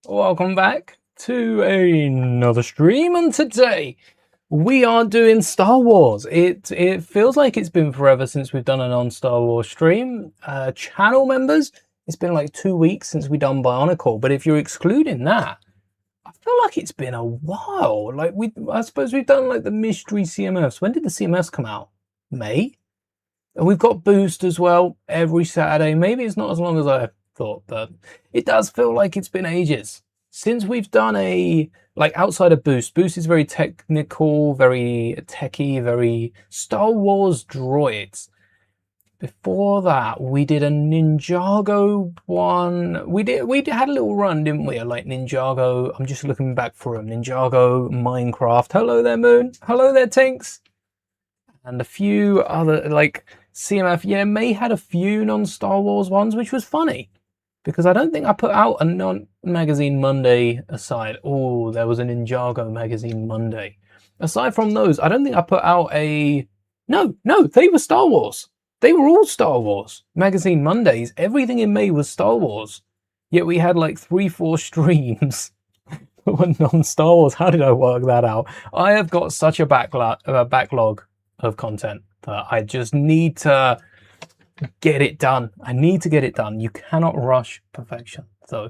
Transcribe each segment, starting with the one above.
Welcome back to another stream, and today we are doing Star Wars. It feels like it's been forever since we've done a non-Star Wars stream. Channel members, it's been like 2 weeks since we done Bionicle, but if you're excluding that, I feel like it's been a while. I suppose we've done like the mystery CMFs. When did the CMFs come out? May? And we've got Boost as well every Saturday. Maybe it's not as long as I thought, but it does feel like it's been ages since we've done outside of Boost. Boost is very technical, very techy, very Star Wars droids. Before that, we did a Ninjago one. We had a little run, didn't we? Like Ninjago. I'm just looking back for them. Ninjago, Minecraft. Hello there, Moon. Hello there, Tinks. And a few other like CMF. Yeah, May had a few non-Star Wars ones, which was funny because I don't think I put out a non-magazine Monday aside. Oh, there was a Ninjago magazine Monday. Aside from those, I don't think I put out a... No, they were Star Wars. They were all Star Wars. Magazine Mondays, everything in May was Star Wars. Yet we had like 3-4 streams that were non-Star Wars. How did I work that out? I have got such a backlog of content that I just need to get it done. I need to get it done. You cannot rush perfection. So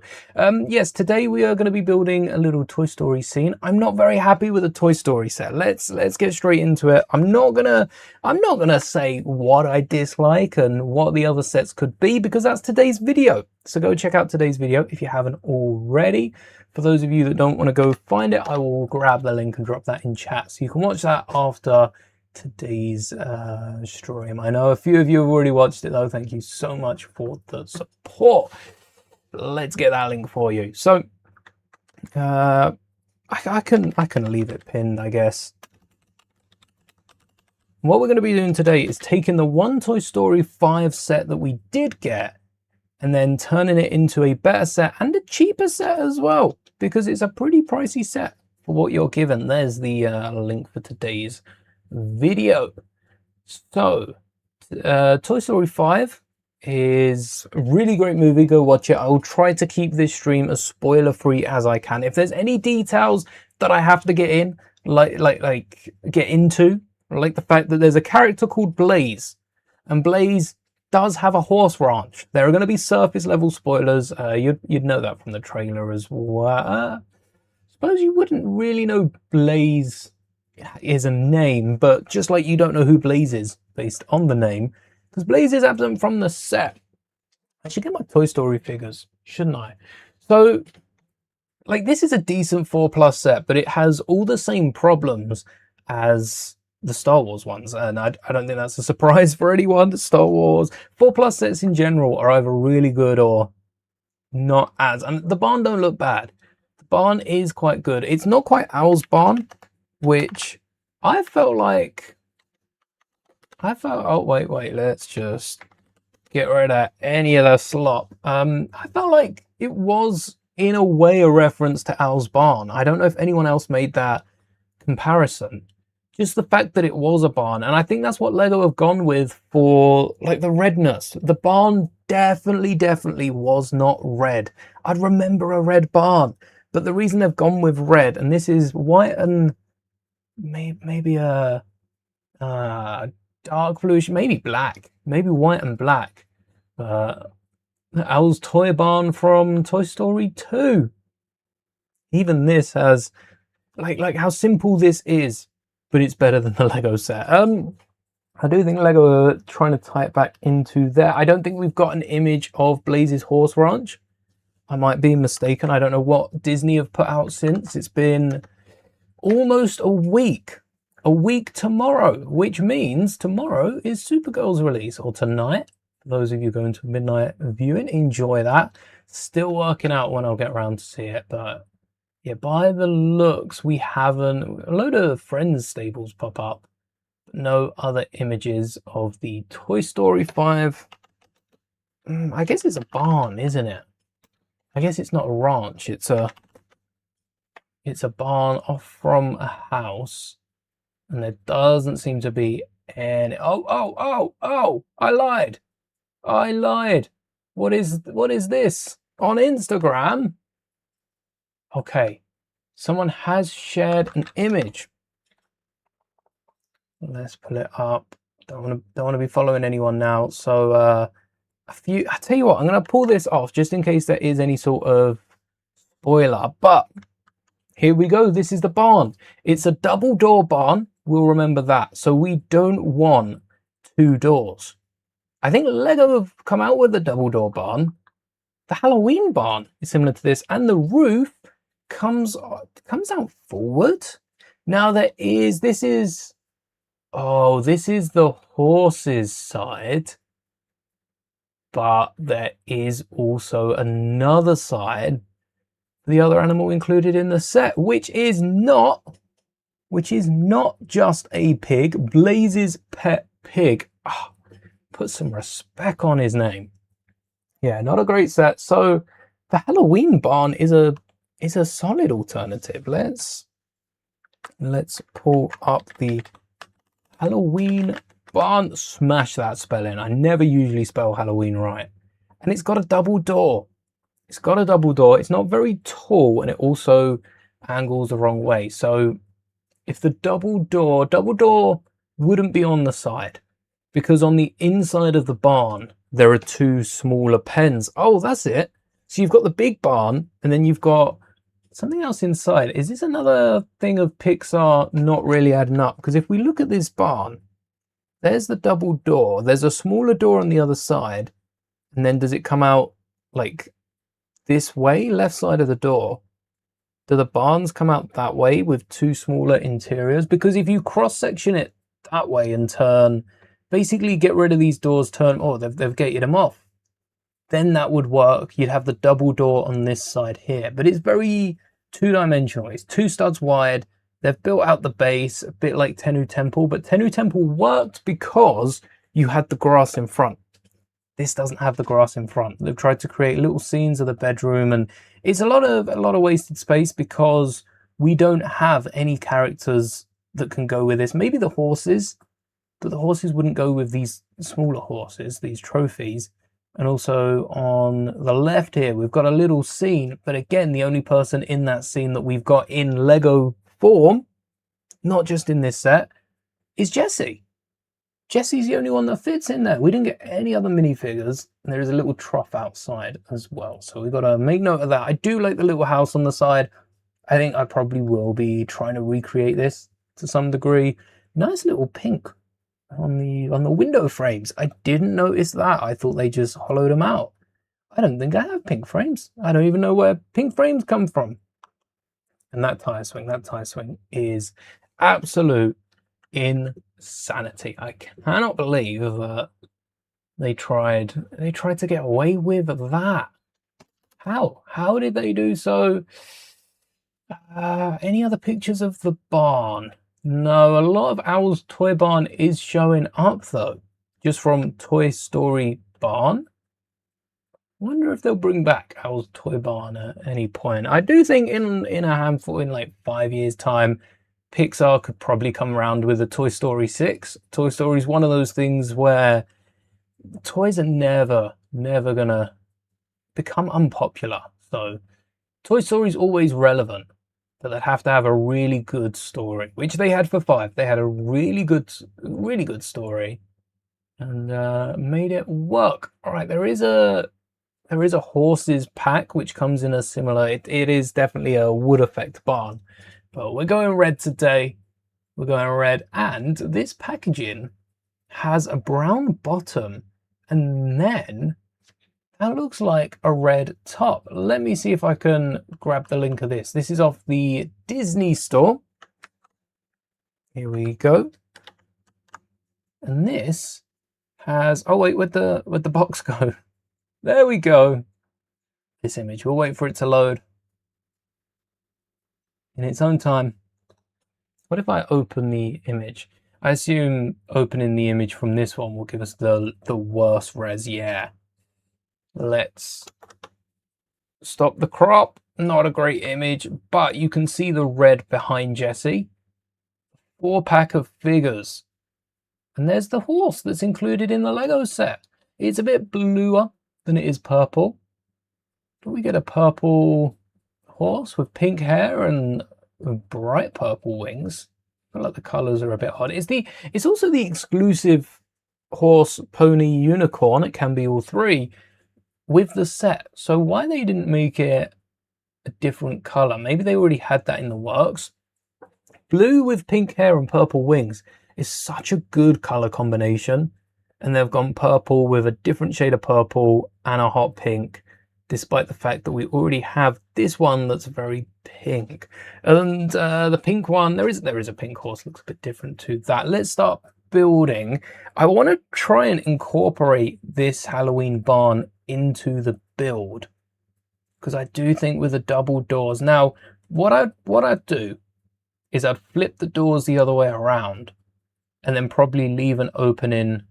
yes, today we are going to be building a little Toy Story scene. I'm not very happy with the Toy Story set. Let's get straight into it. I'm not gonna say what I dislike and what the other sets could be, because that's today's video. So go check out today's video if you haven't already. For those of you that don't want to go find it, I will grab the link and drop that in chat so you can watch that after today's stream. I know a few of you have already watched it though. Thank you so much for the support. Let's get that link for you. So I can leave it pinned, I guess. What we're going to be doing today is taking the one Toy Story 5 set that we did get and then turning it into a better set and a cheaper set as well, because it's a pretty pricey set for what you're given. There's the link for today's video. So Toy Story 5 is a really great movie. Go watch it. I will try to keep this stream as spoiler free as I can. If there's any details that I have to get in, get into, like the fact that there's a character called Blaze, and Blaze does have a horse ranch. There are going to be surface level spoilers. You'd know that from the trailer as well. Suppose you wouldn't really know Blaze is a name, but just like you don't know who Blaze is based on the name, because Blaze is absent from the set. I should get my Toy Story figures, shouldn't I? So, like, this is a decent 4+ set, but it has all the same problems as the Star Wars ones, and I don't think that's a surprise for anyone. Star Wars 4+ sets in general are either really good or not as. And the barn don't look bad. The barn is quite good. It's not quite Owl's barn, which I felt oh wait, let's just get rid of any of the slop. I felt like it was in a way a reference to Owl's barn. I don't know if anyone else made that comparison. Just the fact that it was a barn, and I think that's what Lego have gone with for like the redness. The barn definitely was not red. I'd remember a red barn, but the reason they've gone with red, and this is white and maybe a dark bluish, maybe black, maybe white and black. Owl's toy barn from Toy Story 2. Even this has like how simple this is, but it's better than the Lego set. I do think Lego are trying to tie it back into there. I don't think we've got an image of Blaze's horse ranch. I might be mistaken. I don't know what Disney have put out since. It's been almost a week tomorrow, which means tomorrow is Supergirl's release, or tonight. For those of you going to midnight viewing, enjoy that. Still working out when I'll get around to see it, but yeah, by the looks, we haven't. A load of Friends stables pop up, but no other images of the Toy Story 5. I guess it's a barn, isn't it? I guess it's not a ranch. It's a barn off from a house, and there doesn't seem to be any. Oh! I lied. What is this on Instagram? Okay, someone has shared an image. Let's pull it up. Don't want to be following anyone now. So I tell you what, I'm going to pull this off just in case there is any sort of spoiler. But here we go. This is the barn. It's a double door barn. We'll remember that. So we don't want 2 doors. I think Lego have come out with a double door barn. The Halloween barn is similar to this, and the roof comes out forward. Now this is the horse's side, but there is also another side, the other animal included in the set, which is not just a pig. Blaze's pet pig. Oh, put some respect on his name. Yeah, not a great set. So the Halloween barn is a solid alternative. Let's pull up the Halloween barn. Smash that spelling. I never usually spell Halloween right. And it's got a double door. It's got a double door. It's not very tall, and it also angles the wrong way. So if the double door wouldn't be on the side, because on the inside of the barn there are 2 smaller pens. Oh, that's it. So you've got the big barn, and then you've got something else inside. Is this another thing of PIXAR not really adding up? Because if we look at this barn, there's the double door. There's a smaller door on the other side. And then does it come out like this way, left side of the door? Do the barns come out that way with 2 smaller interiors? Because if you cross-section it that way and turn, basically get rid of these doors, they've gated them off, then that would work. You'd have the double door on this side here, but it's very 2-dimensional. It's 2 studs wide. They've built out the base a bit like Tennu Temple, but Tennu Temple worked because you had the grass in front. This doesn't have the grass in front. They've tried to create little scenes of the bedroom, and it's a lot of wasted space because we don't have any characters that can go with this. Maybe the horses, but the horses wouldn't go with these smaller horses, these trophies. And also on the left here, we've got a little scene, but again, the only person in that scene that we've got in Lego form, not just in this set, is Jessie. Jessie's the only one that fits in there. We didn't get any other minifigures, and there is a little trough outside as well. So we've got to make note of that. I do like the little house on the side. I think I probably will be trying to recreate this to some degree. Nice little pink on the window frames. I didn't notice that. I thought they just hollowed them out. I don't think I have pink frames. I don't even know where pink frames come from. And that tire swing is absolute insanity. I cannot believe that they tried to get away with that. How did they do so? Any other pictures of the barn? No, a lot of Owl's Toy Barn is showing up though, just from Toy Story Barn. Wonder if they'll bring back Owl's Toy Barn at any point. I do think in a handful, in like 5 years' time, PIXAR could probably come around with a Toy Story 6. Toy Story is one of those things where toys are never gonna become unpopular. So Toy Story is always relevant, but they'd have to have a really good story, which they had for 5. They had a really good story and made it work. All right, there is a horses pack which comes in a similar. It is definitely a wood effect barn, but we're going red today. We're going red, and this packaging has a brown bottom, and then that looks like a red top. Let me see if I can grab the link of this. This is off the Disney store. Here we go. And this has, oh wait, where'd the box go? There we go. This image, we'll wait for it to load in its own time. What if I open the image? I assume opening the image from this one will give us the worst res, yeah. Let's stop the crop. Not a great image, but you can see the red behind Jessie. 4-pack of figures. And there's the horse that's included in the Lego set. It's a bit bluer than it is purple. But we get a purple horse with pink hair and bright purple wings. I feel like the colors are a bit odd. It's also the exclusive horse, pony, unicorn. It can be all three with the set. So why they didn't make it a different color? Maybe they already had that in the works. Blue with pink hair and purple wings is such a good color combination. And they've gone purple with a different shade of purple and a hot pink, despite the fact that we already have this one that's very pink. And the pink one, there is a pink horse, looks a bit different to that. Let's start building. I want to try and incorporate this Halloween barn into the build, because I do think with the double doors. Now, what I'd do is I'd flip the doors the other way around and then probably leave an opening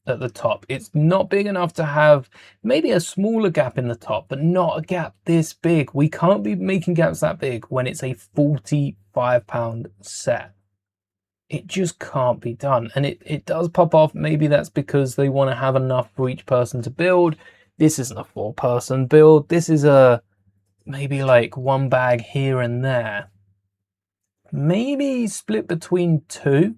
at the top. It's not big enough to have maybe a smaller gap in the top, but not a gap this big. We can't be making gaps that big when it's a £45 set. It just can't be done. And it does pop off. Maybe that's because they want to have enough for each person to build. This isn't a 4-person build. This is a maybe like one bag here and there. Maybe split between two.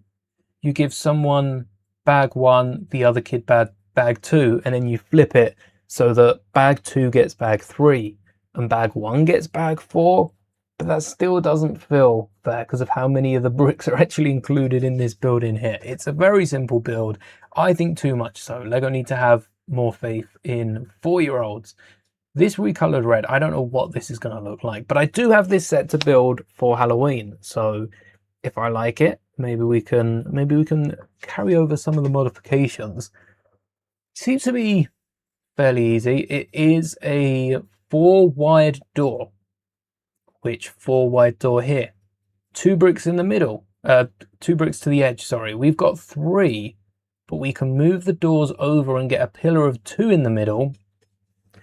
You give someone bag one, the other kid bag two, and then you flip it so that bag two gets bag three and bag one gets bag four. But that still doesn't feel fair because of how many of the bricks are actually included in this build in here. It's a very simple build. I think too much so. Lego need to have more faith in 4-year-olds. This recolored red, I don't know what this is going to look like, but I do have this set to build for Halloween. So if I like it, maybe we can carry over some of the modifications. Seems to be fairly easy. It is a 4-wide door. Which 4-wide door here? 2 bricks in the middle. 2 bricks to the edge, sorry. We've got 3, but we can move the doors over and get a pillar of 2 in the middle.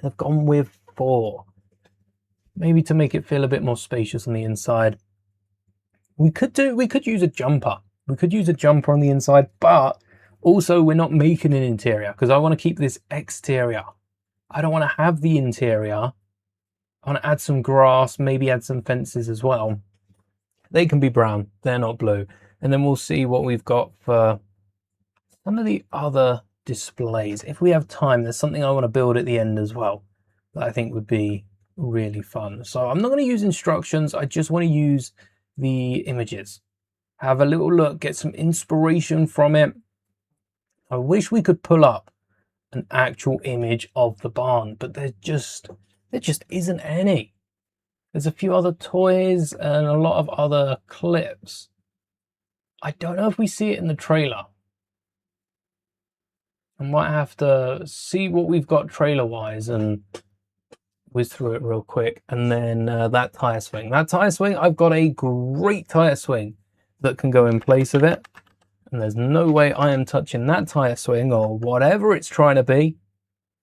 I've gone with 4. Maybe to make it feel a bit more spacious on the inside. We could use a jumper. We could use a jumper on the inside, but also we're not making an interior because I want to keep this exterior. I don't want to have the interior. I want to add some grass, maybe add some fences as well. They can be brown, they're not blue. And then we'll see what we've got for some of the other displays. If we have time, there's something I want to build at the end as well that I think would be really fun. So I'm not going to use instructions. I just want to use the images. Have a little look, get some inspiration from it. I wish we could pull up an actual image of the barn, but there just isn't any. There's a few other toys and a lot of other clips. I don't know if we see it in the trailer. I might have to see what we've got trailer-wise and whiz through it real quick. And then that tire swing. That tire swing, I've got a great tire swing that can go in place of it. And there's no way I am touching that tire swing or whatever it's trying to be.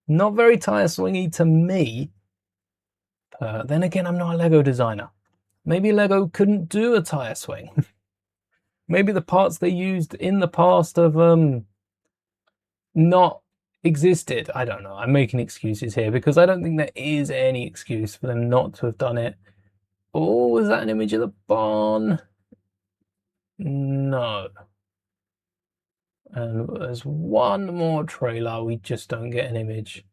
Not very tire swingy to me. Then again, I'm not a Lego designer. Maybe Lego couldn't do a tire swing. Maybe the parts they used in the past have not existed. I don't know. I'm making excuses here because I don't think there is any excuse for them not to have done it. Oh, was that an image of the barn? No. And there's one more trailer. We just don't get an image.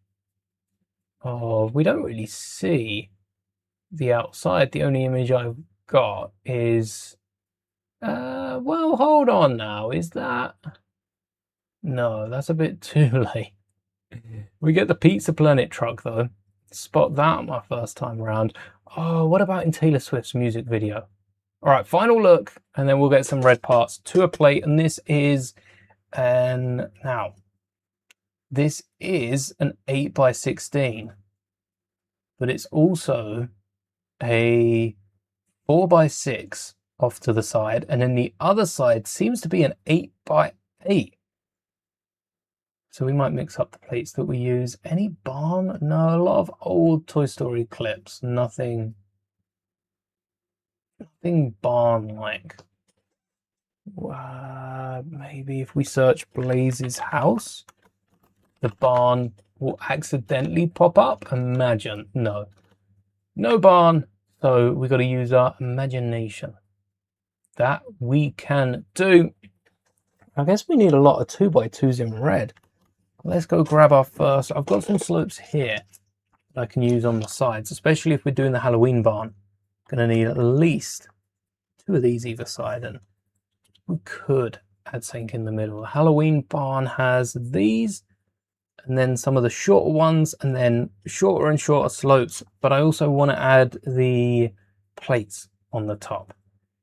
Oh, we don't really see the outside. The only image I've got is well, hold on now. Is that? No, that's a bit too late. We get the Pizza Planet truck though. Spot that my first time around. Oh, what about in Taylor Swift's music video? All right, final look, and then we'll get some red parts to a plate. And this is an 8x16, but it's also a 4x6 off to the side, and then the other side seems to be an 8x8. So we might mix up the plates that we use. Any barn? No, a lot of old Toy Story clips. Nothing barn-like. Maybe if we search Blaze's house, the barn will accidentally pop up. Imagine. No barn. So we got to use our imagination. That we can do. I guess we need a lot of 2x2s in red. Let's go grab our first. I've got some slopes here that I can use on the sides, especially if we're doing the Halloween barn. Going to need at least 2 of these either side, and we could add something in the middle. The Halloween barn has these, and then some of the shorter ones, and then shorter and shorter slopes, but I also want to add the plates on the top.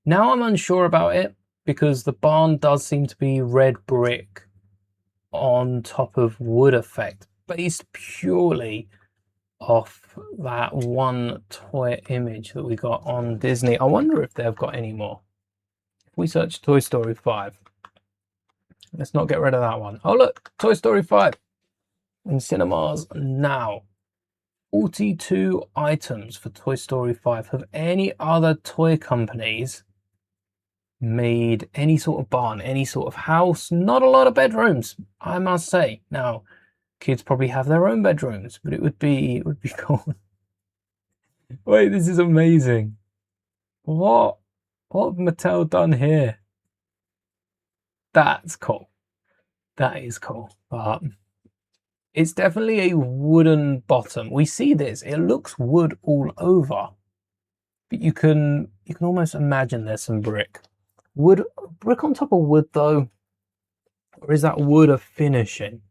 Now I'm unsure about it, because the barn does seem to be red brick on top of wood effect, based purely off that one toy image that we got on Disney. I wonder if they've got any more. If we search Toy Story 5, let's not get rid of that one. Oh look, Toy Story 5 in cinemas now. 42 items for Toy Story 5. Have any other toy companies made any sort of barn, any sort of house? Not a lot of bedrooms, I must say. Now, kids probably have their own bedrooms, but it would be cool. Wait, this is amazing. What have Mattel done here? That's cool. That is cool. But it's definitely a wooden bottom. We see this. It looks wood all over. But you can almost imagine there's some brick. Brick on top of wood though? Or is that wood a finishing?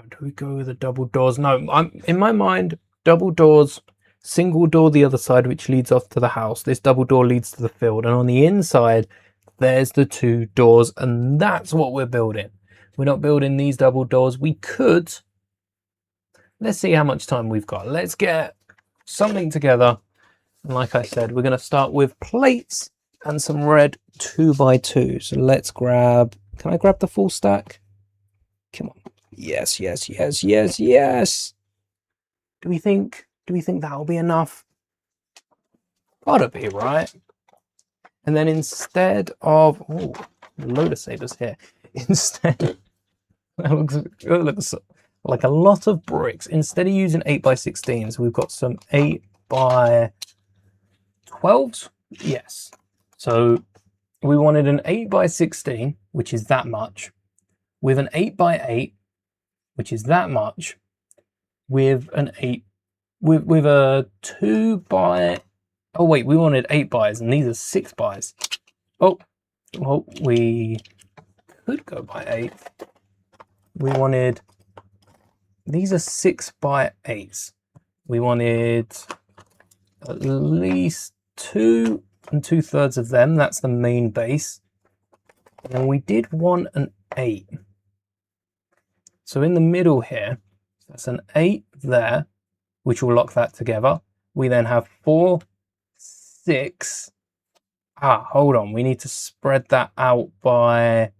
Do we go with the double doors? No, in my mind, double doors, single door the other side, which leads off to the house. This double door leads to the field. And on the inside, there's the 2 doors. And that's what we're building. We're not building these double doors. We could. Let's see how much time we've got. Let's get something together. And like I said, we're going to start with plates and some red 2x2. So let's grab, can I grab the full stack? Come on. Yes, yes, yes, yes, yes. Do we think that'll be enough? Gotta be, right? And then instead of, oh, a load of sabers here. Instead, it looks like a lot of bricks. Instead of using 8x16s, we've got some 8x12s. Yes. So we wanted an 8x16, which is that much, with an 8x8, which is that much, with an 8, with a 2x. Oh wait, we wanted 8x, and these are 6x. Oh, well, we could go by 8. We wanted, these are 6x8s. We wanted at least 2 2/3 of them. That's the main base. And we did want an 8. So in the middle here, that's an 8 there, which will lock that together. We then have 4, 6. Hold on. We need to spread that out by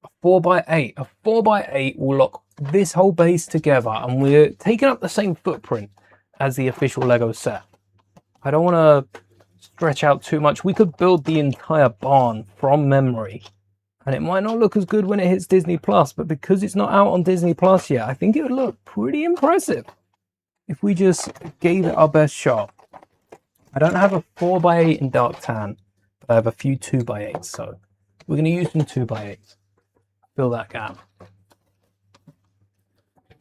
a 4x8. A 4x8 will lock this whole base together, and we're taking up the same footprint as the official Lego set. I don't want to stretch out too much. We could build the entire barn from memory, and it might not look as good when it hits Disney Plus, but because it's not out on Disney Plus yet, I think it would look pretty impressive if we just gave it our best shot. I don't have a 4x8 in dark tan, but I have a few 2x8s, so we're going to use some 2x8s. Fill that gap.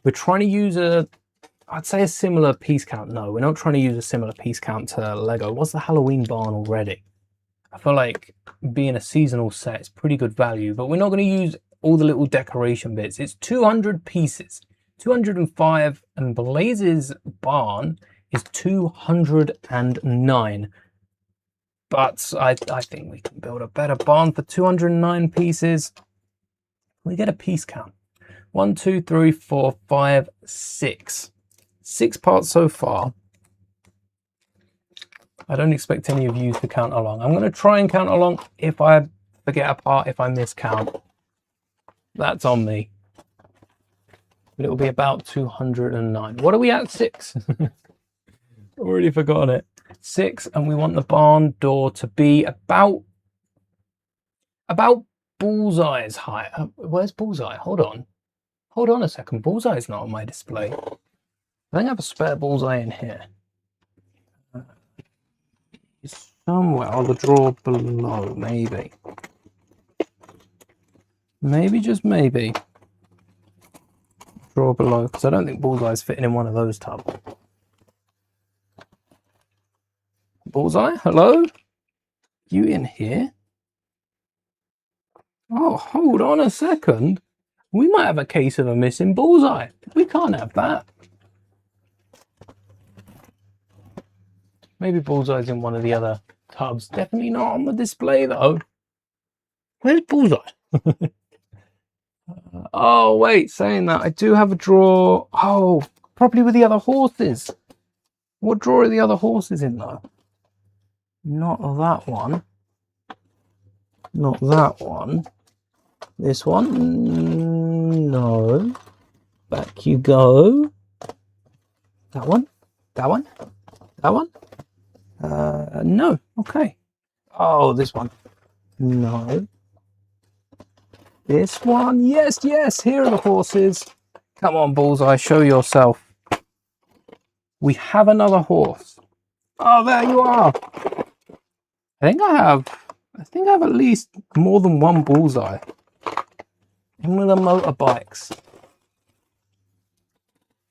We're trying to use I'd say a similar piece count. No, we're not trying to use a similar piece count to Lego. What's the Halloween barn already? I feel like being a seasonal set is pretty good value, but we're not going to use all the little decoration bits. It's 200 pieces, 205, and Blaze's barn is 209. But I think we can build a better barn for 209 pieces. We get a piece count. 1, 2, 3, 4, 5, 6. 6 parts so far. I don't expect any of you to count along. I'm going to try and count along. If I forget a part, if I miscount, that's on me. But it will be about 209. What are we at? 6. Already forgotten it. 6, and we want the barn door to be about Bullseye's height. Where's Bullseye? Hold on a second. Bullseye's not on my display. I think I have a spare Bullseye in here. Somewhere on the drawer below, maybe. Maybe, just maybe. Drawer below, because I don't think Bullseye's fitting in one of those tubs. Bullseye, hello? You in here? Oh, hold on a second. We might have a case of a missing Bullseye. We can't have that. Maybe Bullseye's in one of the other tubs. Definitely not on the display, though. Where's Bullseye? Oh, wait, saying that, I do have a drawer. Oh, probably with the other horses. What drawer are the other horses in, though? Not that one. Not that one. This one? No. Back you go. That one? That one? That one? No. Okay. Oh, this one. No. This one? Yes, yes. Here are the horses. Come on, Bullseye. Show yourself. We have another horse. Oh, there you are. I think I have at least more than one Bullseye. In with the motorbikes.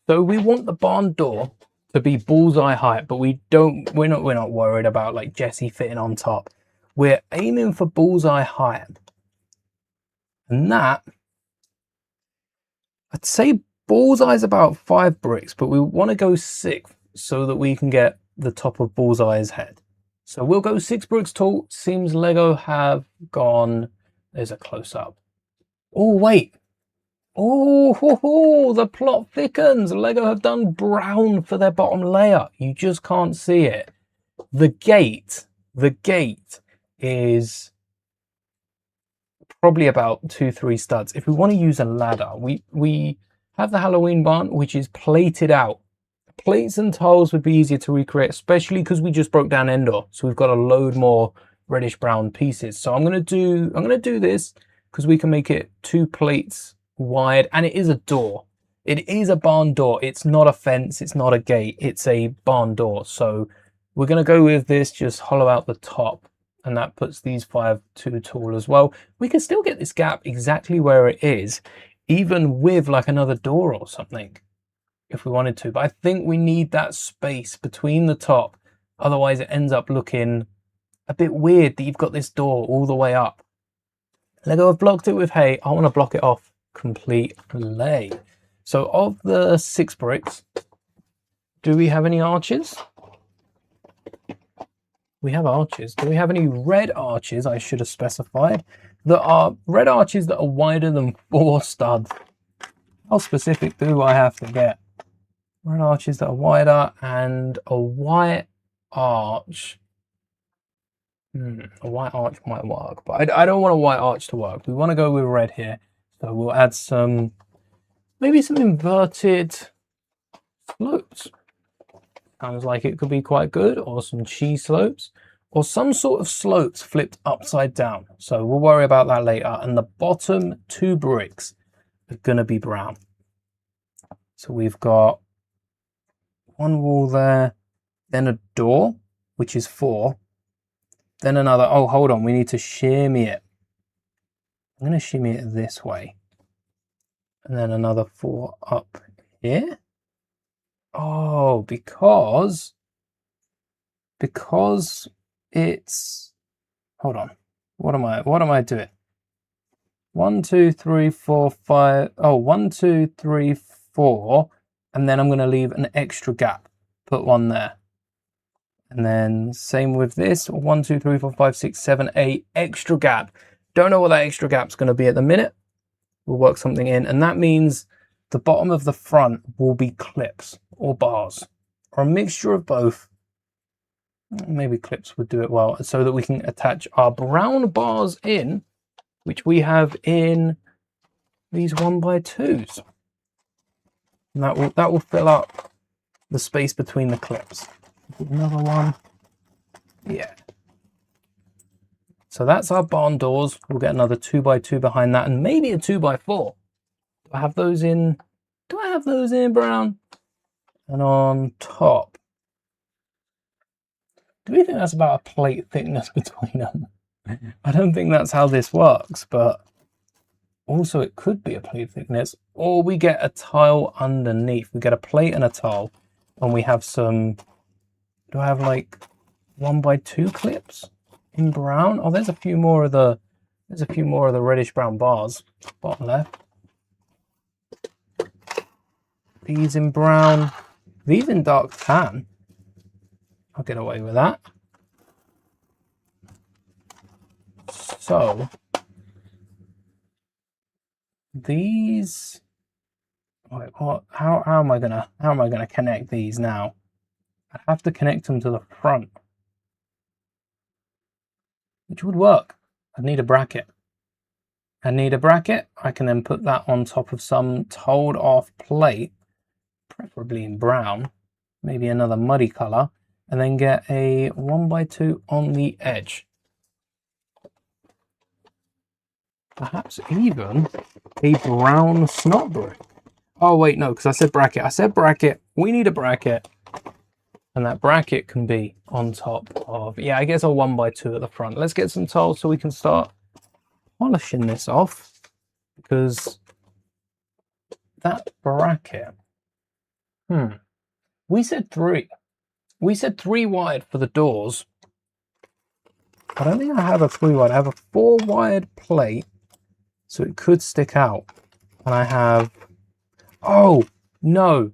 So we want the barn door to be Bullseye height, but we're not worried about like Jesse fitting on top. We're aiming for Bullseye height. And that, I'd say Bullseye's about 5 bricks, but we want to go 6 so that we can get the top of Bullseye's head. So we'll go 6 bricks tall. Seems Lego have gone, there's a close up. Oh, wait. Oh, the plot thickens. Lego have done brown for their bottom layer. You just can't see it. The gate is probably about 2-3 studs. If we want to use a ladder, we have the Halloween barn, which is plated out. Plates and tiles would be easier to recreate, especially because we just broke down Endor. So we've got a load more reddish brown pieces. So I'm gonna do this because we can make it 2 plates wide, and it is a door. It is a barn door. It's not a fence, it's not a gate, it's a barn door. So we're gonna go with this, just hollow out the top, and that puts these 5 too tall as well. We can still get this gap exactly where it is, even with like another door or something, if we wanted to. But I think we need that space between the top, otherwise it ends up looking a bit weird that you've got this door all the way up. Lego have blocked it with hay. I want to block it off completely. So of the 6 bricks, do we have any arches? We have arches. Do we have any red arches? I should have specified. There are red arches that are wider than 4 studs. How specific do I have to get? Red arches that are wider, and a white arch. A white arch might work, but I don't want a white arch to work. We want to go with red here. So we'll add some, maybe some inverted slopes. Sounds like it could be quite good, or some cheese slopes, or some sort of slopes flipped upside down. So we'll worry about that later. And the bottom 2 bricks are gonna be brown. So we've got 1 wall there, then a door, which is 4, then another, oh, hold on, we need to shimmy it. I'm gonna shimmy it this way. And then another 4 up here. Oh, because it's, hold on, what am I doing? 1 2 3 4 5, oh, 1 2 3 4, and then I'm going to leave an extra gap, put 1 there, and then same with this, 1 2 3 4 5 6 7 8, extra gap. Don't know what that extra gap's going to be at the minute. We'll work something in, and that means the bottom of the front will be clips or bars, or a mixture of both. Maybe clips would do it well, so that we can attach our brown bars in, which we have in these 1x2s. And that will fill up the space between the clips. Another one. Yeah. So that's our barn doors. We'll get another 2x2 behind that, and maybe a 2x4. Do I have those in? Do I have those in brown? And on top, Do we think that's about a plate thickness between them? I don't think that's how this works, but also it could be a plate thickness, or we get a tile underneath. We get a plate and a tile, and we have some, do I have like 1x2 clips in brown? Oh, there's a few more of the reddish brown bars, bottom left. These in brown, these in dark tan. I'll get away with that. So these, wait, what? How am I gonna connect these now? I have to connect them to the front, which would work. I'd need a bracket. I need a bracket. I can then put that on top of some told off plate, preferably in brown, maybe another muddy color, and then get a 1x2 on the edge. Perhaps even a brown snot brick. Oh wait, no, because I said bracket. I said bracket. We need a bracket. And that bracket can be on top of, yeah, I guess a 1x2 at the front. Let's get some tiles so we can start polishing this off, because that bracket, we said 3 wired for the doors. I don't think I have a 3 wired. I have a 4 wired plate, so it could stick out. And I have, oh no,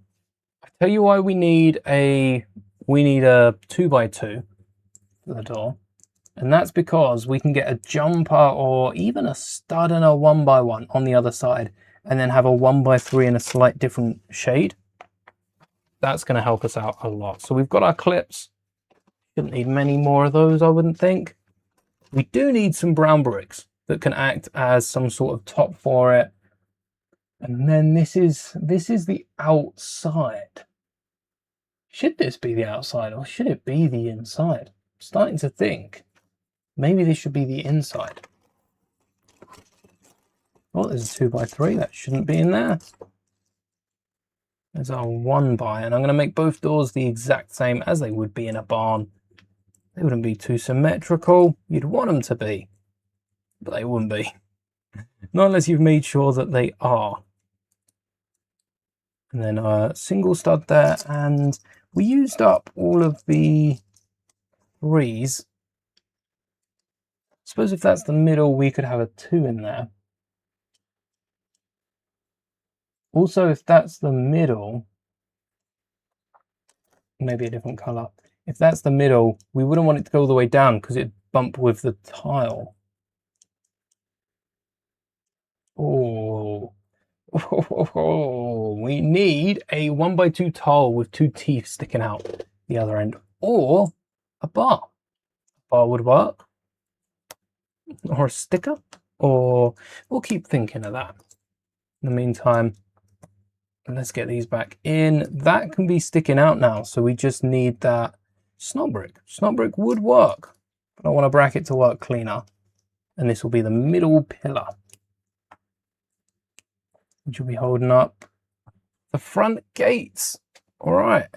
I tell you why we need a 2x2 for the door. And that's because we can get a jumper or even a stud and a 1x1 on the other side, and then have a 1x3 in a slight different shade. That's going to help us out a lot. So we've got our clips. Shouldn't need many more of those, I wouldn't think. We do need some brown bricks that can act as some sort of top for it. And then this is the outside. Should this be the outside, or should it be the inside? I'm starting to think maybe this should be the inside. Oh, there's a 2x3, that shouldn't be in there. There's our 1x, and I'm going to make both doors the exact same as they would be in a barn. They wouldn't be too symmetrical. You'd want them to be, but they wouldn't be. Not unless you've made sure that they are. And then a single stud there, and we used up all of the 3s. I suppose if that's the middle, we could have a 2 in there. Also, if that's the middle, maybe a different color. If that's the middle, we wouldn't want it to go all the way down because it'd bump with the tile. Oh, we need a 1x2 tile with 2 teeth sticking out the other end, or a bar. A bar would work, or a sticker, or we'll keep thinking of that. In the meantime, let's get these back in. That can be sticking out now, so we just need that snot brick. Snot brick would work, but I want a bracket to work cleaner, and this will be the middle pillar, which will be holding up the front gates. All right,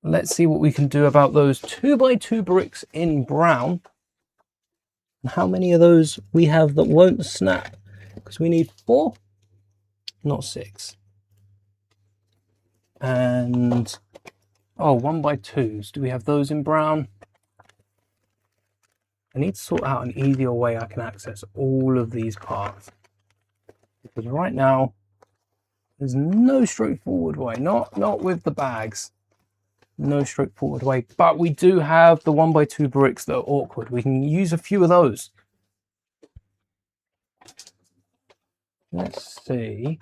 let's see what we can do about those 2x2 bricks in brown, and how many of those we have that won't snap, because we need 4, not 6. And oh, 1x2s, do we have those in brown? I need to sort out an easier way I can access all of these parts, because right now there's no straightforward way, not with the bags, no straightforward way. But we do have the 1x2 bricks that are awkward. We can use a few of those. Let's see.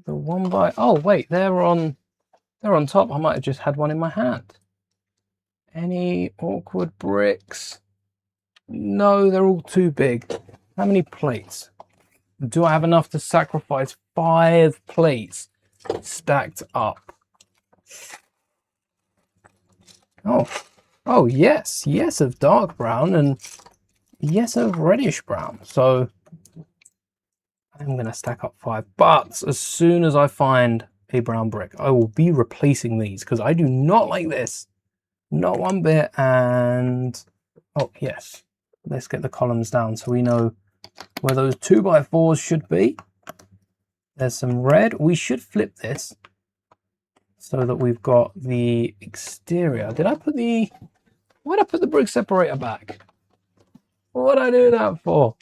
The 1x, oh wait, they're on top. I might have just had one in my hand. Any awkward bricks? No, they're all too big. How many plates? Do I have enough to sacrifice 5 plates stacked up? Oh yes, yes of dark brown and yes of reddish brown. So I'm going to stack up 5, but as soon as I find a brown brick, I will be replacing these, because I do not like this. Not one bit. And oh yes, let's get the columns down so we know where those 2x4s should be. There's some red. We should flip this so that we've got the exterior. Why did I put the brick separator back? What did I do that for?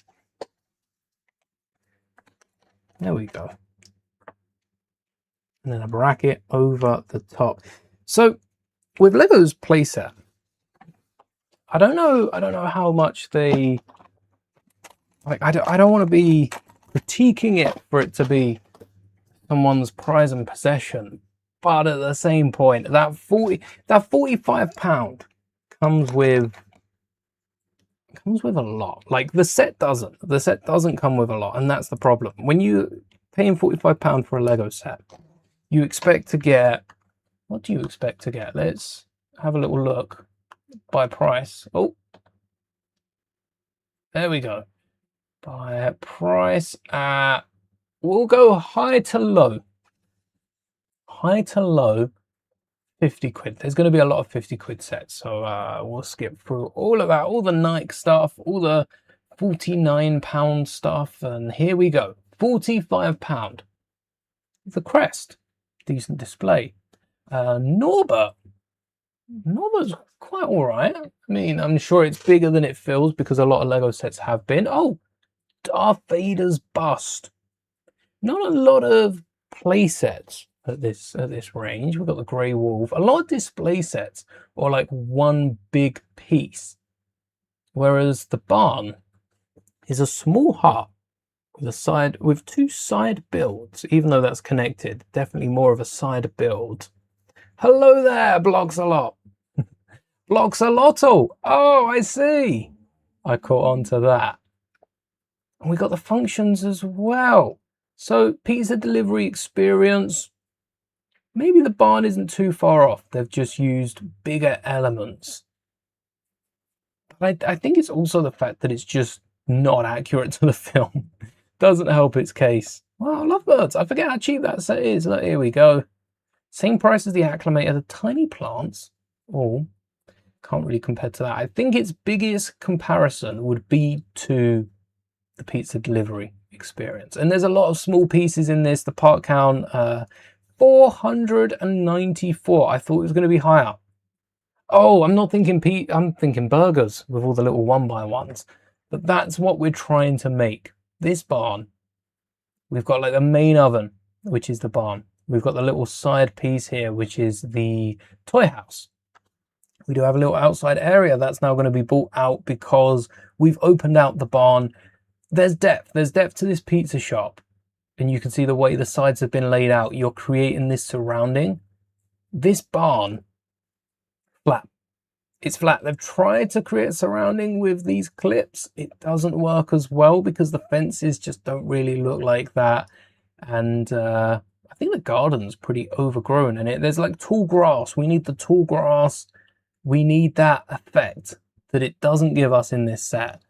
There we go. And then a bracket over the top. So with Lego's playset, I don't know how much they like. I don't want to be critiquing it for it to be someone's prize and possession, but at the same point, that £45 comes with a lot. Like the set doesn't come with a lot, and that's the problem. When you paying £45 for a Lego set, you expect to get, what do you expect to get? Let's have a little look by price. Oh, there we go. By price at, we'll go high to low. High to low, 50 quid. There's going to be a lot of 50 quid sets, so we'll skip through all of that, all the Nike stuff, all the £49 stuff, and here we go. £45. The crest, decent display. Norbert's quite all right. I mean, I'm sure it's bigger than it feels because a lot of Lego sets have been. Oh, Darth Vader's bust. Not a lot of play sets at this range. We've got the Grey Wolf. A lot of display sets are like one big piece, whereas the barn is a small hut with two side builds. Even though that's connected, definitely more of a side build. Hello there, Bloxalot. Bloxalotto. Oh, I see. I caught on to that. And we got the functions as well. So pizza delivery experience. Maybe the barn isn't too far off. They've just used bigger elements. But I think it's also the fact that it's just not accurate to the film. Doesn't help its case. Wow, lovebirds. I forget how cheap that set is. Look, here we go. Same price as the Acclimator. The tiny plants. Oh, can't really compare to that. I think its biggest comparison would be to the pizza delivery experience. And there's a lot of small pieces in this. The part count, 494. I thought it was going to be higher. Oh, I'm not thinking I'm thinking burgers with all the little 1x1s. But that's what we're trying to make. This barn, we've got like the main oven, which is the barn. We've got the little side piece here, which is the toy house. We do have a little outside area that's now going to be bought out because we've opened out the barn. There's depth to this pizza shop. And you can see the way the sides have been laid out. You're creating this surrounding. This barn, flat. It's flat. They've tried to create a surrounding with these clips. It doesn't work as well because the fences just don't really look like that. And I think the garden's pretty overgrown in it. There's like tall grass. We need the tall grass. We need that effect that it doesn't give us in this set.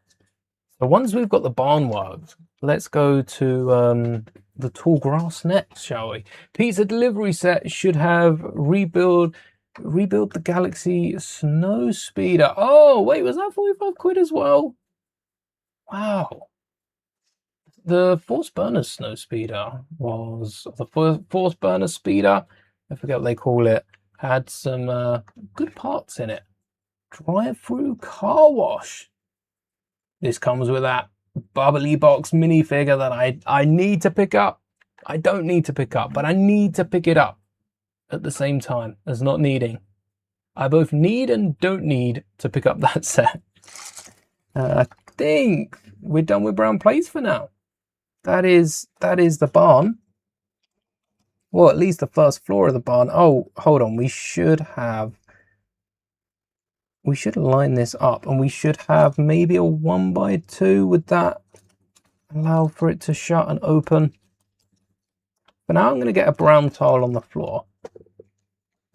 So once we've got the barn worked, let's go to the tall grass next, shall we? Pizza delivery set should have rebuild the Galaxy Snow Speeder. Oh, wait, was that 45 quid as well? Wow. The Force Burner Snow Speeder was, the Force Burner Speeder, I forget what they call it, had some good parts in it. Drive-through car wash. This comes with that bubbly box minifigure that I need to pick up. I don't need to pick up, but I need to pick it up at the same time as not needing. I both need and don't need to pick up that set. I think we're done with brown plates for now. That is the barn. Well, at least the first floor of the barn. Oh, hold on. We should line this up, and we should have maybe a 1x2. Would that allow for it to shut and open? For now, I'm going to get a brown tile on the floor.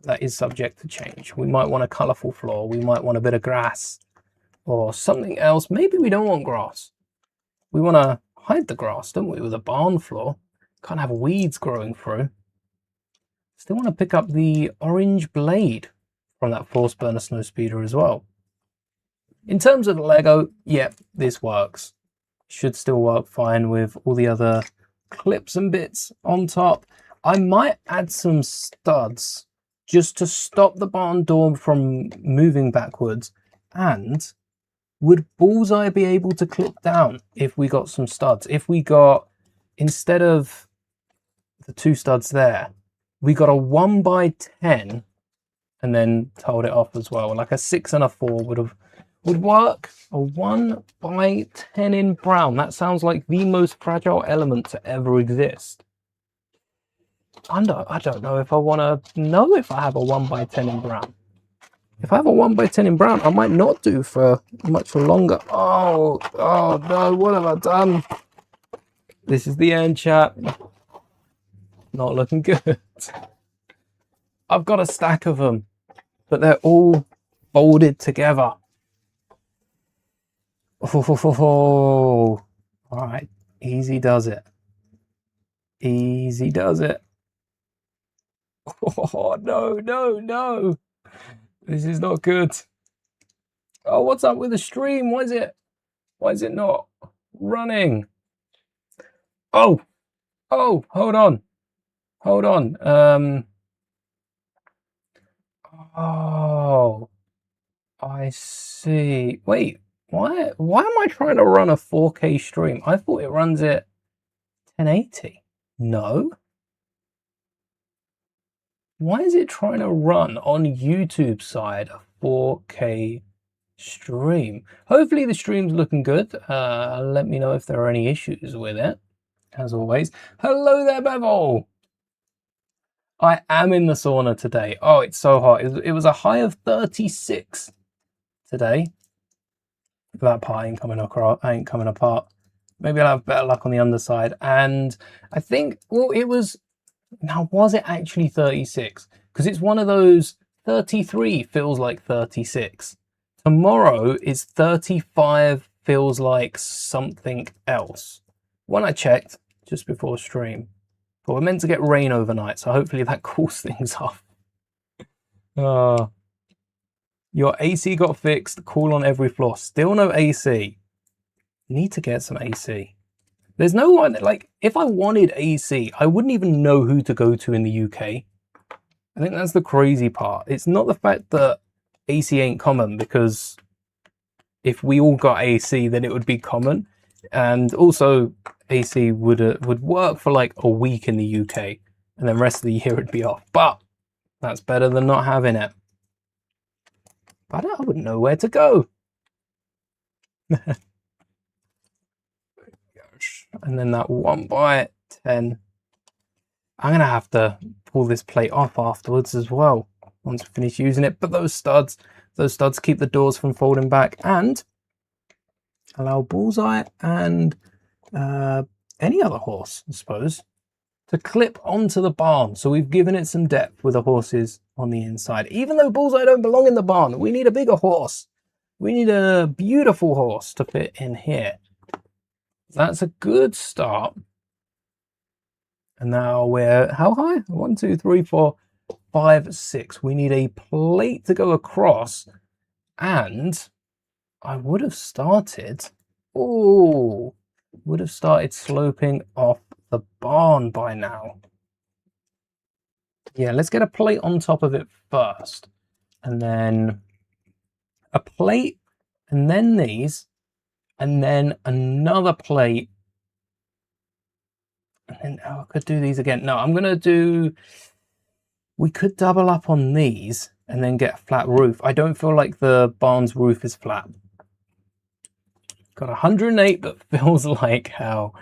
That is subject to change. We might want a colourful floor. We might want a bit of grass or something else. Maybe we don't want grass. We want to hide the grass, don't we, with a barn floor? Can't have weeds growing through. Still want to pick up the orange blade from that force burner snow speeder as well. In terms of the Lego, yep, this works. Should still work fine with all the other clips and bits on top. I might add some studs just to stop the barn door from moving backwards. And would Bullseye be able to clip down if we got some studs? If we got, instead of the 2 studs there, we got a 1x10 and then told it off as well. Like a 6 and a 4 would work. A 1x10 in brown. That sounds like the most fragile element to ever exist. I don't know if I want to know if I have a 1x10 in brown. If I have a 1x10 in brown, I might not do for much longer. Oh no, what have I done? This is the end, chat. Not looking good. I've got a stack of them, but they're all folded together. Oh. All right, easy does it. Easy does it. Oh, no. This is not good. Oh, what's up with the stream? Why is it not running? Oh, hold on. Oh, I see. Wait, why am I trying to run a 4K stream? I thought it runs at 1080. No. Why is it trying to run on YouTube side a 4K stream? Hopefully the stream's looking good. Let me know if there are any issues with it. As always, hello there, Bevel. I am in the sauna today. Oh, it's so hot. It was a high of 36 today. That part ain't coming apart. Maybe I'll have better luck on the underside. And I think, well, it was... Now, was it actually 36? Because it's one of those 33 feels like 36. Tomorrow is 35 feels like something else. When I checked just before stream, but we're meant to get rain overnight, so hopefully that cools things off. Your AC got fixed, cool on every floor. Still no AC. Need to get some AC. There's no one, like, if I wanted AC, I wouldn't even know who to go to in the UK. I think that's the crazy part. It's not the fact that AC ain't common, because if we all got AC, then it would be common. And also, AC would work for like a week in the UK, and then the rest of the year it'd be off. But that's better than not having it. But I wouldn't know where to go. And then that 1x10. I'm gonna have to pull this plate off afterwards as well once we finish using it. But those studs keep the doors from folding back and allow Bullseye and any other horse, I suppose, to clip onto the barn. So we've given it some depth with the horses on the inside. Even though Bullseye don't belong in the barn, we need a bigger horse. We need a beautiful horse to fit in here. That's a good start. And now we're, how high? 1, 2, 3, 4, 5, 6. We need a plate to go across. And I would have started, sloping off the barn by now. Yeah, let's get a plate on top of it first. And then a plate, and then these. And then another plate. And then, oh, I could do these again. No, I'm going to do... We could double up on these and then get a flat roof. I don't feel like the barn's roof is flat. Got 108, but feels like hell.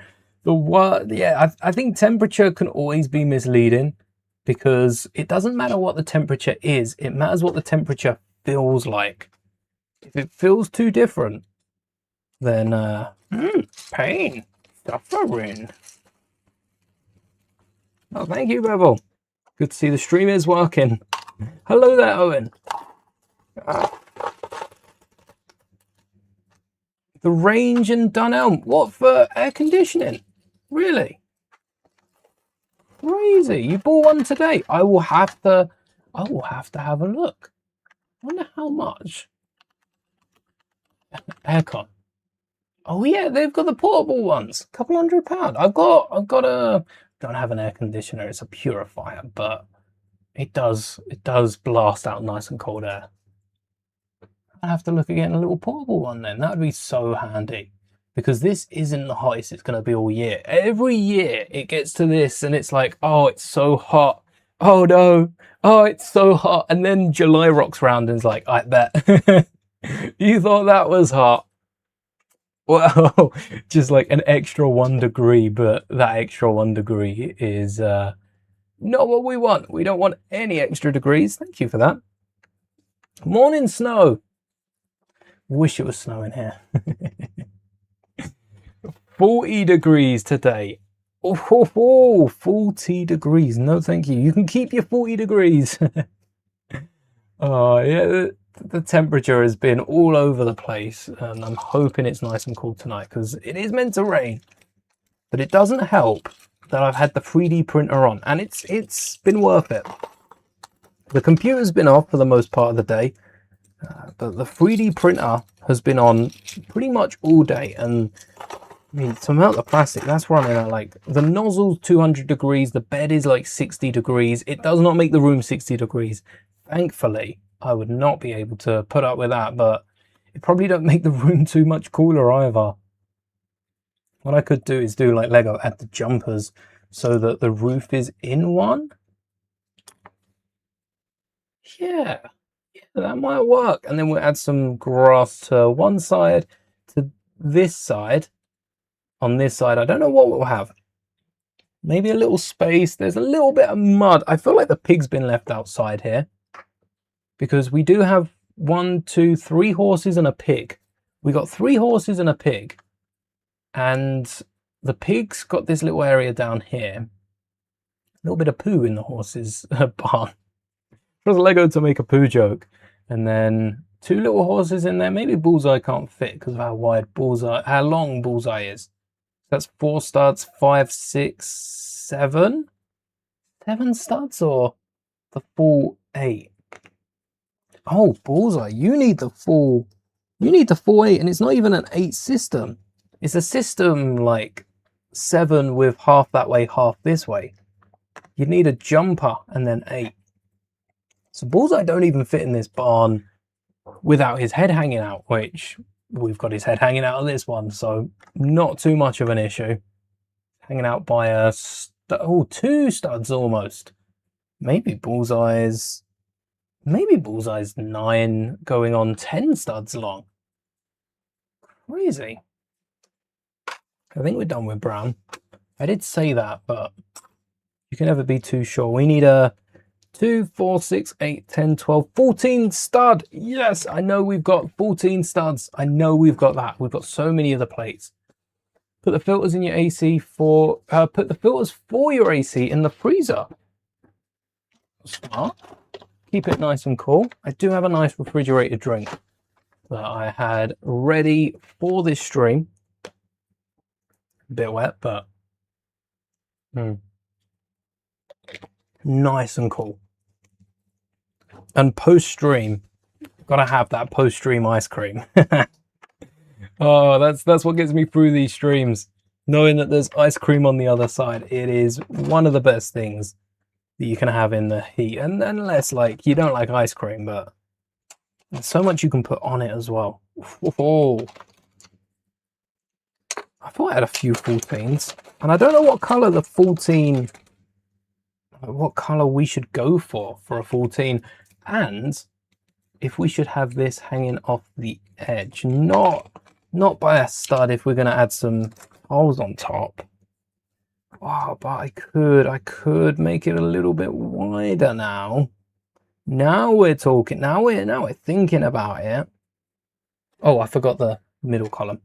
Yeah, I think temperature can always be misleading, because it doesn't matter what the temperature is. It matters what the temperature feels like. If it feels too different, then pain, suffering. Oh, thank you, Bevel. Good to see the stream is working. Hello there, Owen. The range in Dunelm. What, for air conditioning? Really? Crazy. You bought one today. I will have to have a look. Wonder how much. Aircon. Oh yeah, they've got the portable ones. A couple £100. I've got a. Don't have an air conditioner. It's a purifier, but it does blast out nice and cold air. I have to look at getting a little portable one then. That would be so handy. Because this isn't the hottest it's going to be all year. Every year it gets to this and it's like, oh, it's so hot. Oh no. Oh, it's so hot. And then July rocks round and it's like, I bet. You thought that was hot. Well, just like an extra 1 degree, but that extra 1 degree is not what we want. We don't want any extra degrees. Thank you for that. Morning snow. Wish it was snowing here. 40 degrees today. Oh, 40 degrees. No, thank you. You can keep your 40 degrees. Oh, yeah, the temperature has been all over the place. And I'm hoping it's nice and cool tonight because it is meant to rain. But it doesn't help that I've had the 3D printer on. And it's been worth it. The computer's been off for the most part of the day. But the 3D printer has been on pretty much all day. And I mean, to melt the plastic, that's running at like, the nozzle's 200 degrees, the bed is like 60 degrees. It does not make the room 60 degrees. Thankfully, I would not be able to put up with that, but it probably don't make the room too much cooler either. What I could do is do like Lego, add the jumpers so that the roof is in one. Yeah, that might work. And then we'll add some grass to one side, to this side. On this side, I don't know what we'll have. Maybe a little space. There's a little bit of mud. I feel like the pig's been left outside here. Because we do have 1, 2, 3 horses and a pig. We got 3 horses and a pig. And the pig's got this little area down here. A little bit of poo in the horse's barn. It was Lego to make a poo joke. And then 2 little horses in there. Maybe Bullseye can't fit because of how wide Bullseye, how long Bullseye is. That's 4 studs, 5, 6, 7. 7 studs or the full 8? Oh, Bullseye, you need the full 8, and it's not even an 8 system. It's a system like 7 with half that way, half this way. You'd need a jumper and then 8. So Bullseye don't even fit in this barn without his head hanging out, which we've got his head hanging out of this one, so not too much of an issue. Hanging out by a 2 studs almost. Maybe Bullseye's 9 going on 10 studs long. Crazy. I think we're done with brown. I did say that, but you can never be too sure. We need a 2, 4, 6, 8, 10, 12, 14 stud. Yes, I know we've got 14 studs. I know we've got that. We've got so many of the plates. Put the filters in your AC put the filters for your AC in the freezer. Smart. Keep it nice and cool. I do have a nice refrigerated drink that I had ready for this stream. A bit wet, but nice and cool. And post-stream, gotta have that post-stream ice cream. Oh, that's what gets me through these streams. Knowing that there's ice cream on the other side. It is one of the best things that you can have in the heat. And unless like you don't like ice cream, but there's so much you can put on it as well. Oh. I thought I had a few 14s. And I don't know what colour the 14... what colour we should go for a 14. And if we should have this hanging off the edge. Not by a stud if we're going to add some holes on top. Oh, but I could make it a little bit wider now. Now we're talking. Now we're thinking about it. Oh, I forgot the middle column.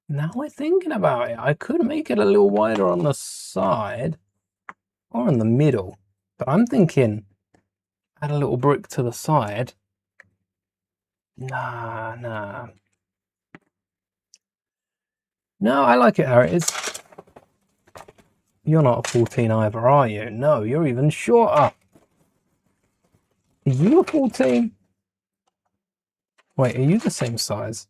Now we're thinking about it. I could make it a little wider on the side or in the middle, but I'm thinking add a little brick to the side. Nah. No, I like it how it is. You're not a 14 either, are you? No, you're even shorter. Are you a 14? Wait, are you the same size?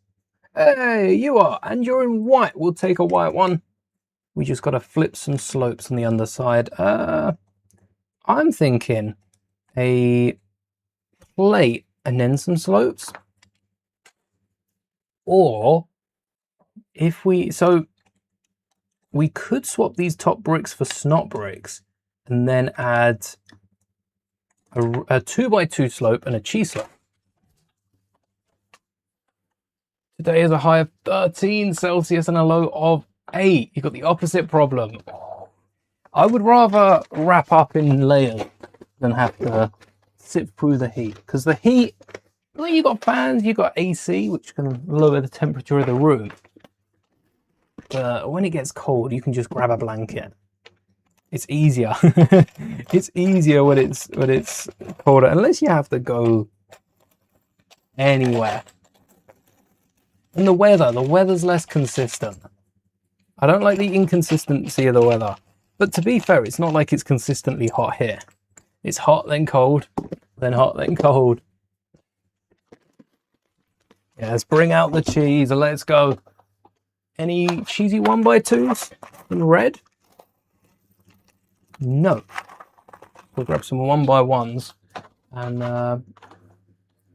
Hey, you are, and you're in white. We'll take a white one. We just got to flip some slopes on the underside. I'm thinking a plate and then some slopes. Or if we could swap these top bricks for snot bricks and then add a 2x2 slope and a cheese slope. Today is a high of 13 Celsius and a low of 8. You've got the opposite problem. I would rather wrap up in layers than have to sit through the heat, because the heat, well, you've got fans, you've got AC, which can lower the temperature of the room. But when it gets cold, you can just grab a blanket. It's easier. It's easier when it's colder, unless you have to go anywhere. And the weather's less consistent. I don't like the inconsistency of the weather. But to be fair, it's not like it's consistently hot here. It's hot, then cold, then hot, then cold. Yeah, let's bring out the cheese and let's go. Any cheesy 1x2s in red? No. We'll grab some 1x1s. And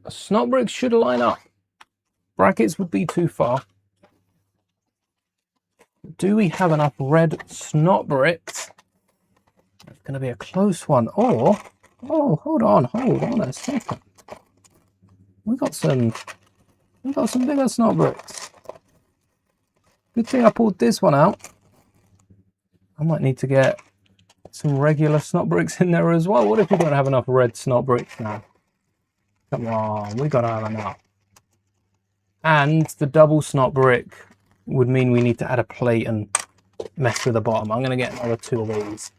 snot bricks should line up. Brackets would be too far. Do we have enough red snot bricks? It's going to be a close one. Or, oh, hold on a second. We got some bigger snot bricks. Good thing I pulled this one out. I might need to get some regular snot bricks in there as well. What if we don't have enough red snot bricks now? Come on, we got to have enough. And the double snot brick would mean we need to add a plate and mess with the bottom. I'm going to get another 2 of these.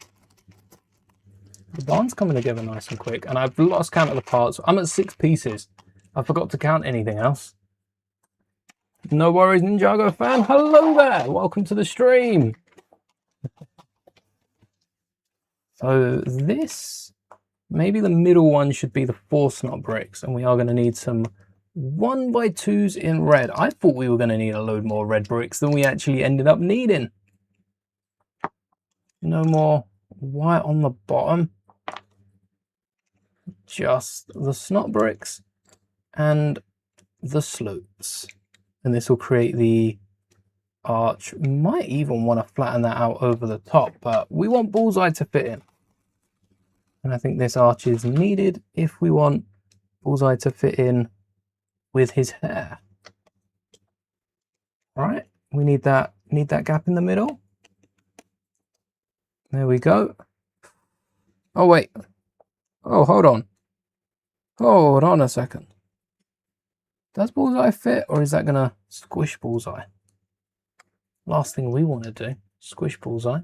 The barn's coming together nice and quick, and I've lost count of the parts. I'm at 6 pieces. I forgot to count anything else. No worries, Ninjago fan. Hello there. Welcome to the stream. So this, maybe the middle one should be the 4 snot bricks, and we are going to need some 1x2s in red. I thought we were going to need a load more red bricks than we actually ended up needing. No more white on the bottom. Just the snot bricks and the slopes. And this will create the arch. Might even want to flatten that out over the top, but we want Bullseye to fit in. And I think this arch is needed if we want Bullseye to fit in with his hair. All right, we need that gap in the middle. There we go. Oh wait. Oh, hold on. Hold on a second. Does Bullseye fit, or is that gonna squish Bullseye? Last thing we want to do, squish Bullseye.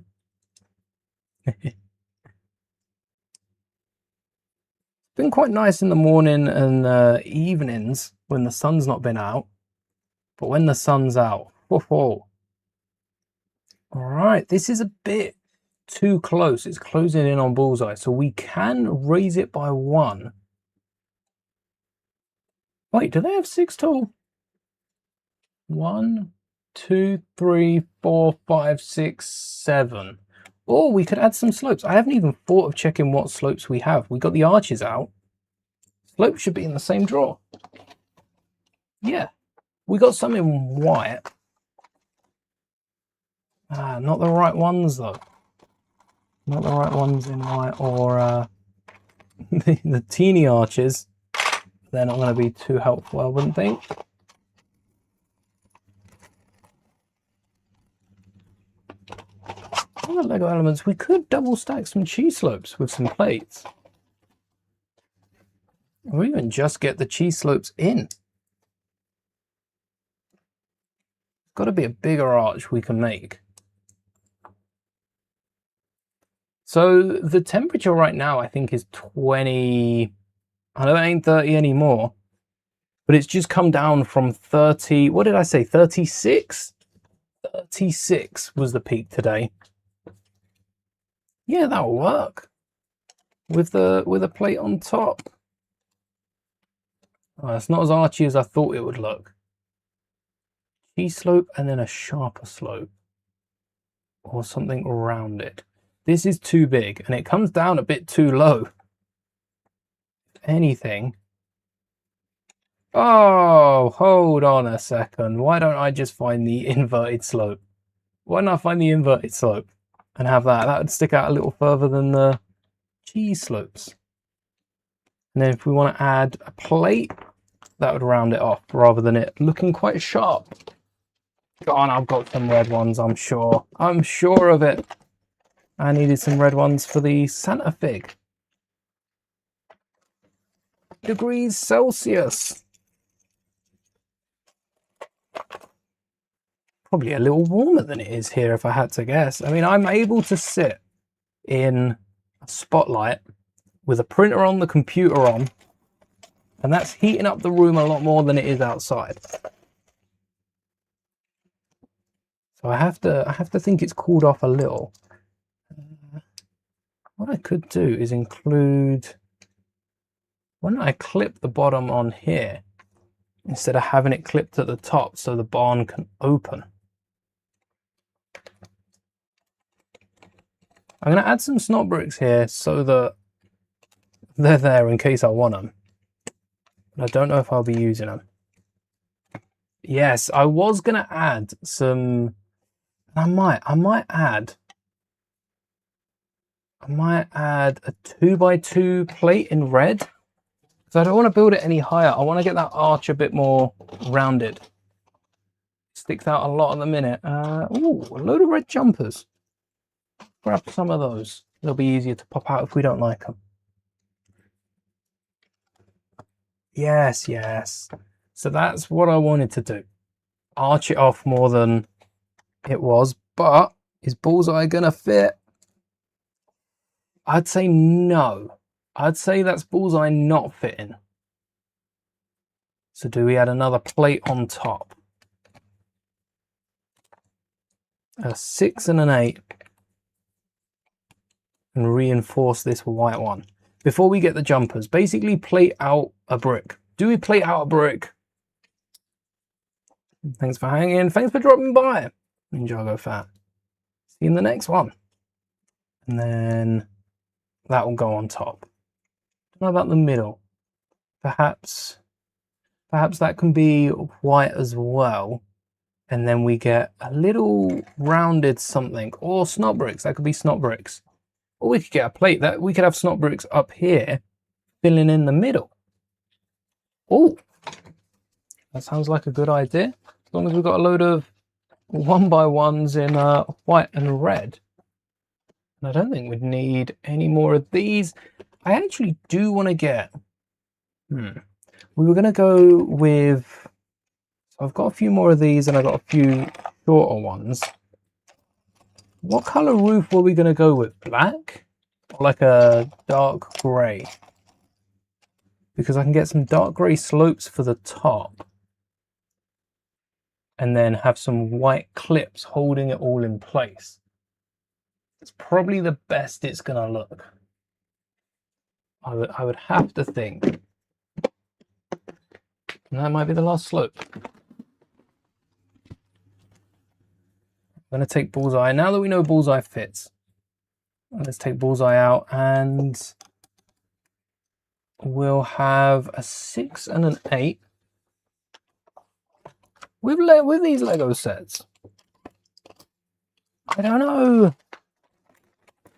Been quite nice in the morning and evenings when the sun's not been out, but when the sun's out, all right, this is a bit too close. It's closing in on Bullseye, so we can raise it by 1. Wait, do they have 6 tall? 1, 2, 3, 4, 5, 6, 7. Or we could add some slopes. I haven't even thought of checking what slopes we have. We got the arches out. Slopes should be in the same drawer. Yeah, we got some in white. Not the right ones though. Not the right ones in white, or the teeny arches. They're not going to be too helpful, I wouldn't think. Other Lego elements, we could double stack some cheese slopes with some plates. Or even just get the cheese slopes in. Got to be a bigger arch we can make. So the temperature right now, I think, is 20. I know it ain't 30 anymore, but it's just come down from 30. What did I say? 36? 36 was the peak today. Yeah, that'll work with the plate on top. Oh, it's not as archy as I thought it would look. T-slope and then a sharper slope. Or something rounded. This is too big and it comes down a bit too low. Anything. Oh, hold on a second. Why don't I just find the inverted slope? Why not find the inverted slope and have that? That would stick out a little further than the cheese slopes. And then if we want to add a plate, that would round it off rather than it looking quite sharp. Go on, I've got some red ones, I'm sure. I'm sure of it. I needed some red ones for the Santa fig. Degrees Celsius. Probably a little warmer than it is here if I had to guess. I mean, I'm able to sit in a spotlight with a printer on, the computer on, and that's heating up the room a lot more than it is outside. So I have to think it's cooled off a little. What I could do is include, why don't I clip the bottom on here instead of having it clipped at the top so the barn can open. I'm going to add some snot bricks here so that they're there in case I want them. But I don't know if I'll be using them. Yes, I was going to add some, I might add a 2x2 plate in red. Because I don't want to build it any higher. I want to get that arch a bit more rounded. Sticks out a lot at the minute. Ooh, a load of red jumpers. Grab some of those. They'll be easier to pop out if we don't like them. Yes, yes. So that's what I wanted to do. Arch it off more than it was. But is Bullseye going to fit? I'd say no. I'd say that's Bullseye not fitting. So do we add another plate on top? A 6 and an 8. And reinforce this white one. Before we get the jumpers, basically plate out a brick. Do we plate out a brick? Thanks for hanging. Thanks for dropping by. Ninjago Fat. See you in the next one. And then that will go on top. Don't know about the middle. Perhaps that can be white as well. And then we get a little rounded something. Or snot bricks. That could be snot bricks. Or we could get a plate that we could have snot bricks up here filling in the middle. Oh, that sounds like a good idea. As long as we've got a load of 1x1s in white and red. And I don't think we'd need any more of these. I actually do want to get, we were going to go with, so I've got a few more of these and I've got a few shorter ones. What color roof were we going to go with? Black? Or like a dark grey? Because I can get some dark grey slopes for the top. And then have some white clips holding it all in place. It's probably the best it's going to look. I would have to think. And that might be the last slope. I'm going to take Bullseye. Now that we know Bullseye fits, let's take Bullseye out and we'll have a 6 and an 8 with these Lego sets. I don't know.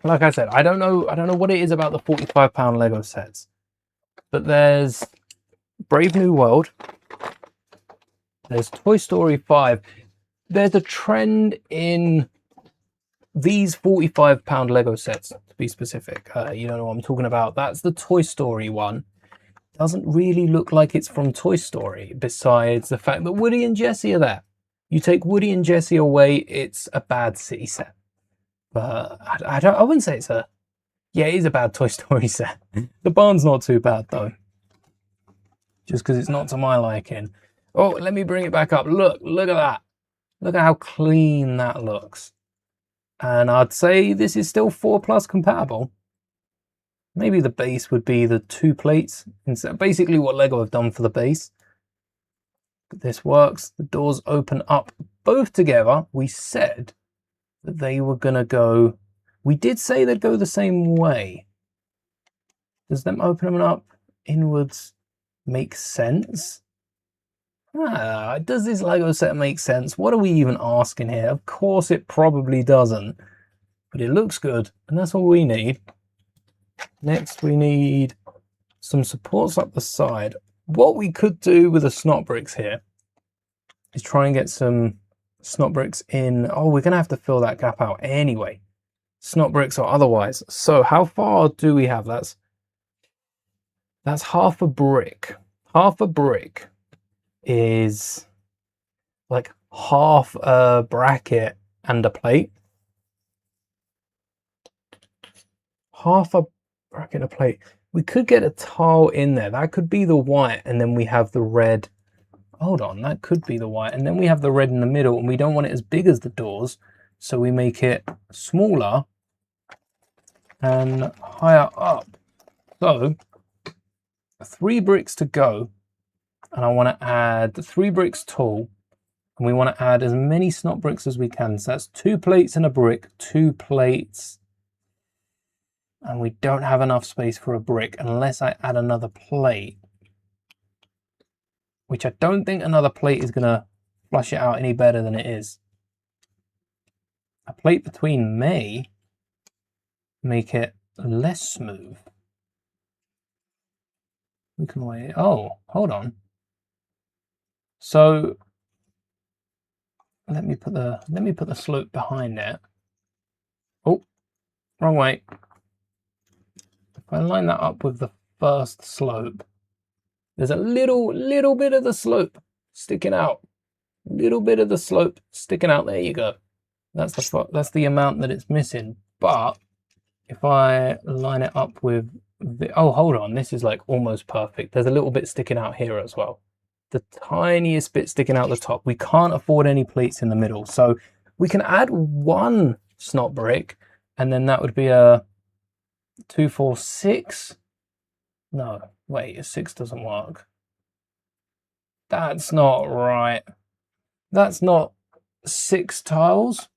Like I said, I don't know what it is about the £45 Lego sets. But there's Brave New World. There's Toy Story 5. There's a trend in these £45 Lego sets, to be specific. You don't know what I'm talking about. That's the Toy Story one. Doesn't really look like it's from Toy Story, besides the fact that Woody and Jessie are there. You take Woody and Jessie away, it's a bad city set. But I wouldn't say it's a, yeah, it is a bad Toy Story set. The barn's not too bad though. Just because it's not to my liking. Oh, let me bring it back up. Look at that. Look at how clean that looks. And I'd say this is still 4+ compatible. Maybe the base would be the 2 plates. Instead, basically what Lego have done for the base. This works. The doors open up both together. We said that they were going to go... We did say they'd go the same way. Does them opening them up inwards make sense? Does this Lego set make sense? What are we even asking here? Of course it probably doesn't. But it looks good, and that's all we need. Next we need some supports up the side. What we could do with the snot bricks here is try and get some snot bricks in. Oh, we're going to have to fill that gap out anyway. Snot bricks or otherwise. So how far do we have? That's half a brick. Half a brick is like half a bracket and a plate. Half a bracket and a plate. We could get a tile in there. That could be the white, and then we have the red. Hold on, that could be the white, and then we have the red in the middle, and we don't want it as big as the doors, so we make it smaller and higher up. So 3 bricks to go, and I want to add 3 bricks tall, and we want to add as many snot bricks as we can. So that's 2 plates and a brick, 2 plates, and we don't have enough space for a brick unless I add another plate, which I don't think another plate is going to flush it out any better than it is. A plate between may make it less smooth. We can wait. Oh, hold on. So let me put the slope behind it. Oh, wrong way. If I line that up with the first slope, there's a little bit of the slope sticking out. Little bit of the slope sticking out. There you go. That's the amount that it's missing. But if I line it up with the, oh, hold on, this is like almost perfect. There's a little bit sticking out here as well. The tiniest bit sticking out the top. We can't afford any plates in the middle, so we can add 1 snot brick, and then that would be a 2, 4, 6. No, wait, a 6 doesn't work. That's not right. That's not 6 tiles.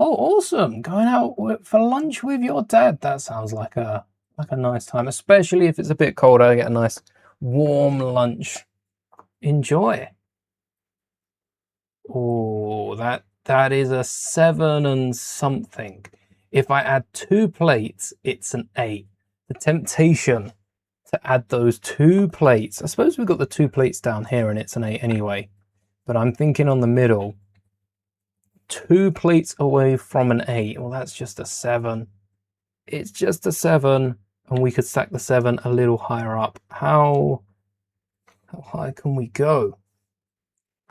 Oh, awesome! Going out for lunch with your dad. That sounds like a nice time, especially if it's a bit colder. Get a nice warm lunch. Enjoy. Oh, that is a 7 and something. If I add 2 plates, it's an 8. The temptation to add those 2 plates. I suppose we've got the 2 plates down here and it's an 8 anyway. But I'm thinking on the middle. 2 plates away from an 8. Well, that's just a 7. It's just a 7. And we could stack the 7 a little higher up. How high can we go?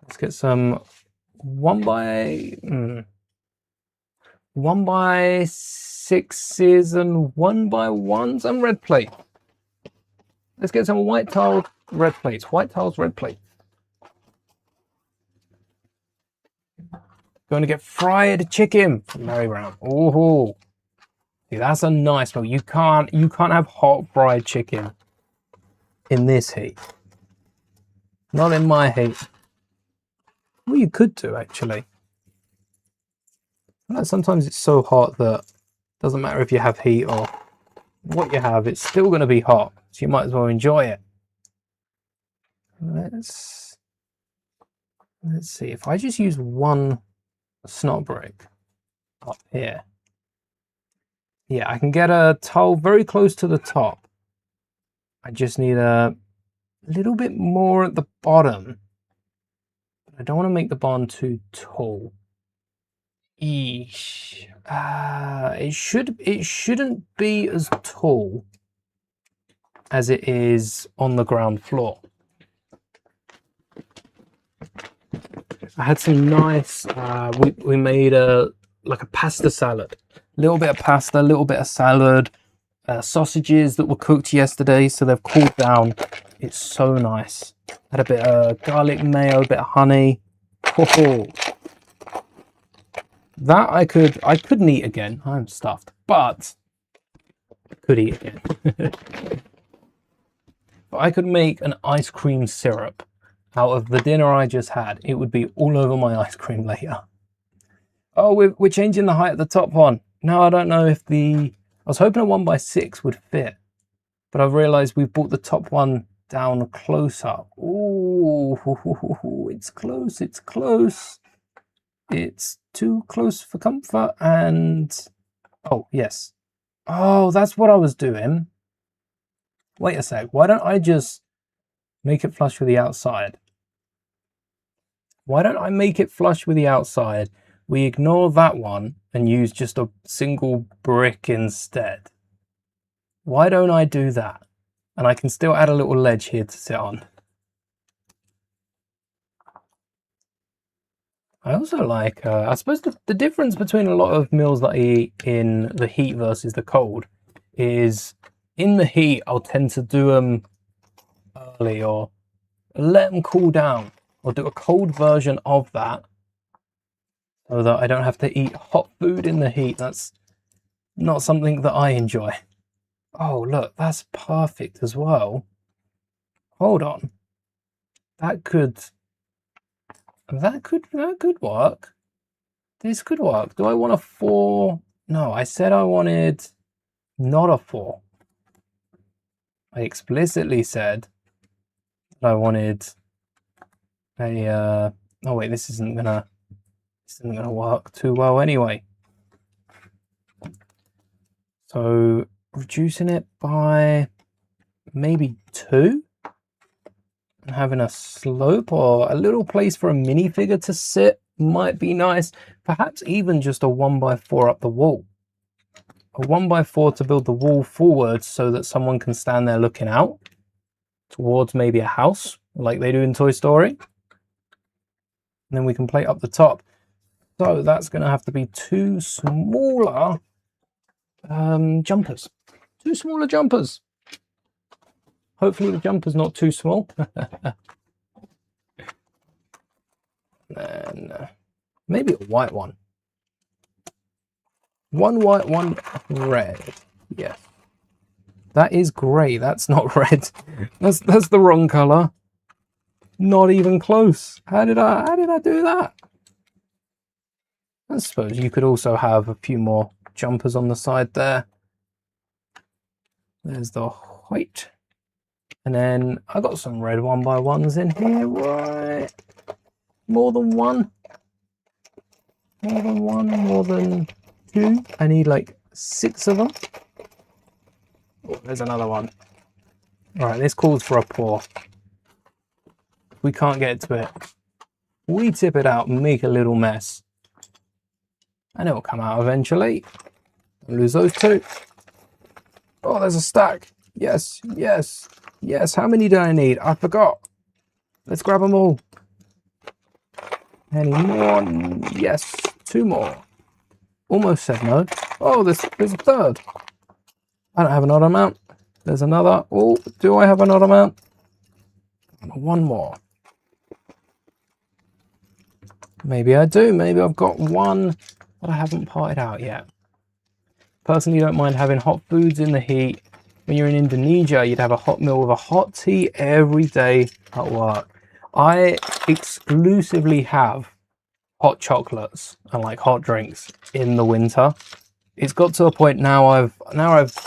Let's get some 1 by 6s and 1 by 1s and red plate. Let's get some white tiles, red plates. White tiles, red plates. Going to get fried chicken from Mary Brown. Oh, see, that's a nice one. You can't have hot fried chicken in this heat. Not in my heat. Well, you could do actually. Sometimes it's so hot that it doesn't matter if you have heat or what you have, it's still going to be hot. So you might as well enjoy it. Let's see. If I just use 1 snot brick up here, yeah, I can get a tile very close to the top. I just need a little bit more at the bottom. I don't want to make the barn too tall. Eesh. It shouldn't be as tall as it is on the ground floor. I had some nice, we made like a pasta salad. A little bit of pasta, a little bit of salad, sausages that were cooked yesterday, so they've cooled down. It's so nice. Had a bit of garlic mayo, a bit of honey. Oh, That I couldn't eat again. I'm stuffed, but I could eat again. If I could make an ice cream syrup out of the dinner I just had, it would be all over my ice cream later. Oh, we're changing the height of the top one. Now I don't know if I was hoping a 1x6 would fit, but I've realized we've brought the top one down closer. Ooh, it's close, it's close. It's too close for comfort and... Oh, yes. Oh, that's what I was doing. Wait a sec. Why don't I just make it flush with the outside? Why don't I make it flush with the outside? We ignore that one and use just a single brick instead. Why don't I do that? And I can still add a little ledge here to sit on. I also like, I suppose the difference between a lot of meals that I eat in the heat versus the cold is in the heat, I'll tend to do them early or let them cool down or do a cold version of that so that I don't have to eat hot food in the heat. That's not something that I enjoy. Oh, look, that's perfect as well. Hold on. That could work. This could work. Do I want a 4? No, I said I wanted not a 4. I explicitly said that I wanted a oh wait, this isn't gonna work too well anyway. So reducing it by maybe 2 and having a slope or a little place for a minifigure to sit might be nice. Perhaps even just a 1x4 up the wall. A 1x4 to build the wall forward so that someone can stand there looking out towards maybe a house like they do in Toy Story. And then we can plate up the top. So that's going to have to be 2 smaller jumpers. 2 smaller jumpers. Hopefully the jumper's not too small. Then maybe a white one. 1 white, 1 red. Yes. That is grey. That's not red. That's the wrong colour. Not even close. How did I do that? I suppose you could also have a few more jumpers on the side there. There's the white. And then I got some red 1x1s in here, right? More than 1. More than 1, more than 2. I need like 6 of them. Oh, there's another one. All right, this calls for a pour. We can't get to it. We tip it out and make a little mess. And it will come out eventually. Don't lose those 2. Oh, there's a stack. Yes, yes, yes. How many do I need? I forgot. Let's grab them all. Any more? Yes, 2 more. Almost said no. Oh, there's a 3rd. I don't have an odd amount. There's another. Oh, do I have an odd amount? 1 more. Maybe I do. Maybe I've got 1 that I haven't parted out yet. Personally, don't mind having hot foods in the heat. When you're in Indonesia, you'd have a hot meal with a hot tea every day at work. I exclusively have hot chocolates and like hot drinks in the winter. It's got to a point now I've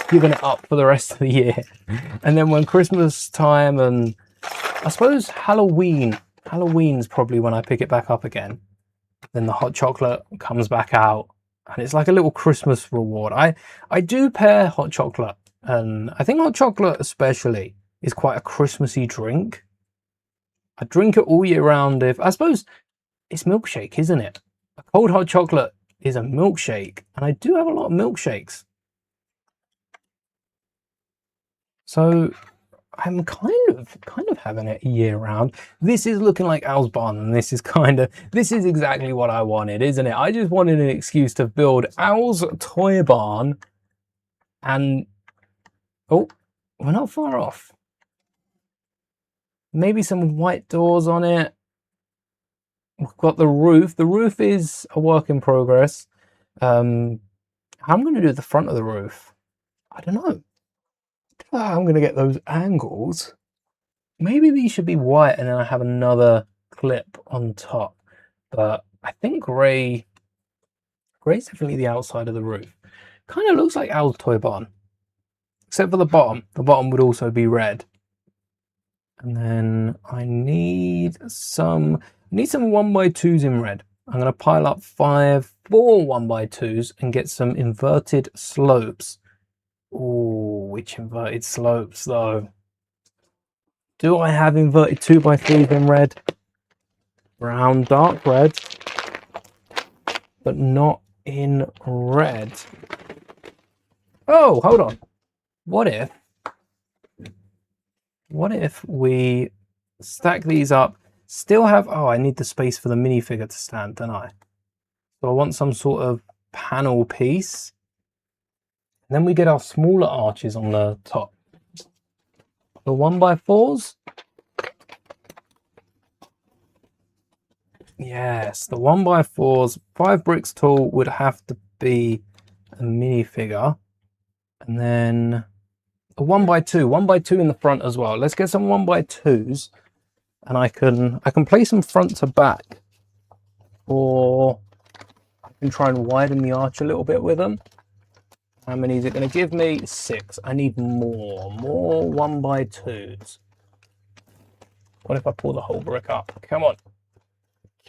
given it up for the rest of the year. And then when Christmas time and I suppose Halloween's probably when I pick it back up again. Then the hot chocolate comes back out and it's like a little Christmas reward. I do pair hot chocolate, and I think hot chocolate especially is quite a Christmassy drink. I drink it all year round. I suppose it's milkshake, isn't it? A cold hot chocolate is a milkshake, and I do have a lot of milkshakes. So I'm kind of having it year round. This is looking like Al's barn, and this is exactly what I wanted, isn't it? I just wanted an excuse to build Al's toy barn, and oh, we're not far off. Maybe some white doors on it. we've got the roof. The roof is a work in progress. How I'm going to do the front of the roof, I don't know. I'm going to get those angles. Maybe these should be white and then I have another clip on top. But I think grey's definitely the outside of the roof. Kind of looks like Owl's Toy Barn. Except for the bottom. The bottom would also be red. And then I need some 1x2s in red. I'm going to pile up 4 1x2s and get some inverted slopes. Ooh, which inverted slopes though? Do I have inverted 2x3s in red? Brown, dark red, but not in red. Oh, hold on. What if we stack these up, still have, oh, I need the space for the minifigure to stand, don't I? So I want some sort of panel piece. And then we get our smaller arches on the top. The 1x4s. Yes, the 1x4s, 5 bricks tall would have to be a minifigure. And then a 1x2 in the front as well. Let's get some 1x2s and I can place them front to back, or I can try and widen the arch a little bit with them. How many is it going to give me? 6. I need more 1x2s. What if I pull the whole brick up? Come on.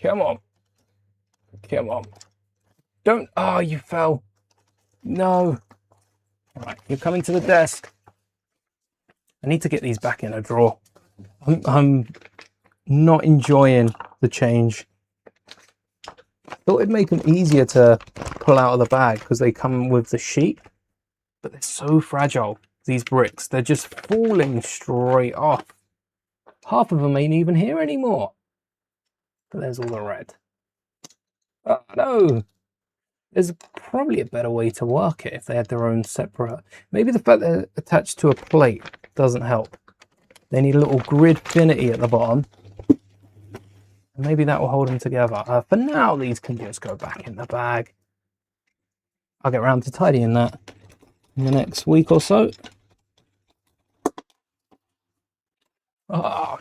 Come on. Come on. Don't. Oh, you fell. No. All right, you're coming to the desk. I need to get these back in a drawer. I'm not enjoying the change. I thought it'd make them easier to pull out of the bag because they come with the sheet, but they're so fragile, these bricks. They're just falling straight off. Half of them ain't even here anymore. But there's all the red. Oh no! There's probably a better way to work it if they had their own separate... Maybe the fact they're attached to a plate doesn't help. They need a little gridfinity at the bottom. And maybe that will hold them together. For now, these can just go back in the bag. I'll get around to tidying that in the next week or so. Oh.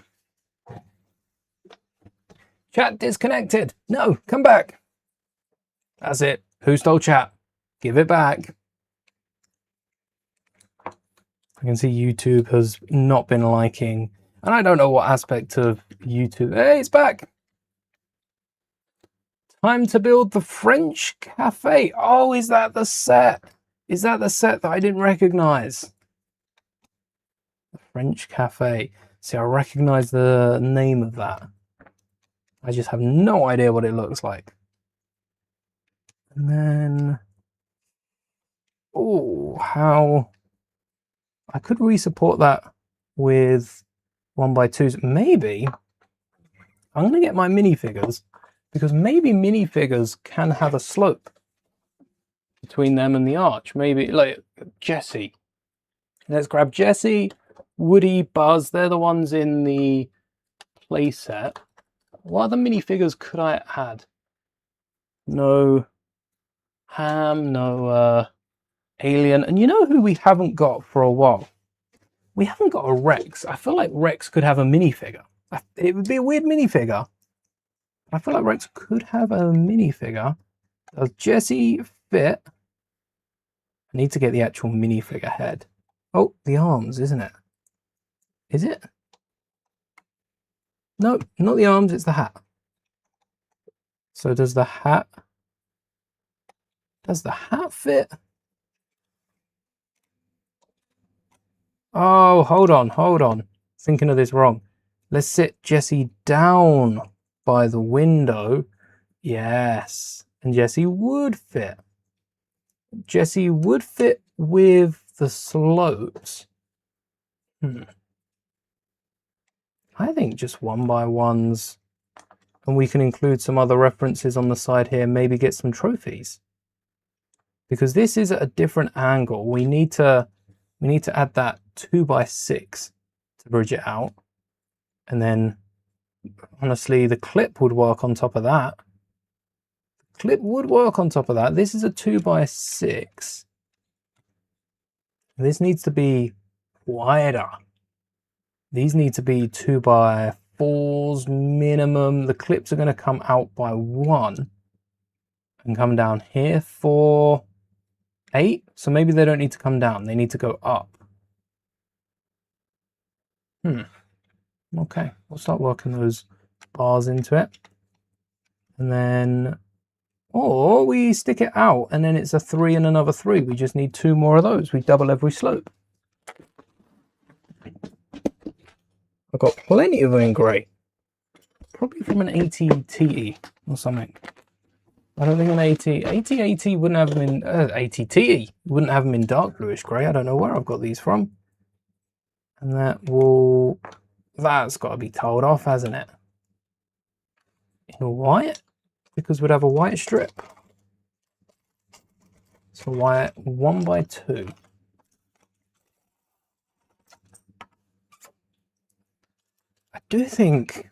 Chat disconnected. No, come back. That's it. Who stole chat? Give it back. I can see YouTube has not been liking, and I don't know what aspect of YouTube. Hey, it's back. Time to build the French cafe. Oh, is that the set? Is that the set that I didn't recognize? The French cafe. See, I recognize the name of that. I just have no idea what it looks like. And then, oh, how I could resupport that with 1x2s. Maybe I'm going to get my minifigures, because maybe minifigures can have a slope between them and the arch. Maybe like Jessie. Let's grab Jessie, Woody, Buzz. They're the ones in the playset. What other minifigures could I add? No Ham, no Alien. And you know who we haven't got for a while? We haven't got a Rex. I feel like Rex could have a minifigure. It would be a weird minifigure. I feel like Rex could have a minifigure. Does Jessie fit? I need to get the actual minifigure head. Oh, the arms, isn't it? Is it? No, not the arms, it's the hat. So does the hat fit? Oh, hold on. Thinking of this wrong. Let's sit Jessie down by the window. Yes. And Jessie would fit. Jessie would fit with the slopes. I think just 1x1s. And we can include some other references on the side here, maybe get some trophies. Because this is at a different angle. We need to add that 2x6 to bridge it out. And then Honestly, the clip would work on top of that. Clip would work on top of that. This is a 2x6. This needs to be wider. These need to be 2x4s minimum. The clips are going to come out by 1 and come down here for 8. So maybe they don't need to come down. They need to go up. Okay, we'll start working those bars into it. And then, or we stick it out and then it's a 3 and another 3. We just need 2 more of those. We double every slope. I've got plenty of them in grey. Probably from an ATTE or something. I don't think an ATAT wouldn't have them in, ATTE wouldn't have them in dark bluish grey. I don't know where I've got these from. And that's got to be told off, hasn't it? In white, because we'd have a white strip. So white 1x2. I do think,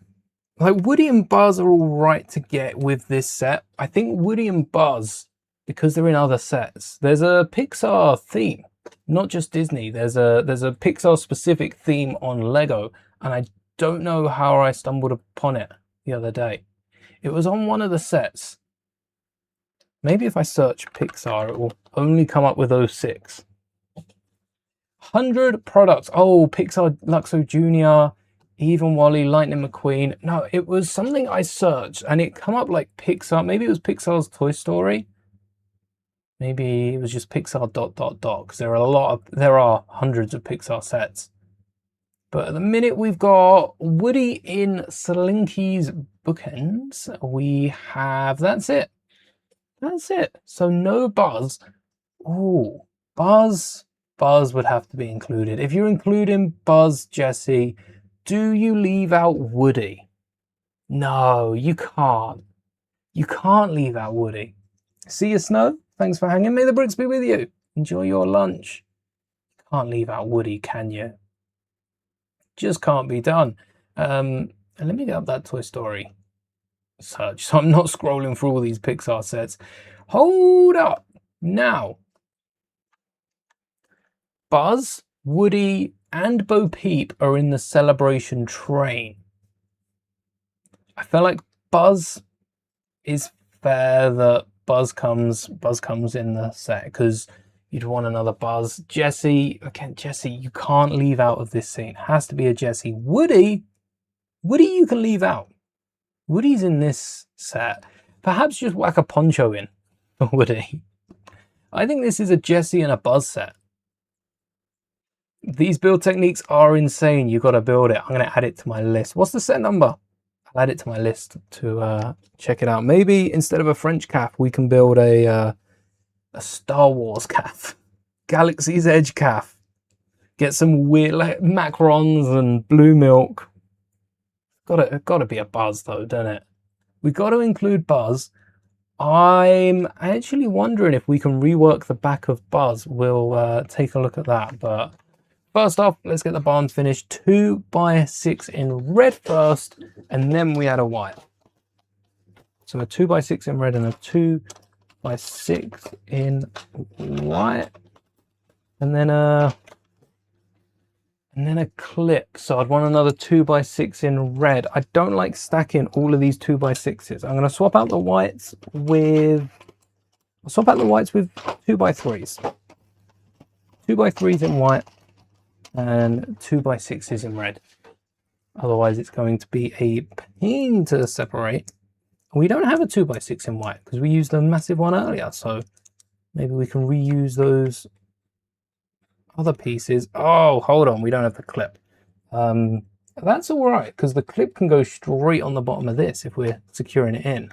like, Woody and Buzz are all right to get with this set. I think Woody and Buzz, because they're in other sets, there's a PIXAR theme, not just Disney. There's a PIXAR specific theme on Lego, and I don't know how I stumbled upon it the other day. It was on one of the sets. Maybe if I search PIXAR, it will only come up with those 6. 100 products. Oh, PIXAR Luxo Jr., Even Wally, Lightning McQueen. No, it was something I searched and it come up like PIXAR. Maybe it was PIXAR's Toy Story. Maybe it was just PIXAR ... because there are hundreds of PIXAR sets. But at the minute we've got Woody in Slinky's bookends. We have, that's it. That's it. So no Buzz. Oh, Buzz would have to be included. If you're including Buzz, Jesse, do you leave out Woody? No, you can't. You can't leave out Woody. See you, Snow. Thanks for hanging. May the bricks be with you. Enjoy your lunch. Can't leave out Woody, can you? Just can't be done. And let me get up that Toy Story search so I'm not scrolling through all these PIXAR sets. Hold up. Now, Buzz, Woody, and Bo Peep are in the celebration train. I feel like Buzz is fair that Buzz comes in the set because you'd want another Buzz. Jesse, again, Jesse, you can't leave out of this scene. It has to be a Jesse. Woody you can leave out. Woody's in this set. Perhaps just whack a poncho in for Woody. I think this is a Jesse and a Buzz set. These build techniques are insane. You've got to build it. I'm going to add it to my list. What's the set number? I'll add it to my list to check it out. Maybe instead of a French calf, we can build a Star Wars calf. Galaxy's Edge calf. Get some weird like macarons and blue milk. Got to be a Buzz though, doesn't it? We got to include Buzz. I'm actually wondering if we can rework the back of Buzz. We'll take a look at that. But first off, let's get the barns finished. 2x6 in red first, and then we add a white. So a 2x6 in red and a 2x6 in white, and then a clip. So I'd want another 2x6 in red. I don't like stacking all of these 2x6s. I'm going to swap out the whites with 2x3s. 2x3s in white and 2x6s in red. Otherwise it's going to be a pain to separate. We don't have a 2x6 in white because we used a massive one earlier, so maybe we can reuse those other pieces. Oh, hold on, we don't have the clip. That's all right because the clip can go straight on the bottom of this if we're securing it in.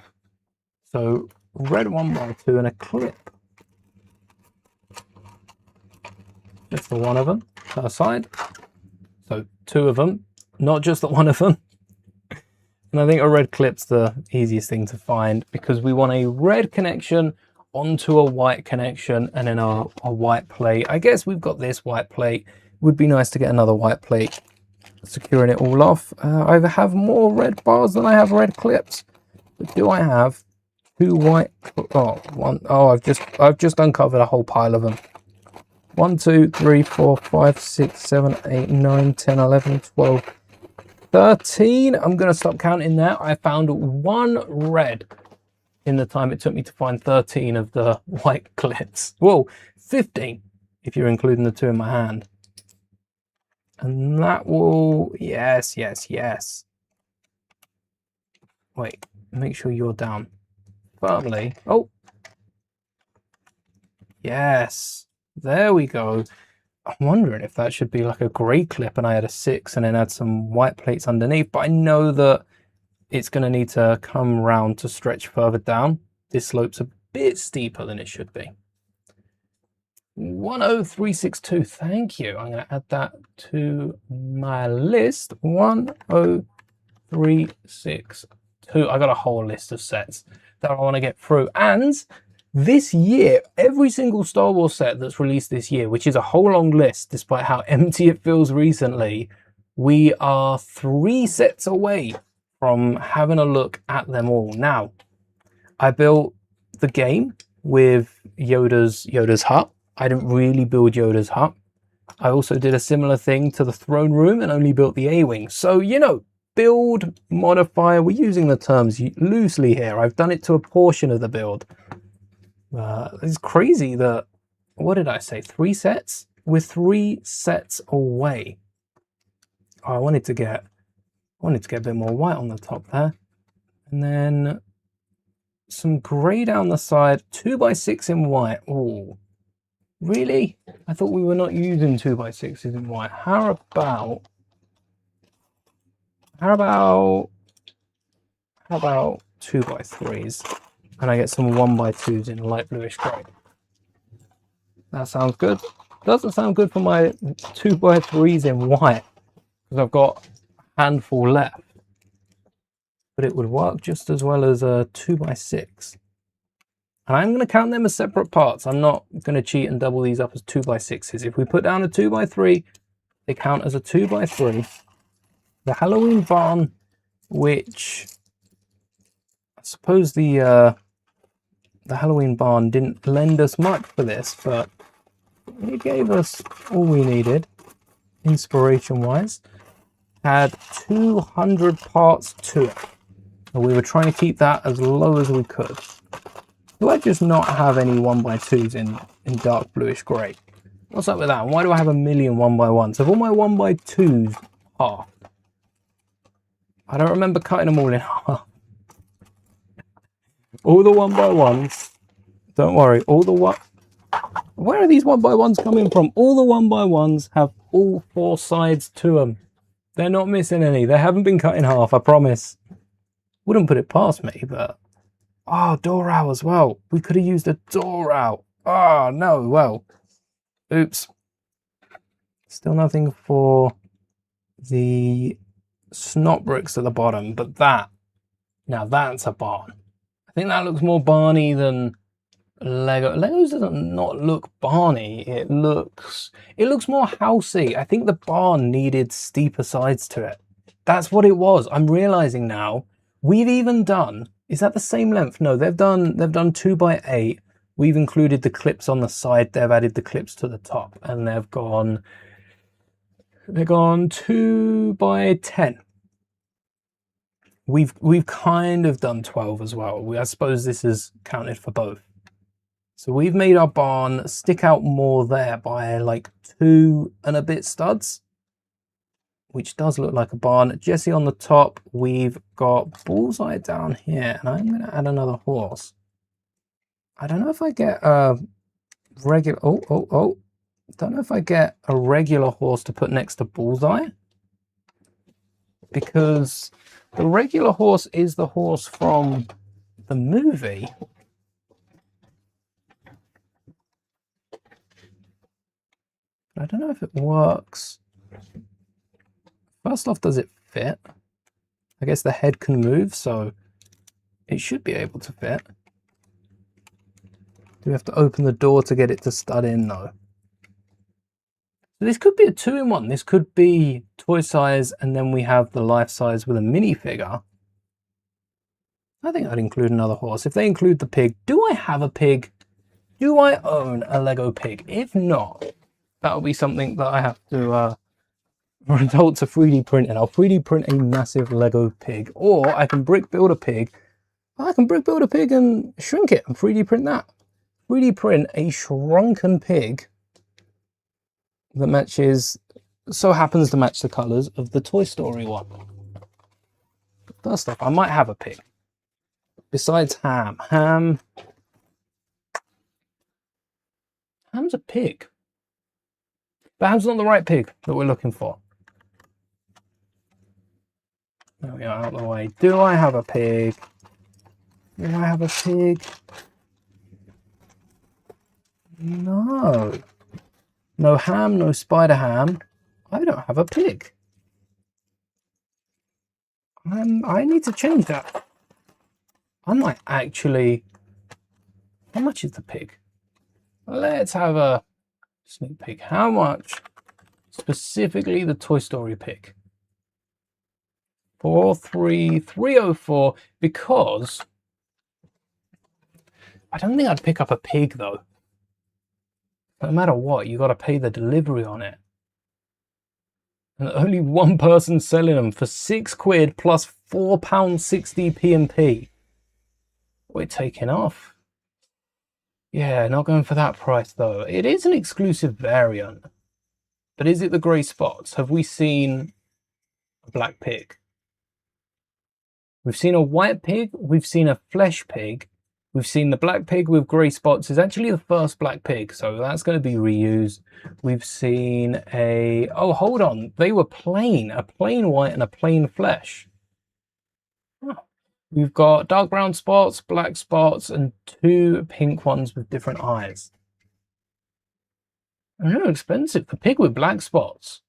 So red 1x2 and a clip. Just the one of them per side. So 2 of them, not just the one of them. And I think a red clip's the easiest thing to find because we want a red connection onto a white connection and then a white plate. I guess we've got this white plate. Would be nice to get another white plate securing it all off. I have more red bars than I have red clips. But do I have 2 white? Oh, one. Oh, I've just uncovered a whole pile of them. 1, 2, 3, 4, 5, 6, 7, 8, 9, 10, 11, 12, 13. I'm going to stop counting there. I found 1 red in the time it took me to find 13 of the white clips. Whoa, 15 if you're including the 2 in my hand. And that will, yes. Wait, make sure you're down firmly. Oh, yes, there we go. I'm wondering if that should be like a grey clip and I had a 6 and then add some white plates underneath, but I know that it's going to need to come round to stretch further down. This slope's a bit steeper than it should be. 10362, thank you. I'm going to add that to my list. 10362. I got a whole list of sets that I want to get through. And this year, every single Star Wars set that's released this year, which is a whole long list, despite how empty it feels recently, we are 3 sets away from having a look at them all. Now, I built the game with Yoda's hut. I didn't really build Yoda's hut. I also did a similar thing to the throne room and only built the A-wing. So, you know, build, modify, we're using the terms loosely here. I've done it to a portion of the build. It's crazy that, what did I say, 3 sets? We're 3 sets away. Oh, I wanted to get a bit more white on the top there. And then some grey down the side, 2x6 in white. Oh, really? I thought we were not using 2x6s in white. How about 2x3s? And I get some 1x2s in light bluish grey. That sounds good. Doesn't sound good for my 2x3s in white, because I've got a handful left. But it would work just as well as a 2x6. And I'm going to count them as separate parts. I'm not going to cheat and double these up as 2x6s. If we put down a 2x3, they count as a 2x3. The Halloween barn, which I suppose the Halloween barn didn't lend us much for this, but it gave us all we needed, inspiration-wise. Had 200 parts to it. And we were trying to keep that as low as we could. Do I just not have any 1x2s in dark bluish grey? What's up with that? Why do I have a million 1x1s? Have all my 1x2s half? I don't remember cutting them all in half. All the 1x1s, don't worry, where are these 1x1s coming from? All the 1x1s have all 4 sides to them. They're not missing any. They haven't been cut in half, I promise. Wouldn't put it past me, but... Oh, door out as well. We could have used a door out. Oh, no, well. Oops. Still nothing for the snot bricks at the bottom, but that... Now that's a barn. I think that looks more barny than Lego. Legos doesn't not look barny. It looks more housey. I think the barn needed steeper sides to it. That's what it was. I'm realizing now. We've even done, is that the same length? No, they've done 2x8. We've included the clips on the side. They've added the clips to the top, and they've gone 2x10. We've kind of done 12 as well. I suppose this is counted for both. So we've made our barn stick out more there by like 2 and a bit studs, which does look like a barn. Jesse on the top, we've got bullseye down here, and I'm going to add another horse. I don't know if I get a regular, don't know if I get a regular horse to put next to bullseye, because the regular horse is the horse from the movie. I don't know if it works. First off, does it fit? I guess the head can move, so it should be able to fit. Do we have to open the door to get it to stud in, though? So this could be a 2-in-1. This could be toy size, and then we have the life size with a minifigure. I think I'd include another horse. If they include the pig, do I have a pig? Do I own a Lego pig? If not, that'll be something that I have to result to 3D print, and I'll 3D print a massive Lego pig. Or I can brick build a pig. I can brick build a pig and shrink it and 3D print that. 3D print a shrunken pig that matches, so happens to match the colours of the Toy Story one. First off, I might have a pig. Besides Ham. Ham's a pig. But Ham's not the right pig that we're looking for. There we are, out of the way. Do I have a pig? Do I have a pig? No. No Ham, no Spider Ham. I don't have a pig. I need to change that. I might actually... How much is the pig? Let's have a sneak peek. How much specifically the Toy Story pig? 43304, because I don't think I'd pick up a pig though. No matter what, you got to pay the delivery on it. And only one person selling them for £6 plus £4.60 P&P. We're taking off. Yeah, not going for that price though. It is an exclusive variant. But is it the grey spots? Have we seen a black pig? We've seen a white pig. We've seen a flesh pig. We've seen the black pig with grey spots. Is actually the first black pig, so that's going to be reused. We've seen a... Oh, hold on. They were plain. A plain white and a plain flesh. Oh. We've got dark brown spots, black spots, and 2 pink ones with different eyes. They're expensive. The pig with black spots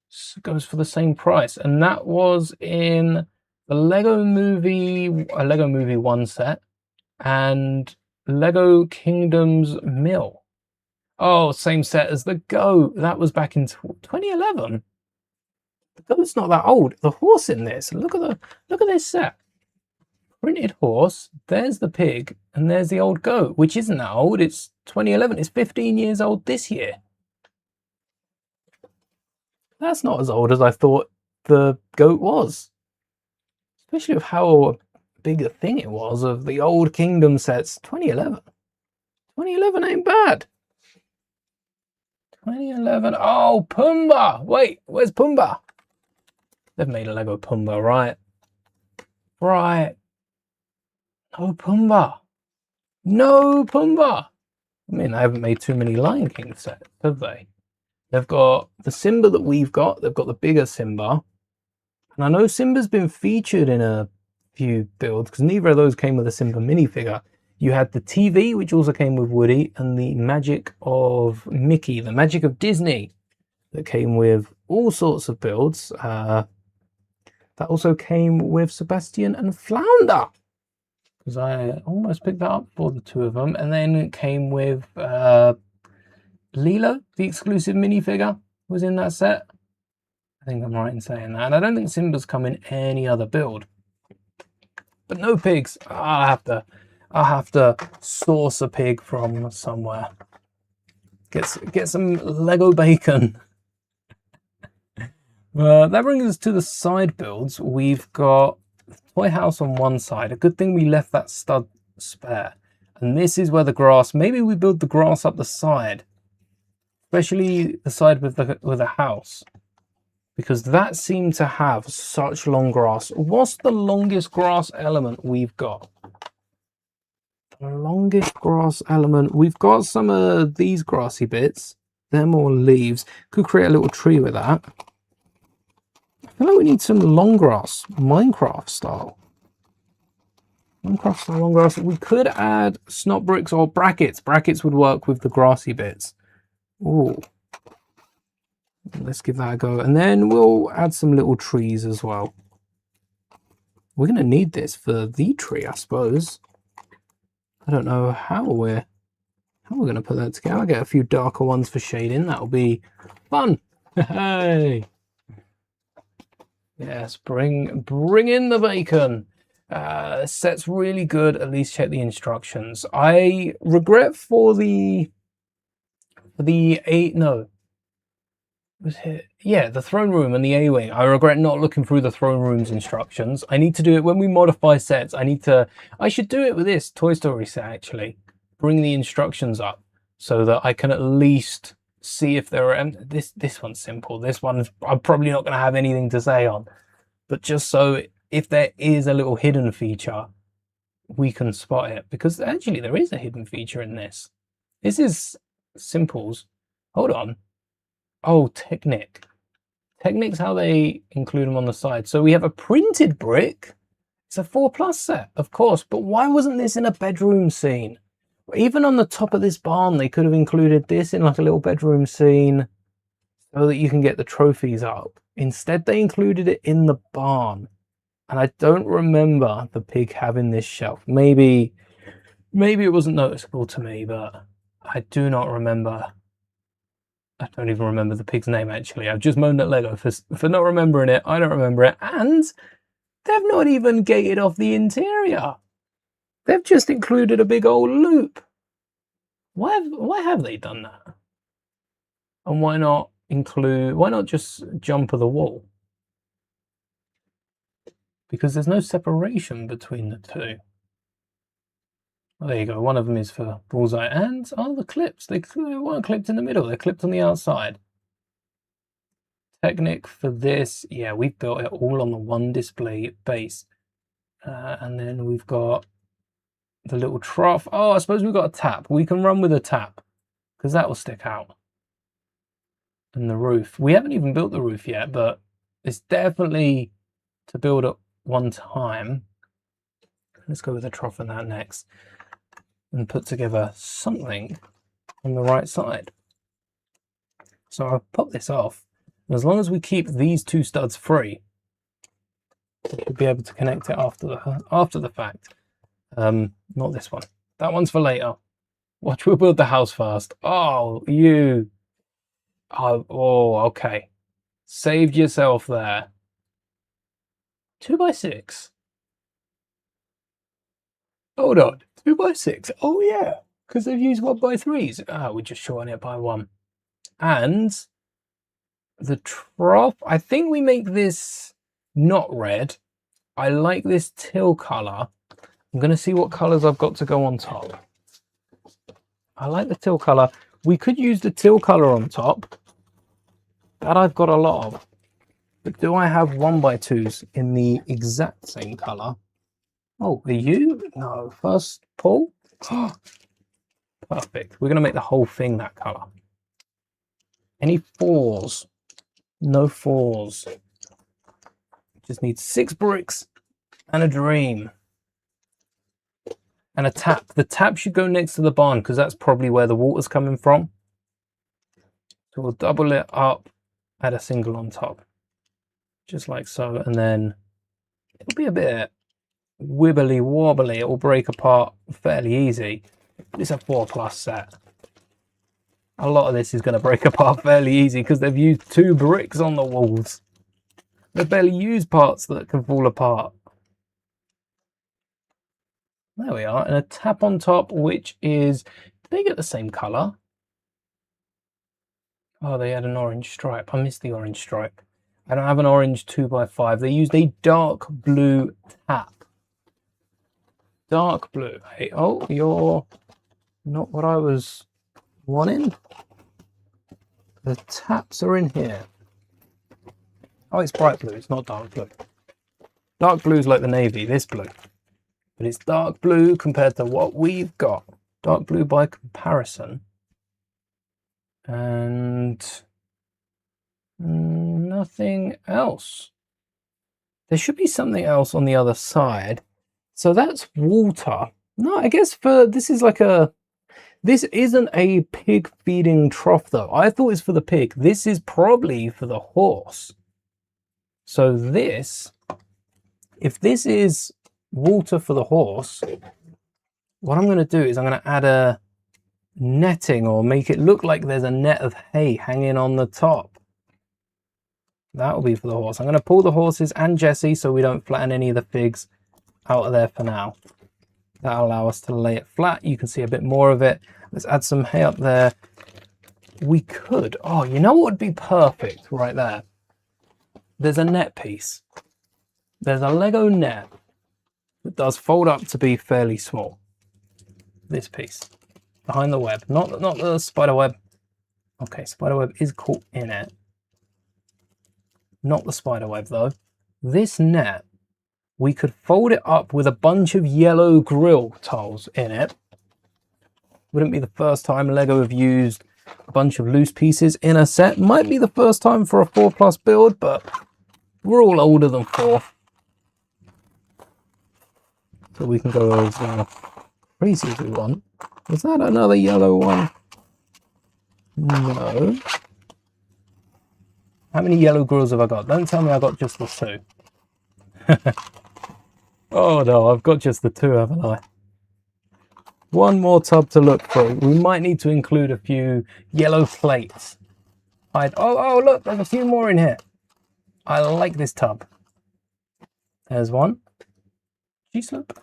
goes for the same price, and that was in the Lego Movie 1 set. And Lego Kingdoms Mill. Oh, same set as the goat. That was back in 2011. The goat's not that old. The horse in this. Look at this set. Printed horse. There's the pig, and there's the old goat, which isn't that old. It's 2011. It's 15 years old this year. That's not as old as I thought the goat was, especially with how big a thing it was of the old Kingdom sets. 2011 ain't bad. 2011. Oh, Pumbaa. Wait, where's Pumbaa? They've made a Lego Pumbaa, right? No Pumbaa. I mean, they haven't made too many Lion King sets, have they? They've got the Simba that we've got. They've got the bigger Simba, and I know Simba's been featured in a few builds because neither of those came with a Simba minifigure. You had the TV, which also came with Woody, and the Magic of Mickey, the Magic of Disney, that came with all sorts of builds. That also came with Sebastian and Flounder, because I almost picked that up for the 2 of them. And then it came with Lilo, the exclusive minifigure, was in that set. I think I'm right in saying that. And I don't think Simba's come in any other build. But no pigs. I'll have to source a pig from somewhere. Get some Lego bacon. That brings us to the side builds. We've got the toy house on one side. A good thing we left that stud spare. And this is where the grass. Maybe we build the grass up the side, especially the side with the house, because that seemed to have such long grass. What's the longest grass element we've got? The longest grass element. We've got some of these grassy bits. They're more leaves. Could create a little tree with that. I feel like we need some long grass, Minecraft style. Minecraft style long grass. We could add snot bricks or brackets. Brackets would work with the grassy bits. Ooh. Let's give that a go. And then we'll add some little trees as well. We're going to need this for the tree, I suppose. I don't know how we're going to put that together. I'll get a few darker ones for shading. That'll be fun. Hey. Yes, bring in the bacon. Set's really good. At least check the instructions. I regret for the the throne room and the A-wing. I regret not looking through the throne room's instructions. I need to do it when we modify sets. I should do it with this Toy Story set actually. Bring the instructions up so that I can at least see if there are. This one's simple. This one I'm probably not going to have anything to say on, but just so if there is a little hidden feature, we can spot it, because actually there is a hidden feature in this. This is Simples. Hold on. Oh, Technic. Technic's how they include them on the side. So we have a printed brick. It's a 4+ set, of course, but why wasn't this in a bedroom scene? Even on the top of this barn, they could have included this in like a little bedroom scene so that you can get the trophies up. Instead, they included it in the barn. And I don't remember the pig having this shelf. Maybe it wasn't noticeable to me, but I do not remember. I don't even remember the pig's name, actually. I've just moaned at Lego for not remembering it. I don't remember it. And they've not even gated off the interior. They've just included a big old loop. Why have they done that? And why not just jumper the wall? Because there's no separation between the two. Well, there you go. One of them is for bullseye, and the clips. They weren't clipped in the middle. They're clipped on the outside. Technic for this, yeah, we've built it all on the one display base. And then we've got the little trough. Oh, I suppose we've got a tap. We can run with a tap because that will stick out. And the roof. We haven't even built the roof yet, but it's definitely to build at one time. Let's go with the trough and that next, and put together something on the right side. So I'll pop this off, and as long as we keep these two studs free, we should be able to connect it after the fact. Not this one. That one's for later. Watch, we'll build the house first. Oh, okay. Saved yourself there. 2x6. Hold on, 2x6. Oh yeah, because they've used 1x3s. We're just shorting it by 1. And the trough, I think we make this not red. I like this teal color. I'm going to see what colors I've got to go on top. I like the teal color. We could use the teal color on top. That I've got a lot of. But do I have 1x2s in the exact same color? Oh, are you? No. First pull. Perfect. We're going to make the whole thing that color. Any 4s? No 4s. Just need 6 bricks and a dream. And a tap. The tap should go next to the barn because that's probably where the water's coming from. So we'll double it up, add a single on top. Just like so. And then it'll be a bit wibbly wobbly. It will break apart fairly easy. It's a 4+ set. A lot of this is going to break apart fairly easy because they've used 2 bricks on the walls. They've barely used parts that can fall apart. There we are. And a tap on top, which is... Did they get the same colour? Oh, they had an orange stripe. I missed the orange stripe. I don't have an orange 2x5. They used a dark blue tap. Dark blue. Hey, oh, you're not what I was wanting. The taps are in here. Oh, it's bright blue. It's not dark blue. Dark blue is like the navy, this blue. But it's dark blue compared to what we've got. Dark blue by comparison. And nothing else. There should be something else on the other side. So that's water. No, I guess this isn't a pig feeding trough though. I thought it's for the pig. This is probably for the horse. So if this is water for the horse, what I'm going to do is I'm going to add a netting or make it look like there's a net of hay hanging on the top. That'll be for the horse. I'm going to pull the horses and Jesse so we don't flatten any of the figs out of there for now. That'll allow us to lay it flat. You can see a bit more of it. Let's add some hay up there. We could, oh, you know what would be perfect right there? There's a net piece. There's a Lego net that does fold up to be fairly small. This piece behind the web, not the spider web. Okay, spider web is caught in it. Not the spider web though. This net, we could fold it up with a bunch of yellow grill tiles in it. Wouldn't be the first time Lego have used a bunch of loose pieces in a set. Might be the first time for a 4+ build, but we're all older than 4. So we can go as crazy as we want. Is that another yellow one? No. How many yellow grills have I got? Don't tell me I got just the 2. Oh no, I've got just the 2, haven't I? One more tub to look through. We might need to include a few yellow plates. Oh look, there's a few more in here. I like this tub. There's one. G-slope.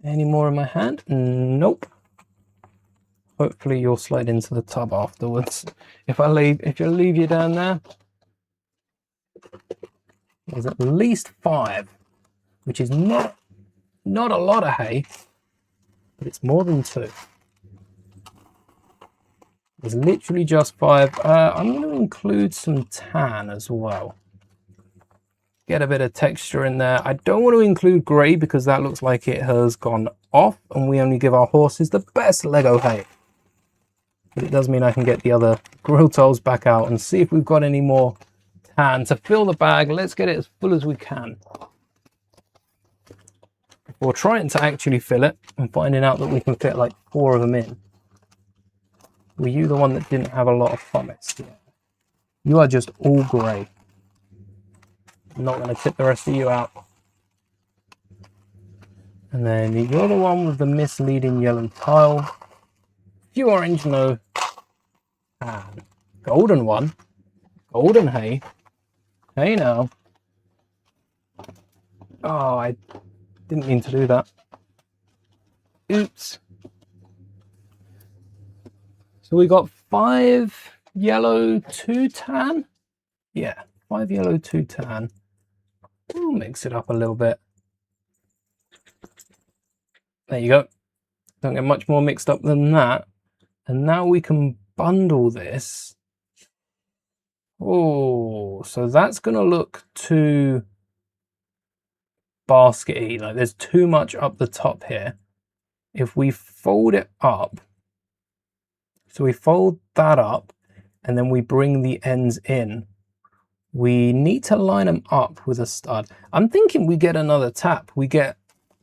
Any more in my hand? Nope. Hopefully you'll slide into the tub afterwards. If you leave you down there, there's at least 5, which is not a lot of hay, but it's more than 2. There's literally just 5. I'm going to include some tan as well. Get a bit of texture in there. I don't want to include grey because that looks like it has gone off and we only give our horses the best Lego hay. But it does mean I can get the other grill tiles back out and see if we've got any more tan to fill the bag. Let's get it as full as we can. Before trying to actually fill it and finding out that we can fit like 4 of them in. Were you the one that didn't have a lot of promise? Yeah. You are just all grey. I'm not going to tip the rest of you out. And then you're the one with the misleading yellow tile. Few orange, no. And golden one. Golden hay. Hey now. Oh, I didn't mean to do that. Oops. So we got 5 yellow, 2 tan. Yeah, 5 yellow, 2 tan. We'll mix it up a little bit. There you go. Don't get much more mixed up than that. And now we can bundle this. Oh, so that's going to look too basket-y. Like there's too much up the top here. If we fold it up, so we fold that up and then we bring the ends in. We need to line them up with a stud. I'm thinking we get another tap. We get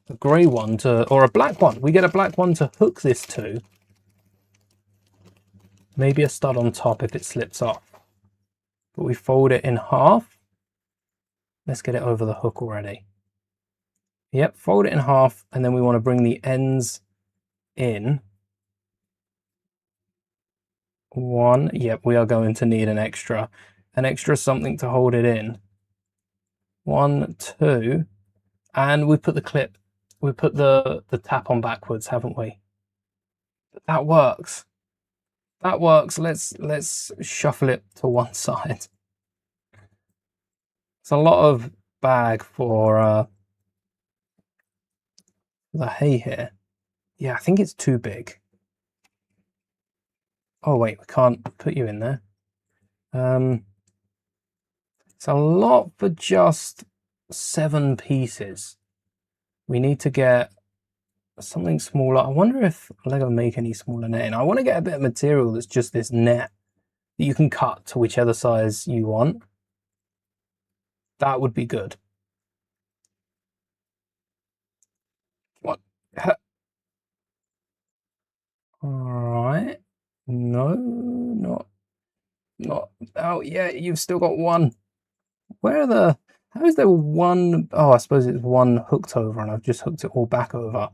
a grey one or a black one. We get a black one to hook this to. Maybe a stud on top if it slips off. But we fold it in half. Let's get it over the hook already. Yep, fold it in half and then we want to bring the ends in. 1. Yep, we are going to need an extra something to hold it in. 1, 2, and we put the clip, we put the tap on backwards, haven't we? But that works. That works. Let's shuffle it to one side. It's a lot of bag for the hay here. Yeah, I think it's too big. Oh wait, we can't put you in there. It's a lot for just 7 pieces. We need to get something smaller. I wonder if Lego make any smaller netting. I want to get a bit of material that's just this net that you can cut to whichever size you want. That would be good. What? All right. No, not. Oh yeah, you've still got 1. How is there 1? Oh, I suppose it's 1 hooked over and I've just hooked it all back over.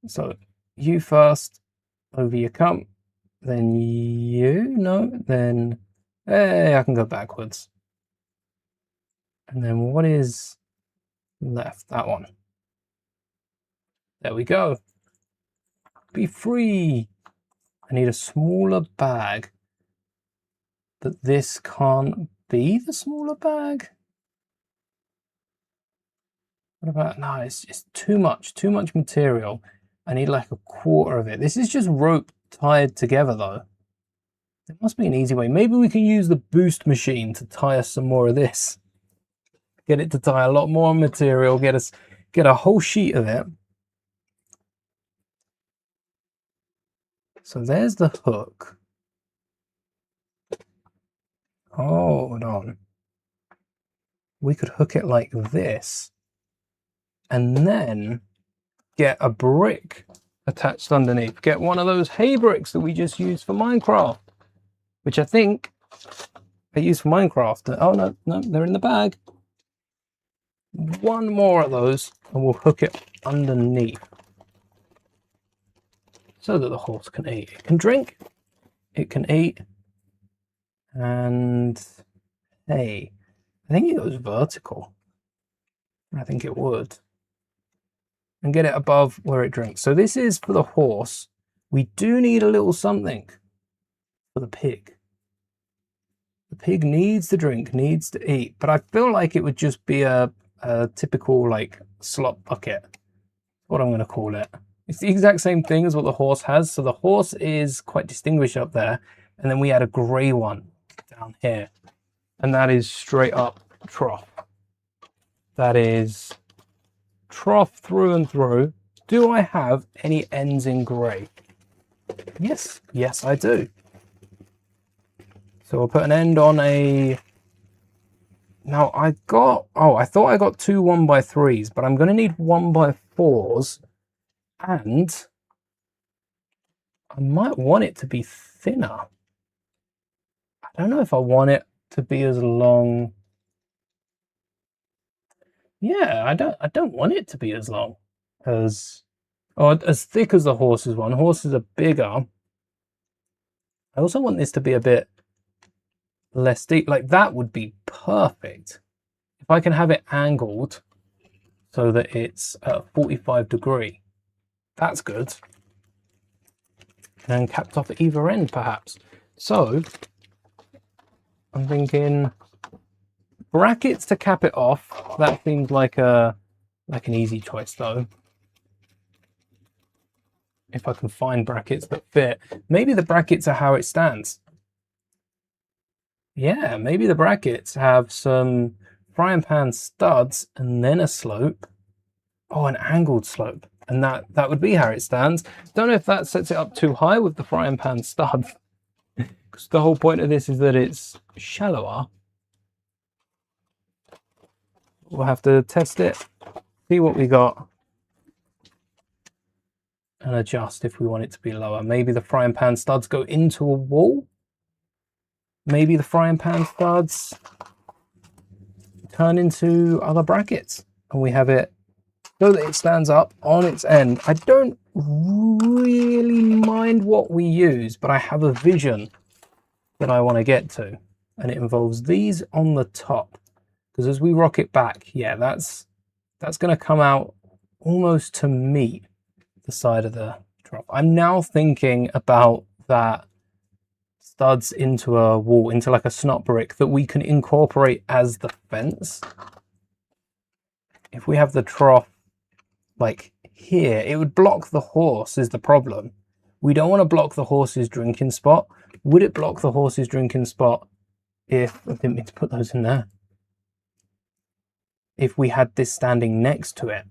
So you first, over you come, then you, no, then, hey, I can go backwards. And then what is left? That one. There we go. Be free. I need a smaller bag. But this can't be the smaller bag. What about, no, it's too much material. I need like a quarter of it. This is just rope tied together though. There must be an easy way. Maybe we can use the boost machine to tie us some more of this. Get it to tie a lot more material, get a whole sheet of it. So there's the hook. Hold on. We could hook it like this and then get a brick attached underneath. Get one of those hay bricks that we just used for Minecraft, which I think I used for Minecraft. Oh, no, they're in the bag. One more of those and we'll hook it underneath so that the horse can eat. It can drink, it can eat, and hey, I think it goes vertical. I think it would. And get it above where it drinks. So this is for the horse. We do need a little something for the pig. The pig needs to drink, needs to eat, but I feel like it would just be a typical like slop bucket. What I'm going to call it. It's the exact same thing as what the horse has. So the horse is quite distinguished up there. And then we had a grey one down here. And that is straight up trough. That is trough through and through. Do I have any ends in grey? Yes, I do. So we'll put an end on a... Now I thought I got two 1x3s, but I'm going to need 1x4s. And I might want it to be thinner. I don't know if I want it to be as long. Yeah, I don't want it to be as long as, or as thick as the horse's one. Horses are bigger. I also want this to be a bit less deep. Like that would be perfect. If I can have it angled so that it's at 45 degree. That's good. And capped off at either end, perhaps. So, I'm thinking brackets to cap it off. That seems like an easy choice, though. If I can find brackets that fit. Maybe the brackets are how it stands. Yeah, maybe the brackets have some frying pan studs and then a slope. Oh, an angled slope. And that would be how it stands. Don't know if that sets it up too high with the frying pan stud. Because the whole point of this is that it's shallower. We'll have to test it, see what we got, and adjust if we want it to be lower. Maybe the frying pan studs go into a wall. Maybe the frying pan studs turn into other brackets. And we have it so that it stands up on its end. I don't really mind what we use, but I have a vision that I want to get to. And it involves these on the top. Because as we rock it back, yeah, that's going to come out almost to meet the side of the trough. I'm now thinking about that studs into a wall, into like a snot brick that we can incorporate as the fence. If we have the trough like here, it would block the horse is the problem. We don't want to block the horse's drinking spot. Would it block the horse's drinking spot if, I didn't mean to put those in there, if we had this standing next to it?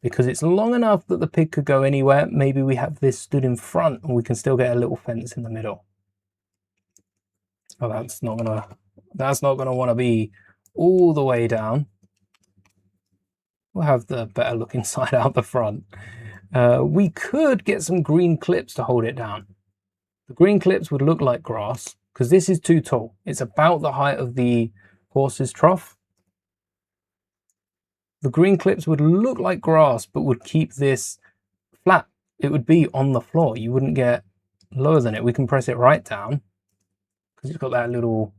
Because it's long enough that the pig could go anywhere. Maybe we have this stood in front and we can still get a little fence in the middle. Oh, that's not gonna want to be all the way down. We'll have the better looking side out the front. We could get some green clips to hold it down. The green clips would look like grass because this is too tall. It's about the height of the horse's trough. The green clips would look like grass, but would keep this flat. It would be on the floor. You wouldn't get lower than it. We can press it right down because it's got that little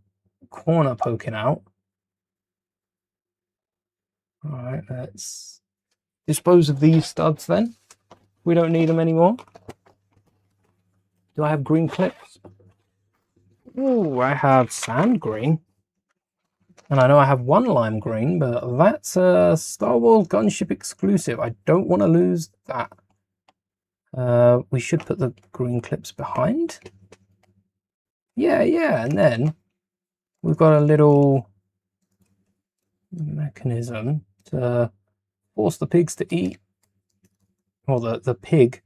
corner poking out. All right, let's dispose of these studs then. We don't need them anymore. Do I have green clips? Oh, I have sand green. And I know I have one lime green, but that's a Star Wars Gunship exclusive. I don't want to lose that. We should put the green clips behind. Yeah, and then we've got a little mechanism to force the pigs to eat. Or the pig.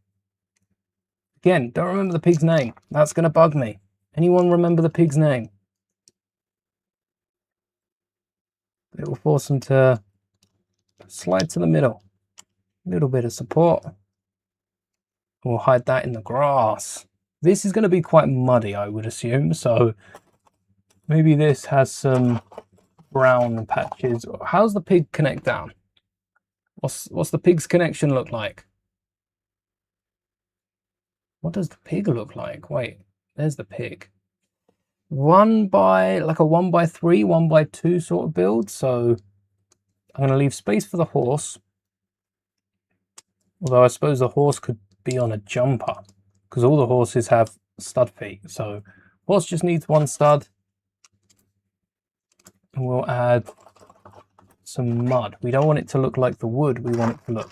Again, don't remember the pig's name. That's going to bug me. Anyone remember the pig's name? It will force them to slide to the middle. A little bit of support. We'll hide that in the grass. This is going to be quite muddy, I would assume. So maybe this has some brown patches. How's the pig connect down? What's the pig's connection look like? What does the pig look like? Wait, there's the pig. Like a 1x3, 1x2 sort of build. So I'm going to leave space for the horse. Although I suppose the horse could be on a jumper because all the horses have stud feet. So horse just needs one stud. And we'll add some mud. We don't want it to look like the wood. We want it to look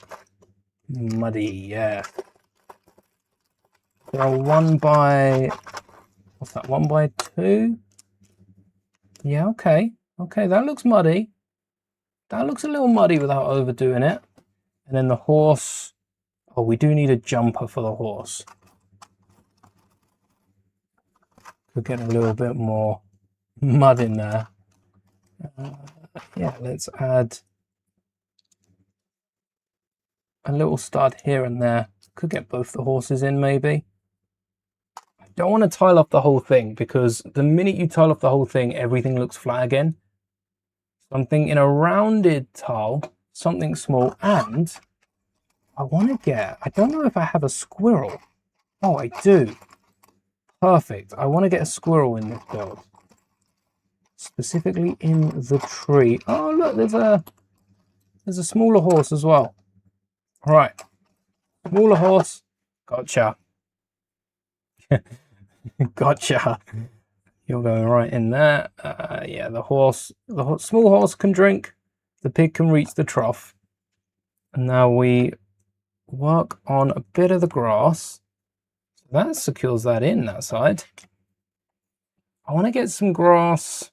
muddy, yeah. So 1x2? Yeah, okay. Okay, that looks muddy. That looks a little muddy without overdoing it. And then the horse, oh, we do need a jumper for the horse. We'll get a little bit more mud in there. Yeah, let's add a little stud here and there. Could get both the horses in maybe. I don't want to tile off the whole thing because the minute you tile off the whole thing, everything looks flat again. So I'm thinking a rounded tile, something small, and I want to get, I don't know if I have a squirrel. Oh, I do. Perfect. I want to get a squirrel in this build. Specifically in the tree. Oh, look, there's a smaller horse as well. All right. Smaller horse. Gotcha. Gotcha. You're going right in there. Yeah, the small horse can drink. The pig can reach the trough. And now we work on a bit of the grass. So that secures that in, that side. I want to get some grass.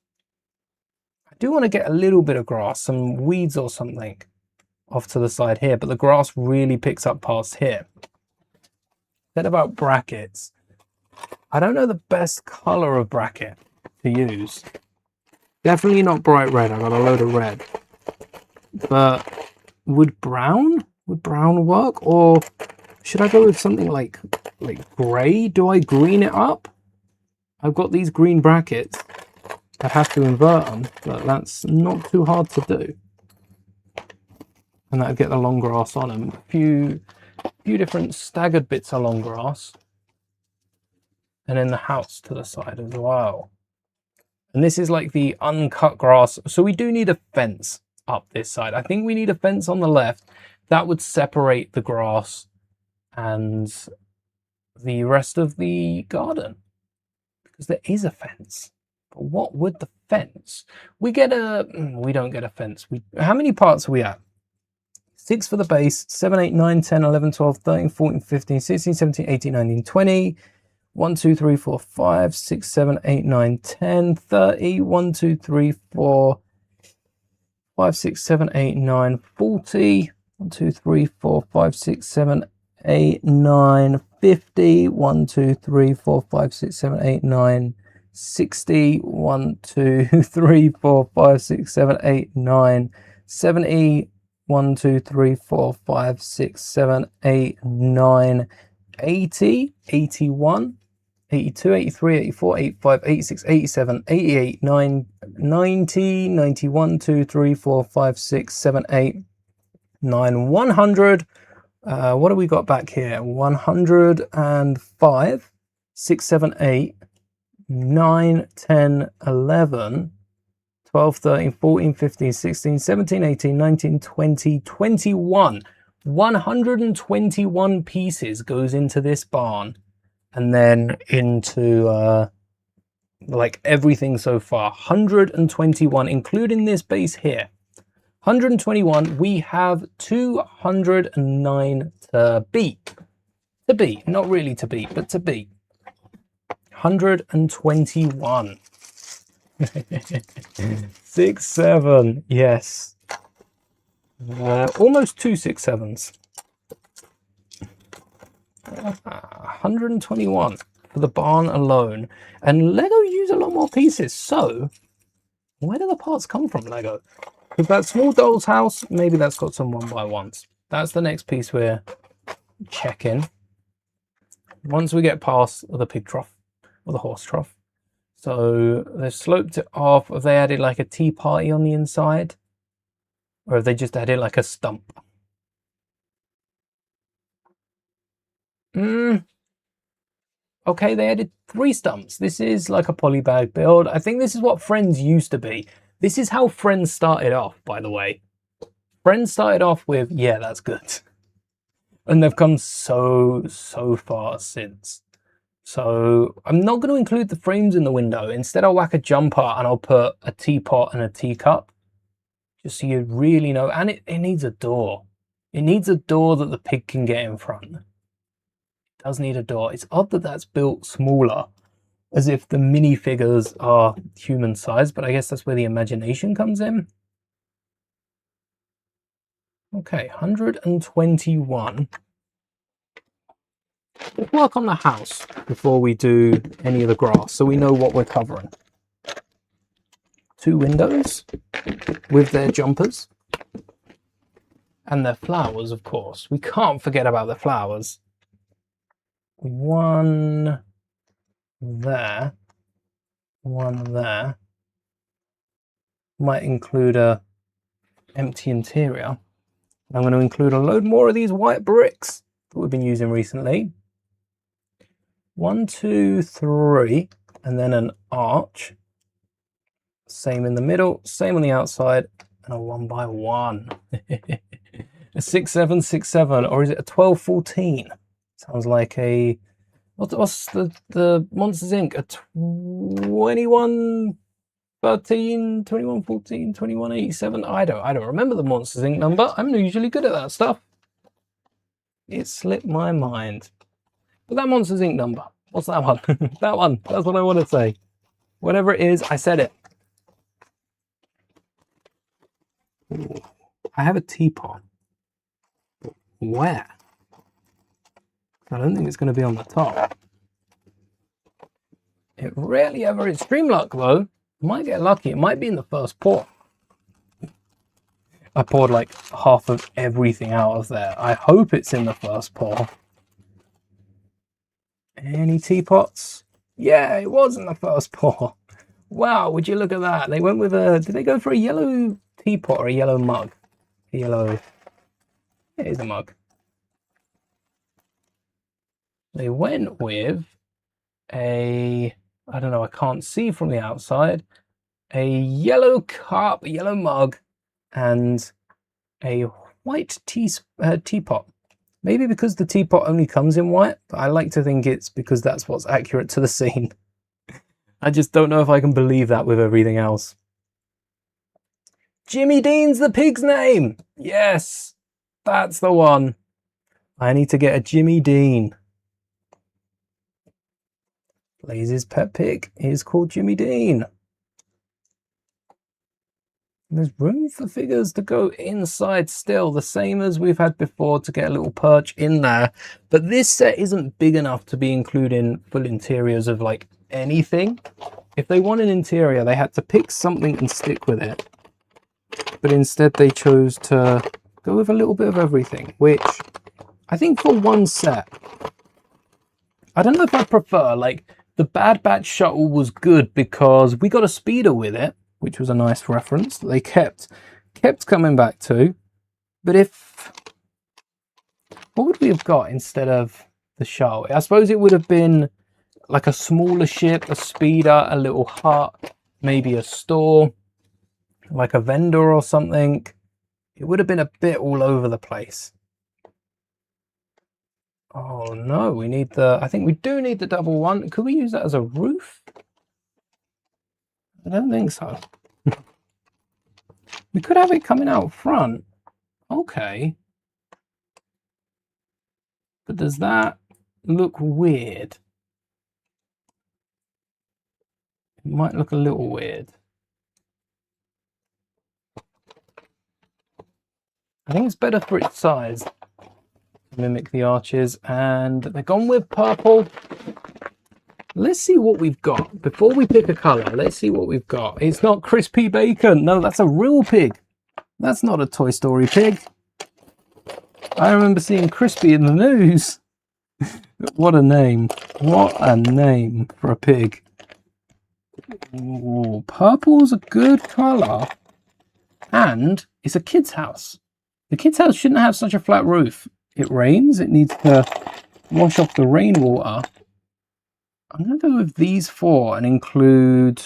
I do want to get a little bit of grass, some weeds or something off to the side here, but the grass really picks up past here. Then about brackets. I don't know the best color of bracket to use. Definitely not bright red. I got a load of red. But would brown work? Or should I go with something like gray? Do I green it up? I've got these green brackets. I'd have to invert them, but that's not too hard to do. And that'll get the long grass on them. A few different staggered bits of long grass. And then the house to the side as well. And this is like the uncut grass. So we do need a fence up this side. I think we need a fence on the left. That would separate the grass and the rest of the garden. Because there is a fence. But what would the fence? We don't get a fence. How many parts are we at? 6 for the base, 7, 8, 9, 10, 11, 12, 13, 14, 15, 16, 17, 18, 19, 20. 1, 2, 3, 4, 5, 6, 7, 8, 9, 10, 30. 1, 2, 3, 4, 5, 6, 7, 8, 9, 40. 1, 2, 3, 4, 5, 6, 7, 8, 9, 50. 1, 2, 3, 4, 5, 6, 7, 8, 9, 60. 1, 2, 3, 4, 5, 6, 7, 8, 9, 70. 1, 2, 3, 4, 5, 6, 7, 8, 9, 80, 81, 82, 83, 84, 85, 86, 87, 88, 90, 91, 2, 3, 4, 5, 6, 7, 8, 9, 100. What do we got back here? 105, 6, 7, 8, 9, 10, 11, 12, 13, 14, 15, 16, 17, 18, 19, 20, 21. 121 pieces goes into this barn, and then into like everything so far. 121, including this base here. 121. We have 209 to beat. To beat, not really to beat, but to beat. 121. 6, 7, yes. Almost 2 6 7s. 121 for the barn alone. And Lego use a lot more pieces. So, where do the parts come from, Lego? With that small doll's house, maybe that's got some 1x1s. That's the next piece we're checking. Once we get past the pig trough or the horse trough. So they've sloped it off. Have they added like a tea party on the inside? Or have they just added like a stump? Okay, they added 3 stumps. This is like a polybag build. I think this is what Friends used to be. This is how Friends started off, by the way. Friends started off with, yeah, that's good. And they've come so far since. So I'm not going to include the frames in the window. Instead, I'll whack a jumper and I'll put a teapot and a teacup. Just so you really know. And it needs a door. It needs a door that the pig can get in front. It does need a door. It's odd that that's built smaller, as if the minifigures are human size, but I guess that's where the imagination comes in. Okay, 121. Let's work on the house before we do any of the grass, so we know what we're covering. 2 windows with their jumpers and their flowers, of course. We can't forget about the flowers. 1 there, 1 there. Might include a empty interior. I'm going to include a load more of these white bricks that we've been using recently. 1, 2, 3, and then an arch. Same in the middle, same on the outside, and a 1x1. A 6, 7, 6, 7, or is it a 12, 14? Sounds like a, what's the Monsters Inc? A 21, 13, 21, 14, 21, 87. I don't remember the Monsters Inc number. I'm usually good at that stuff. It slipped my mind. But that Monsters Inc number, what's that one? That one, that's what I want to say. Whatever it is, I said it. Ooh, I have a teapot. Where? I don't think it's going to be on the top. It rarely ever is. Stream luck though. Might get lucky. It might be in the first pour. I poured like half of everything out of there. I hope it's in the first pour. Any teapots? Yeah, it was in the first pour. Wow, would you look at that? They went with a, did they go for a yellow teapot or a yellow mug? A yellow, it is a mug. They went with a, I don't know, I can't see from the outside, a yellow cup, a yellow mug, and a white teapot. Maybe because the teapot only comes in white, but I like to think it's because that's what's accurate to the scene. I just don't know if I can believe that with everything else. Jimmy Dean's the pig's name! Yes! That's the one. I need to get a Jimmy Dean. Blaze's pet pig is called Jimmy Dean. There's room for figures to go inside still, the same as we've had before to get a little perch in there. But this set isn't big enough to be including full interiors of like anything. If they want an interior, they had to pick something and stick with it. But instead they chose to go with a little bit of everything, which I think for one set, I don't know if I prefer, like the Bad Batch shuttle was good because we got a speeder with it, which was a nice reference that they kept coming back to. But if, what would we have got instead of the shuttle? I suppose it would have been like a smaller ship, a speeder, a little hut, maybe a store. like a vendor or something, it would have been a bit all over the place. Oh no, we need I think we do need the double one. Could we use that as a roof? I don't think so. We could have it coming out front. Okay. But does that look weird? It might look a little weird. I think it's better for its size to mimic the arches, and they're gone with purple. Let's see what we've got. Before we pick a color, let's see what we've got. It's not crispy bacon. No, that's a real pig. That's not a Toy Story pig. I remember seeing Crispy in the news. What a name. What a name for a pig. Ooh, purple's a good color. And it's a kid's house. The kid's house shouldn't have such a flat roof. It rains. It needs to wash off the rainwater. I'm going to go with these four and include...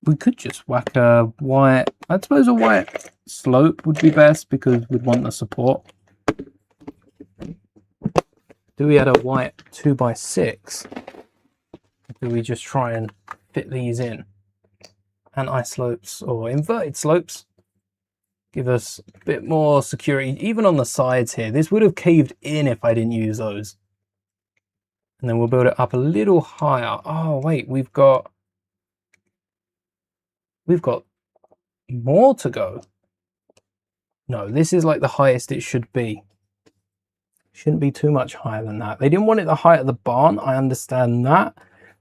We could just whack a white... I suppose a white slope would be best because we'd want the support. Do we add a white 2x6? Do we just try and fit these in? Anti-slopes or inverted slopes give us a bit more security, even on the sides here. This would have caved in if I didn't use those. And then we'll build it up a little higher. Oh wait, we've got more to go. No, this is like the highest it should be. Shouldn't be too much higher than that. They didn't want it the height of the barn, I understand that.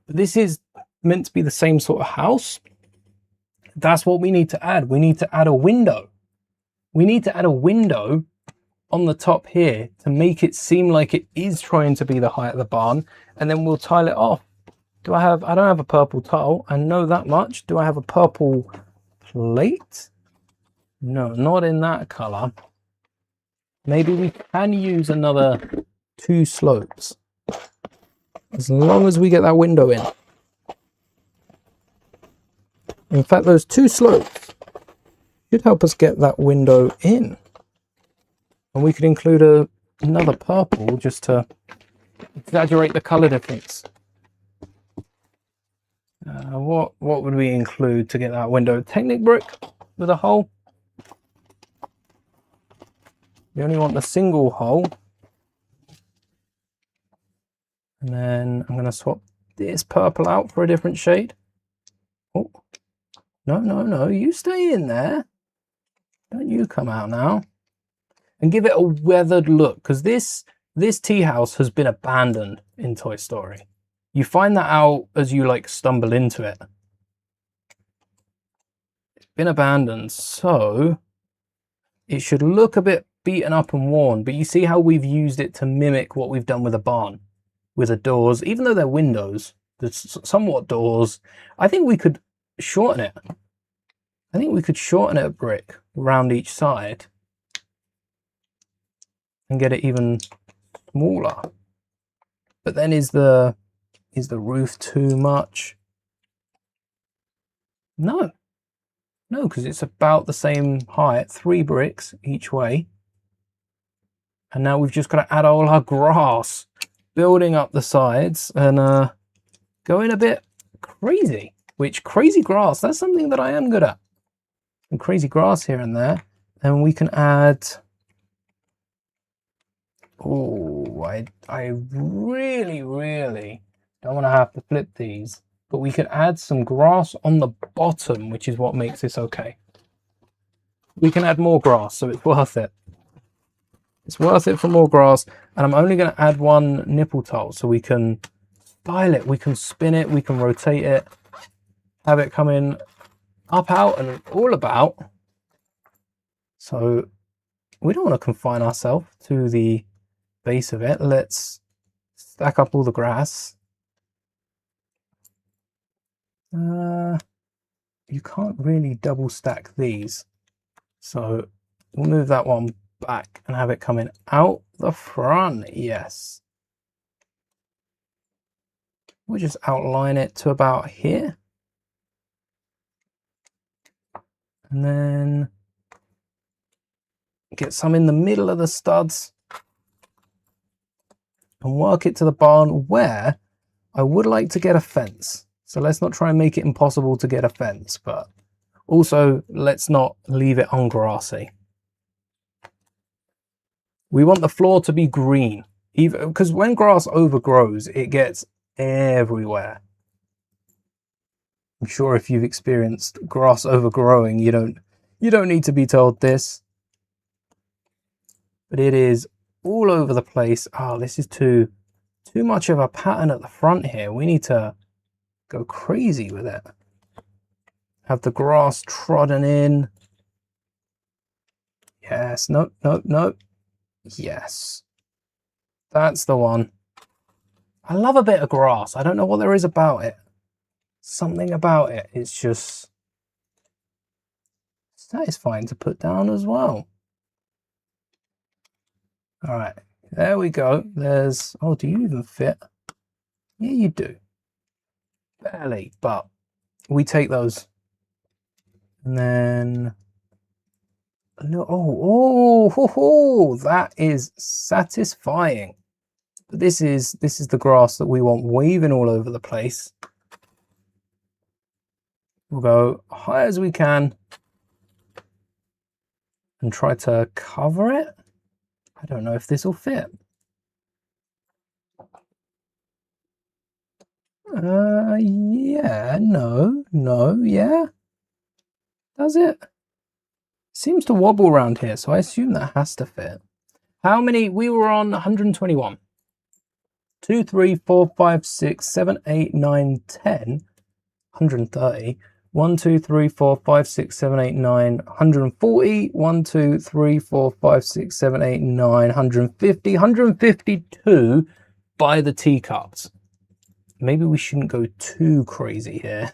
But this is meant to be the same sort of house. That's what we need to add. We need to add a window. We need to add a window on the top here to make it seem like it is trying to be the height of the barn, and then we'll tile it off. I don't have a purple tile, I know that much. Do I have a purple plate? No, not in that color. Maybe we can use another 2 slopes, as long as we get that window in. In fact, those 2 slopes should help us get that window in. And we could include another purple just to exaggerate the color difference. What would we include to get that window? Technic brick with a hole. We only want the single hole. And then I'm going to swap this purple out for a different shade. Oh, no, you stay in there. Don't you come out now. And give it a weathered look, because this tea house has been abandoned in Toy Story. You find that out as you like stumble into it. It's been abandoned, so it should look a bit beaten up and worn, but you see how we've used it to mimic what we've done with a barn, with the doors. Even though they're windows, there's somewhat doors. I think we could shorten it. I think we could shorten it a brick around each side and get it even smaller. But then is the roof too much? No, because it's about the same height, 3 bricks each way. And now we've just got to add all our grass, building up the sides and going a bit crazy. Which crazy grass, that's something that I am good at. And crazy grass here and there. And we can add... Oh, I really don't want to have to flip these. But we could add some grass on the bottom, which is what makes this okay. We can add more grass, so it's worth it. It's worth it for more grass. And I'm only going to add 1 nipple tile, so we can style it, we can spin it, we can rotate it, have it come in up, out, and all about. So we don't want to confine ourselves to the base of it. Let's stack up all the grass. You can't really double stack these, so we'll move that one back and have it coming out the front. Yes, we'll just outline it to about here, And then get some in the middle of the studs and work it to the barn where I would like to get a fence. So let's not try and make it impossible to get a fence, but also let's not leave it ungrassy. We want the floor to be green, even because when grass overgrows, it gets everywhere. I'm sure if you've experienced grass overgrowing, you don't need to be told this. But it is all over the place. Oh, this is too much of a pattern at the front here. We need to go crazy with it. Have the grass trodden in. Yes, nope, nope, nope. Yes. That's the one. I love a bit of grass. I don't know what there is about it. Something about it. It's just satisfying to put down as well. All right, there we go. There's, oh, do you even fit? Yeah, you do. Barely, but we take those. And then, oh, that is satisfying. But this is the grass that we want waving all over the place. We'll go high as we can and try to cover it. I don't know if this will fit. Yeah, no, yeah. Does it? Seems to wobble around here, so I assume that has to fit. How many? We were on 121. 2, 3, 4, 5, 6, 7, 8, 9, 10. 130. 1, 2, 3, 4, 5, 6, 7, 8, 9, 140. 1, 2, 3, 4, 5, 6, 7, 8, 9, 150. 152 by the teacups. Maybe we shouldn't go too crazy here.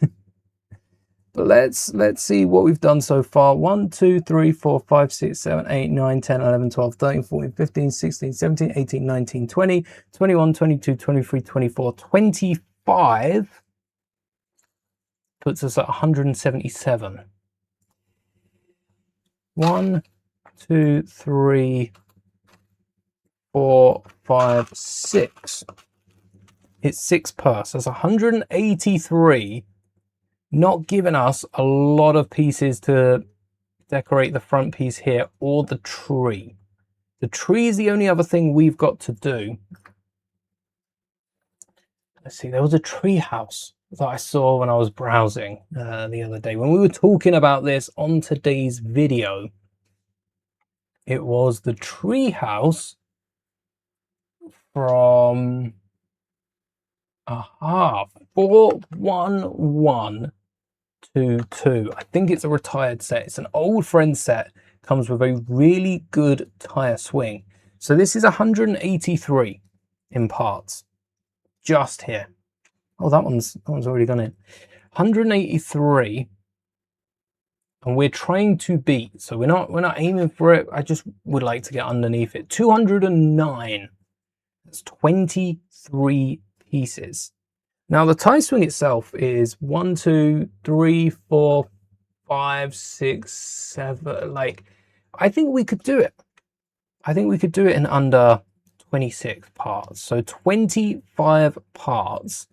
But let's see what we've done so far. 1, 2, 3, 4, 5, 6, 7, 8, 9, 10, 11, 12, 13, 14, 15, 16, 17, 18, 19, 20, 21, 22, 23, 24, 25. Puts us at 177. 1, 2, 3, 4, 5, 6. It's 6 per, so that's 183. Not giving us a lot of pieces to decorate the front piece here or the tree. The tree is the only other thing we've got to do. Let's see, there was a tree house that I saw when I was browsing the other day. When we were talking about this on today's video, it was the tree house from 41122. I think it's a retired set. It's an old friend set. Comes with a really good tire swing. So this is 183 in parts. Just here. Oh, that one's already gone in. 183, and we're trying to beat. So we're not aiming for it. I just would like to get underneath it. 209. That's 23 pieces. Now the tie swing itself is 1, 2, 3, 4, 5, 6, 7. Like, I think we could do it. I think we could do it in under 26 parts. So 25 parts.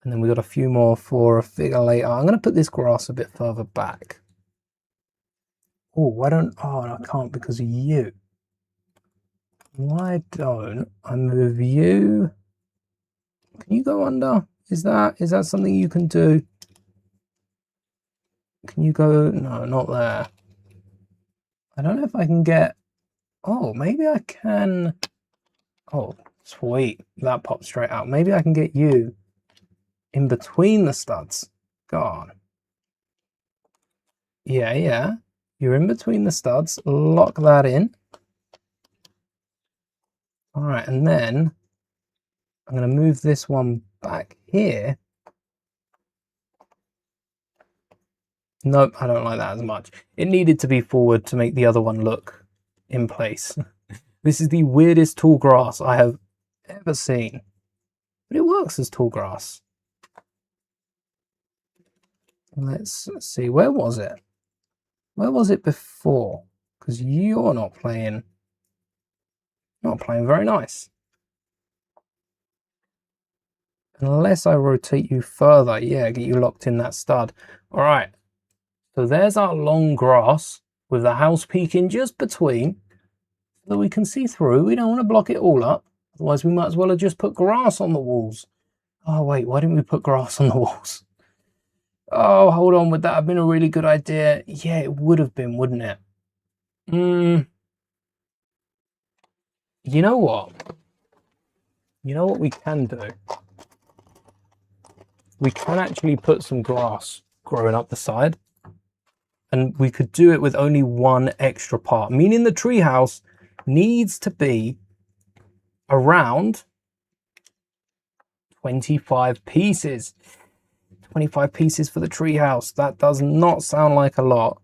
And then we got a few more for a figure later. I'm going to put this grass a bit further back. Oh, why don't... Oh, no, I can't because of you. Why don't I move you? Can you go under? Is that something you can do? Can you go? No, not there. I don't know if I can get... Oh, maybe I can... Oh, sweet. That popped straight out. Maybe I can get you in between the studs. Go on. Yeah. You're in between the studs. Lock that in. All right, and then I'm going to move this one back here. Nope, I don't like that as much. It needed to be forward to make the other one look in place. This is the weirdest tall grass I have ever seen. But it works as tall grass. Let's see, where was it? Where was it before? Because you're not playing very nice. Unless I rotate you further, yeah, get you locked in that stud. All right, so there's our long grass with the house peeking just between so that we can see through. We don't want to block it all up. Otherwise, we might as well have just put grass on the walls. Oh, wait, why didn't we put grass on the walls? Oh, hold on, would that have been a really good idea? Yeah, it would have been, wouldn't it? You know what? You know what we can do? We can actually put some grass growing up the side. And we could do it with only one extra part, meaning the treehouse needs to be around 25 pieces. 25 pieces for the treehouse. That does not sound like a lot,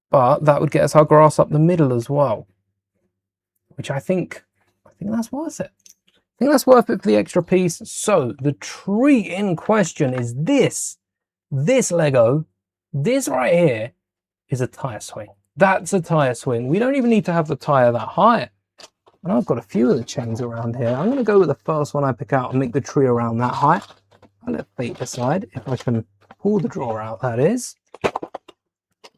but that would get us our grass up the middle as well, which I think that's worth it. I think that's worth it for the extra piece. So the tree in question is this Lego. This right here is a tire swing. That's a tire swing. We don't even need to have the tire that high. And I've got a few of the chains around here. I'm going to go with the first one I pick out and make the tree around that height. I'll let fate decide if I can pull the drawer out, that is.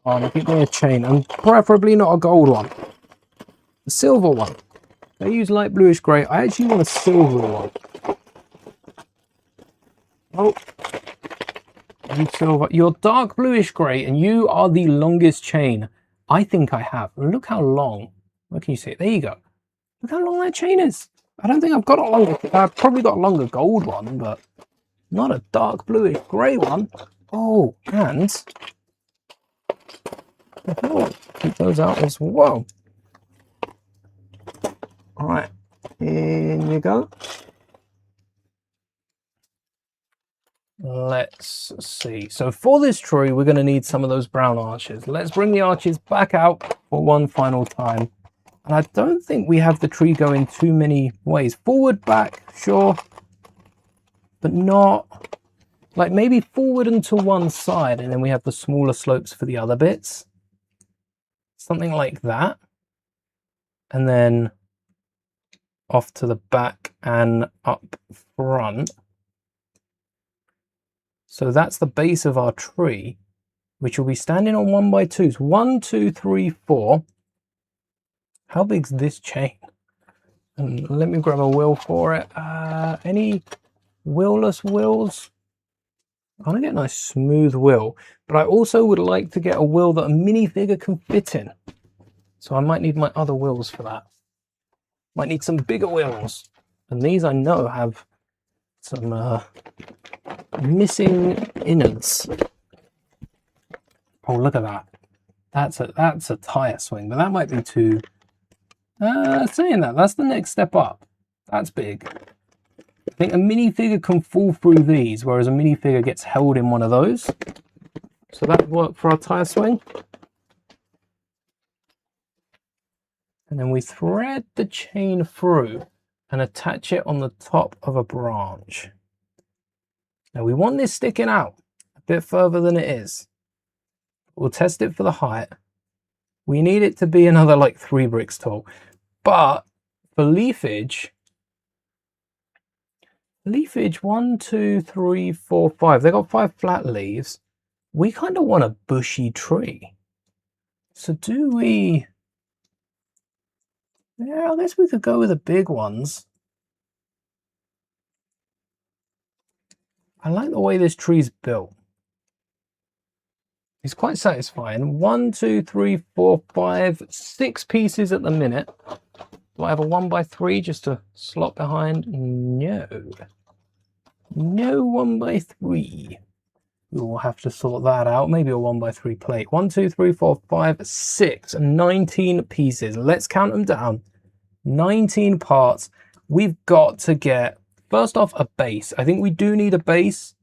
Give me a chain, and preferably not a gold one. A silver one. I use light bluish grey. I actually want a silver one. Oh. You silver. You're dark bluish grey, and you are the longest chain I think I have. Look how long. Where can you see it? There you go. Look how long that chain is. I don't think I've got a longer. I've probably got a longer gold one, but not a dark bluish grey one. Oh, and keep those out as well. All right, in you go. Let's see. So for this tree, we're going to need some of those brown arches. Let's bring the arches back out for one final time. And I don't think we have the tree going too many ways. Forward, back, sure. But not, like maybe forward and to one side, and then we have the smaller slopes for the other bits. Something like that. And then off to the back and up front. So that's the base of our tree, which will be standing on 1x2s. 1, 2, 3, 4. How big's this chain? And let me grab a wheel for it. Any wheel-less wheels? I want to get a nice smooth wheel, but I also would like to get a wheel that a minifigure can fit in. So I might need my other wheels for that. Might need some bigger wheels. And these I know have some missing innards. Oh, look at that. That's a tire swing, but that might be too... saying that, that's the next step up. That's big. I think a minifigure can fall through these, whereas a minifigure gets held in one of those. So that would work for our tire swing. And then we thread the chain through and attach it on the top of a branch. Now we want this sticking out a bit further than it is. We'll test it for the height. We need it to be another like 3 bricks tall. But for leafage 1, 2, 3, 4, 5. They got 5 flat leaves. We kind of want a bushy tree. So do we... Yeah, I guess we could go with the big ones. I like the way this tree's built. It's quite satisfying. 1, 2, 3, 4, 5, 6 pieces at the minute. Do I have a 1x3 just to slot behind? No. No 1x3. We will have to sort that out. Maybe a 1x3 plate. 1, 2, 3, 4, 5, 6. 19 pieces. Let's count them down. 19 parts. We've got to get, first off, a base. I think we do need a base.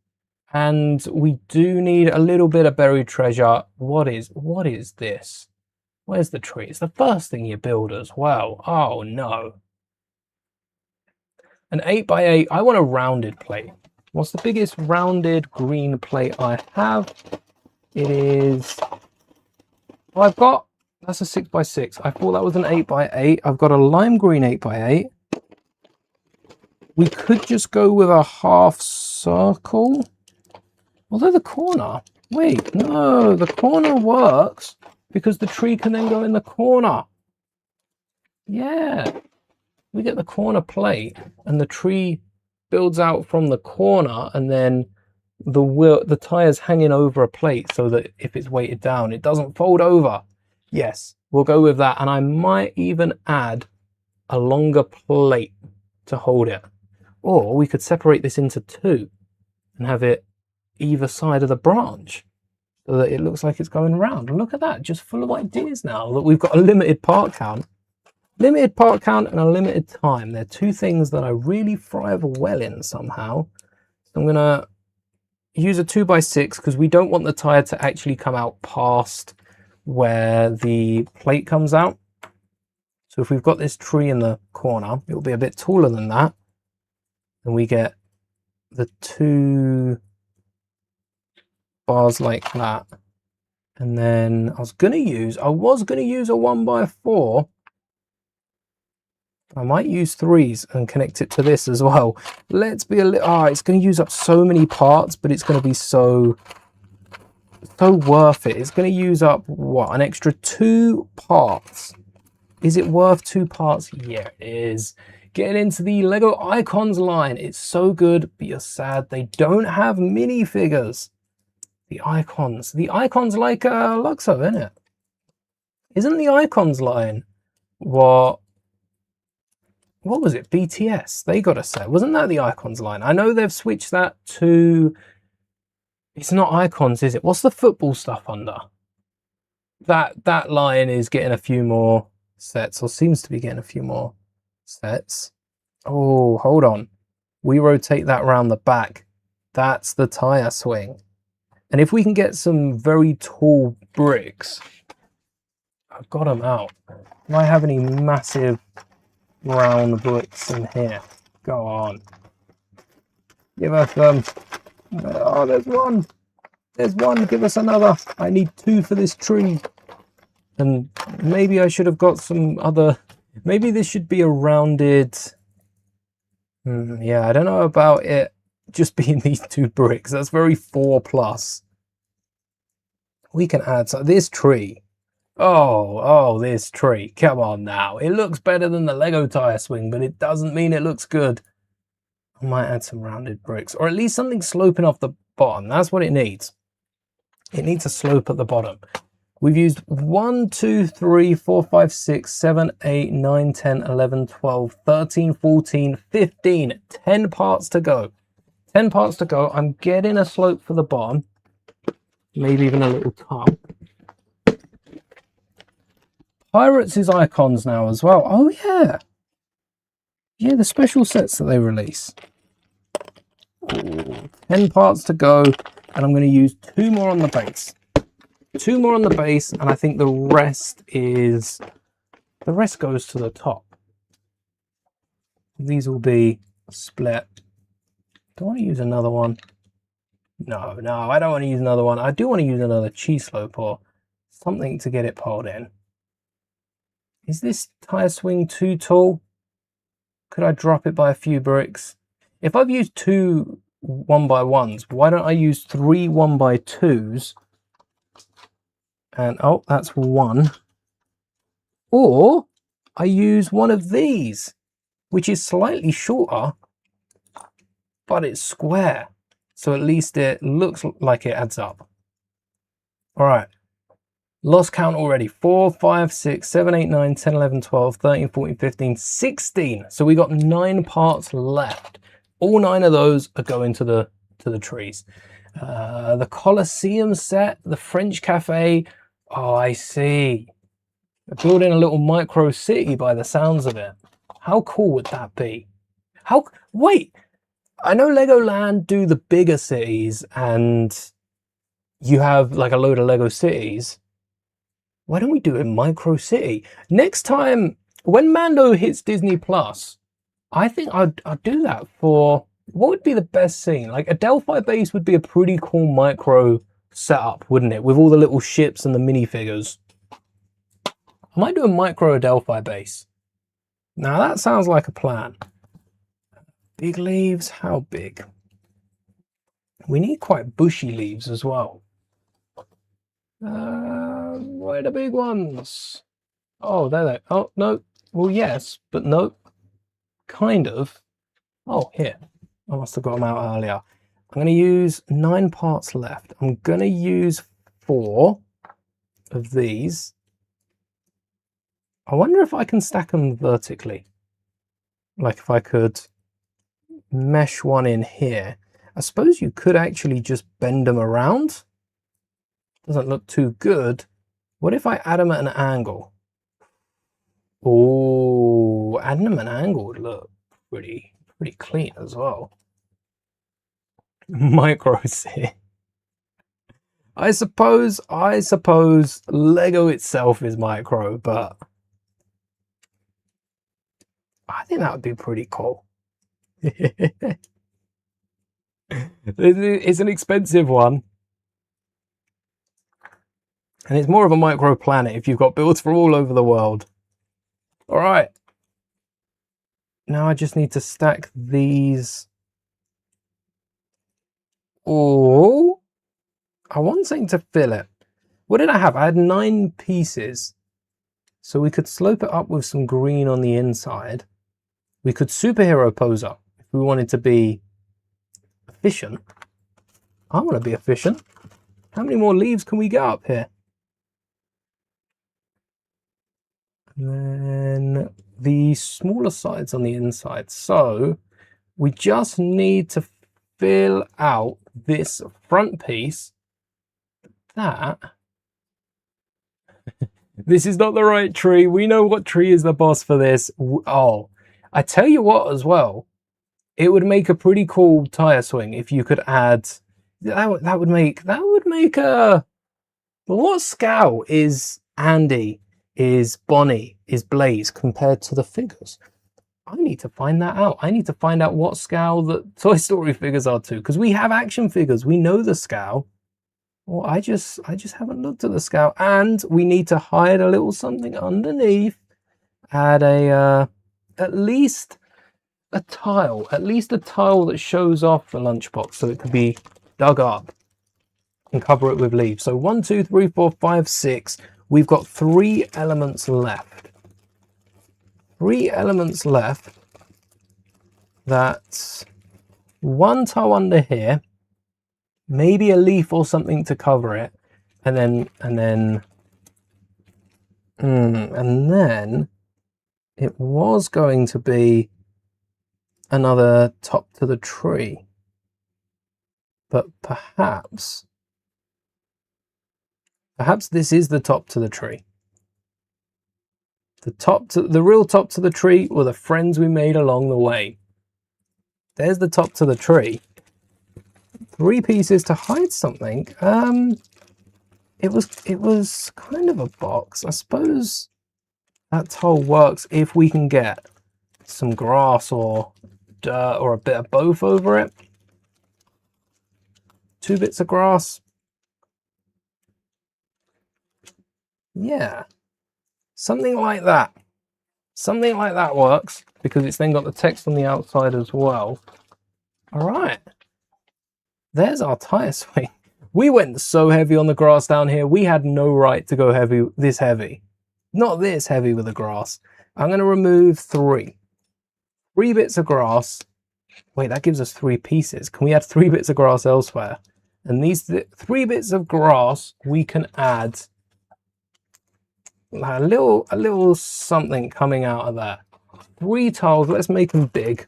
And we do need a little bit of buried treasure. What is this? Where's the tree? It's the first thing you build as well. Oh no. An 8x8. I want a rounded plate. What's the biggest rounded green plate I have? It is, oh, I've got, that's a 6x6. I thought that was an 8x8. I've got a lime green 8x8. We could just go with a half circle. Although the corner, wait, no, the corner works because the tree can then go in the corner. Yeah, we get the corner plate and the tree builds out from the corner, and then the tire's hanging over a plate so that if it's weighted down, it doesn't fold over. Yes, we'll go with that. And I might even add a longer plate to hold it. Or we could separate this into two and have it either side of the branch so that it looks like it's going around. And look at that, just full of ideas now that we've got a limited part count. Limited part count and a limited time. They're two things that I really thrive well in somehow. So I'm gonna use a 2x6 because we don't want the tire to actually come out past where the plate comes out. So if we've got this tree in the corner, it'll be a bit taller than that. And we get the two bars like that. And then I was gonna use a 1x4. I might use 3s and connect it to this as well. Let's be a little, it's going to use up so many parts, but it's going to be so worth it. It's going to use up, what, an extra 2 parts. Is it worth 2 parts? Yeah, it is. Getting into the Lego Icons line. It's so good, but you're sad they don't have minifigures. The Icons. The Icons like Luxo, isn't it? Isn't the Icons line what was it? BTS. They got a set. Wasn't that the Icons line? I know they've switched that to... It's not Icons, is it? What's the football stuff under? That line is getting a few more sets, or seems to be getting a few more sets. Oh, hold on. We rotate that around the back. That's the tire swing. And if we can get some very tall bricks... I've got them out. Do I have any massive... round bricks in here? Go on, give us oh, there's one, give us another. I need 2 for this tree. And maybe I should have got some other, maybe this should be a rounded, yeah, I don't know about it just being these 2 bricks. That's very 4+. We can add some, this tree. Oh, this tree. Come on now. It looks better than the Lego tire swing, but it doesn't mean it looks good. I might add some rounded bricks, or at least something sloping off the bottom. That's what it needs. It needs a slope at the bottom. We've used 1, 2, 3, 4, 5, 6, 7, 8, 9, 10, 11, 12, 13, 14, 15. 10 parts to go. 10 parts to go. I'm getting a slope for the bottom. Maybe even a little top. Pirates is Icons now as well. Oh, yeah. Yeah, the special sets that they release. Ooh, 10 parts to go. And I'm going to use 2 more on the base. 2 more on the base. And I think the rest goes to the top. These will be split. Do I want to use another one? No, I don't want to use another one. I do want to use another cheese slope or something to get it piled in. Is this tire swing too tall? Could I drop it by a few bricks? If I've used 2 1x1s, why don't I use 3 1x2s? And oh, that's 1. Or I use one of these, which is slightly shorter, but it's square. So at least it looks like it adds up. All right. Lost count already. 4, 5, 6, 7, 8, 9, 10, 11, 12, 13, 14, 15, 16. So we got 9 parts left. All 9 of those are going to the trees. The Colosseum set, the French Cafe. Oh, I see. They're building a little micro city by the sounds of it. How cool would that be? Wait, I know Legoland do the bigger cities and you have like a load of Lego cities. Why don't we do a micro city? Next time, when Mando hits Disney Plus, I think I'd do that for what would be the best scene? Like a Delphi base would be a pretty cool micro setup, wouldn't it? With all the little ships and the minifigures. I might do a micro Delphi base. Now that sounds like a plan. Big leaves, how big? We need quite bushy leaves as well. Where are the big ones? Oh, there they. Oh no. Well, yes, but no. Kind of. Oh, here. I must have got them out earlier. I'm going to use 9 parts left. I'm going to use 4 of these. I wonder if I can stack them vertically. Like if I could mesh one in here. I suppose you could actually just bend them around. Doesn't look too good. What if I add them at an angle? Oh, adding them at an angle would look pretty clean as well. Micros here. I suppose Lego itself is micro, but I think that would be pretty cool. It's an expensive one. And it's more of a micro planet if you've got builds from all over the world. All right. Now I just need to stack these. Oh, I want something to fill it. What did I have? I had 9 pieces. So we could slope it up with some green on the inside. We could superhero pose up if we wanted to be efficient. I want to be efficient. How many more leaves can we get up here? And then the smaller sides on the inside. So we just need to fill out this front piece. That this is not the right tree. We know what tree is the boss for this. Oh, I tell you what as well, it would make a pretty cool tire swing if you could add that would make a, well, what scale is Andy, is Bonnie, is Blaze compared to the figures? I need to find that out. I need to find out what scale the Toy Story figures are to, because we have action figures. We know the scale. Well, I just haven't looked at the scale, and we need to hide a little something underneath. Add a at least a tile that shows off the lunchbox, so it could be dug up and cover it with leaves. So 1, 2, 3, 4, 5, 6. We've got 3 elements left. 3 elements left. That's 1 tile under here, maybe a leaf or something to cover it, and then it was going to be another top to the tree, but perhaps this is the top to the tree. The real top to the tree were the friends we made along the way. There's the top to the tree. 3 pieces to hide something. It was kind of a box. I suppose that tile works if we can get some grass or dirt or a bit of both over it. 2 bits of grass. Yeah, something like that. Something like that works, because it's then got the text on the outside as well. All right. There's our tire swing. We went so heavy on the grass down here. We had no right to go heavy, this heavy. Not this heavy with the grass. I'm going to remove 3 bits of grass. Wait, that gives us 3 pieces. Can we add 3 bits of grass elsewhere? And these 3 bits of grass, we can add a little something coming out of that. 3 tiles. Let's make them big.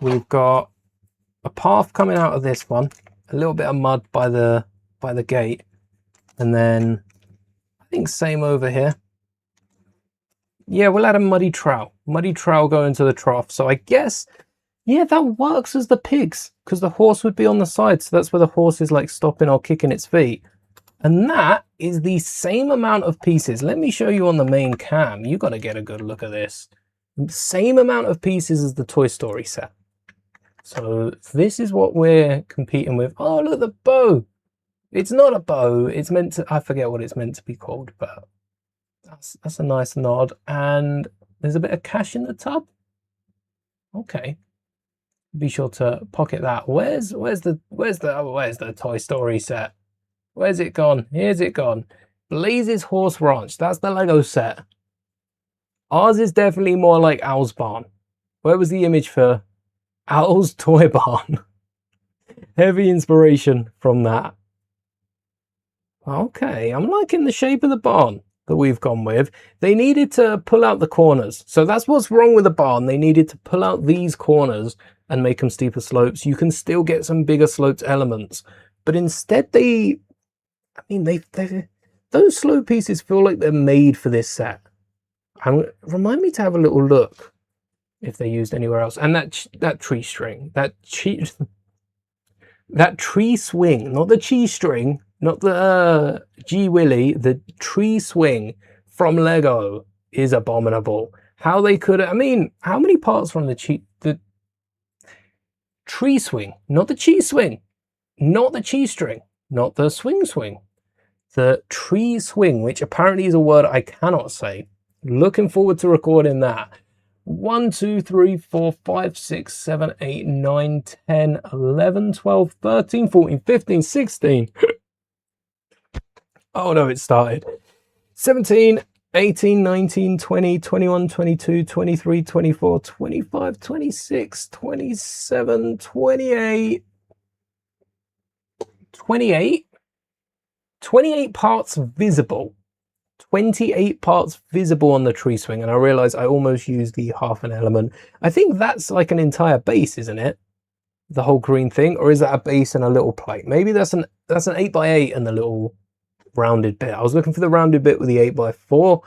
We've got a path coming out of this one, a little bit of mud by the gate, and then I think same over here. Yeah, we'll add a muddy trail going to the trough. So I guess, yeah, that works as the pigs, because the horse would be on the side, so that's where the horse is like stopping or kicking its feet. And that is the same amount of pieces. Let me show you on the main cam. You got to get a good look at this. Same amount of pieces as the Toy Story set. So this is what we're competing with. Oh, look, the bow. It's not a bow. It's meant to, I forget what it's meant to be called, but that's a nice nod. And there's a bit of cash in the tub. Okay. Be sure to pocket that. Where's the Toy Story set? Where's it gone? Here's it gone. Blaze's Horse Ranch. That's the Lego set. Ours is definitely more like Owl's Barn. Where was the image for Owl's Toy Barn? Heavy inspiration from that. Okay, I'm liking the shape of the barn that we've gone with. They needed to pull out the corners. So that's what's wrong with the barn. They needed to pull out these corners and make them steeper slopes. You can still get some bigger sloped elements. But instead those slope pieces feel like they're made for this set. Remind me to have a little look if they're used anywhere else. And that tree string, that tree swing, not the cheese string, not the G Willy, the tree swing from Lego is abominable. How they could, how many parts from the tree swing, not the cheese swing, not the cheese string, not the swing, the tree swing, which apparently is a word I cannot say. Looking forward to recording that. 1, 2, 3, 4, 5, 6, 7, 8, 9, 10, 11, 12, 13, 14, 15, 16. Oh no, it started. 17, 18, 19, 20, 21, 22, 23, 24, 25, 26, 27, 28. 28 parts visible. 28 parts visible on the tree swing, and I realize I almost used the half an element. I think that's like an entire base, isn't it? The whole green thing, or is that a base and a little plate? Maybe that's an 8x8 and the little rounded bit. I was looking for the rounded bit with the 8x4.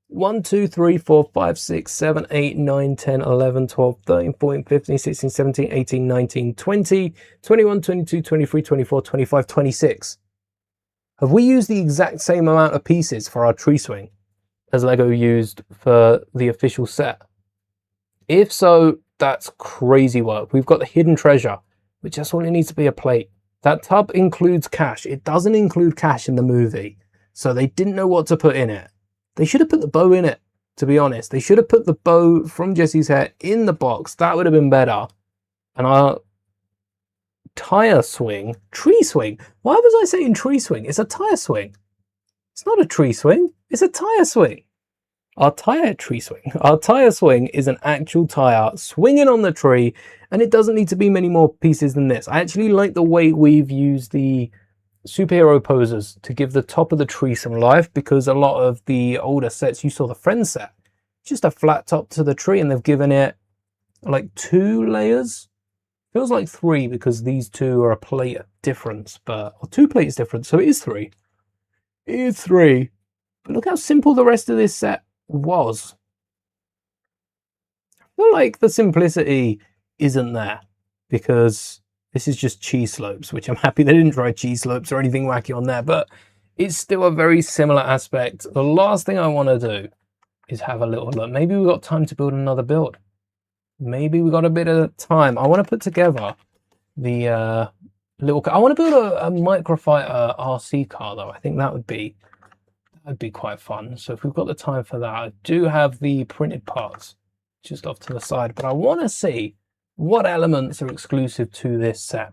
1, 2, 3, 4, 5, 6, 7, 8, 9, 10, 11, 12, 13, 14, 15, 16, 17, 18, 19, 20, 21, 22, 23, 24, 25, 26. Have we used the exact same amount of pieces for our tree swing as Lego used for the official set? If so, that's crazy work. We've got the hidden treasure, which just only needs to be a plate. That tub includes cash. It doesn't include cash in the movie, so they didn't know what to put in it. They should have put the bow in it, to be honest. They should have put the bow from Jesse's hair in the box. That would have been better. And our tire swing, tree swing. Why was I saying tree swing? It's a tire swing. It's not a tree swing. It's a tire swing. Our tire swing is an actual tire swinging on the tree, and it doesn't need to be many more pieces than this. I actually like the way we've used the superhero posers to give the top of the tree some life, because a lot of the older sets, you saw the Friends set, just a flat top to the tree, and they've given it like 2 layers. Feels like 3 because these 2 are a plate difference, or 2 plates difference, so it is 3. It is 3. But look how simple the rest of this set was. I feel like the simplicity isn't there because this is just cheese slopes, which I'm happy they didn't try cheese slopes or anything wacky on there, but it's still a very similar aspect. The last thing I want to do is have a little look. Maybe we've got time to build another build. Maybe we got a bit of time. I want to put together the little car. I want to build a microfighter RC car though. I think that'd be quite fun. So if we've got the time for that, I do have the printed parts just off to the side, but I want to see what elements are exclusive to this set.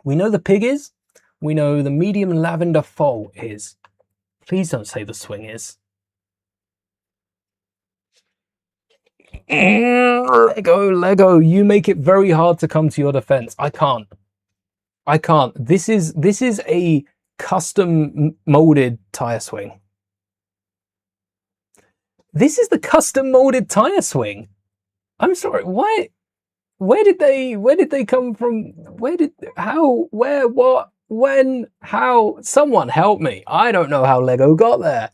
We know the pig is. We know the medium lavender foal is. Please don't say the swing is. Lego, you make it very hard to come to your defense. I can't. This is a custom molded tire swing. This is the custom molded tire swing. I'm sorry. Why? Where did they come from? How, where, what, when, how? Someone help me. I don't know how Lego got there.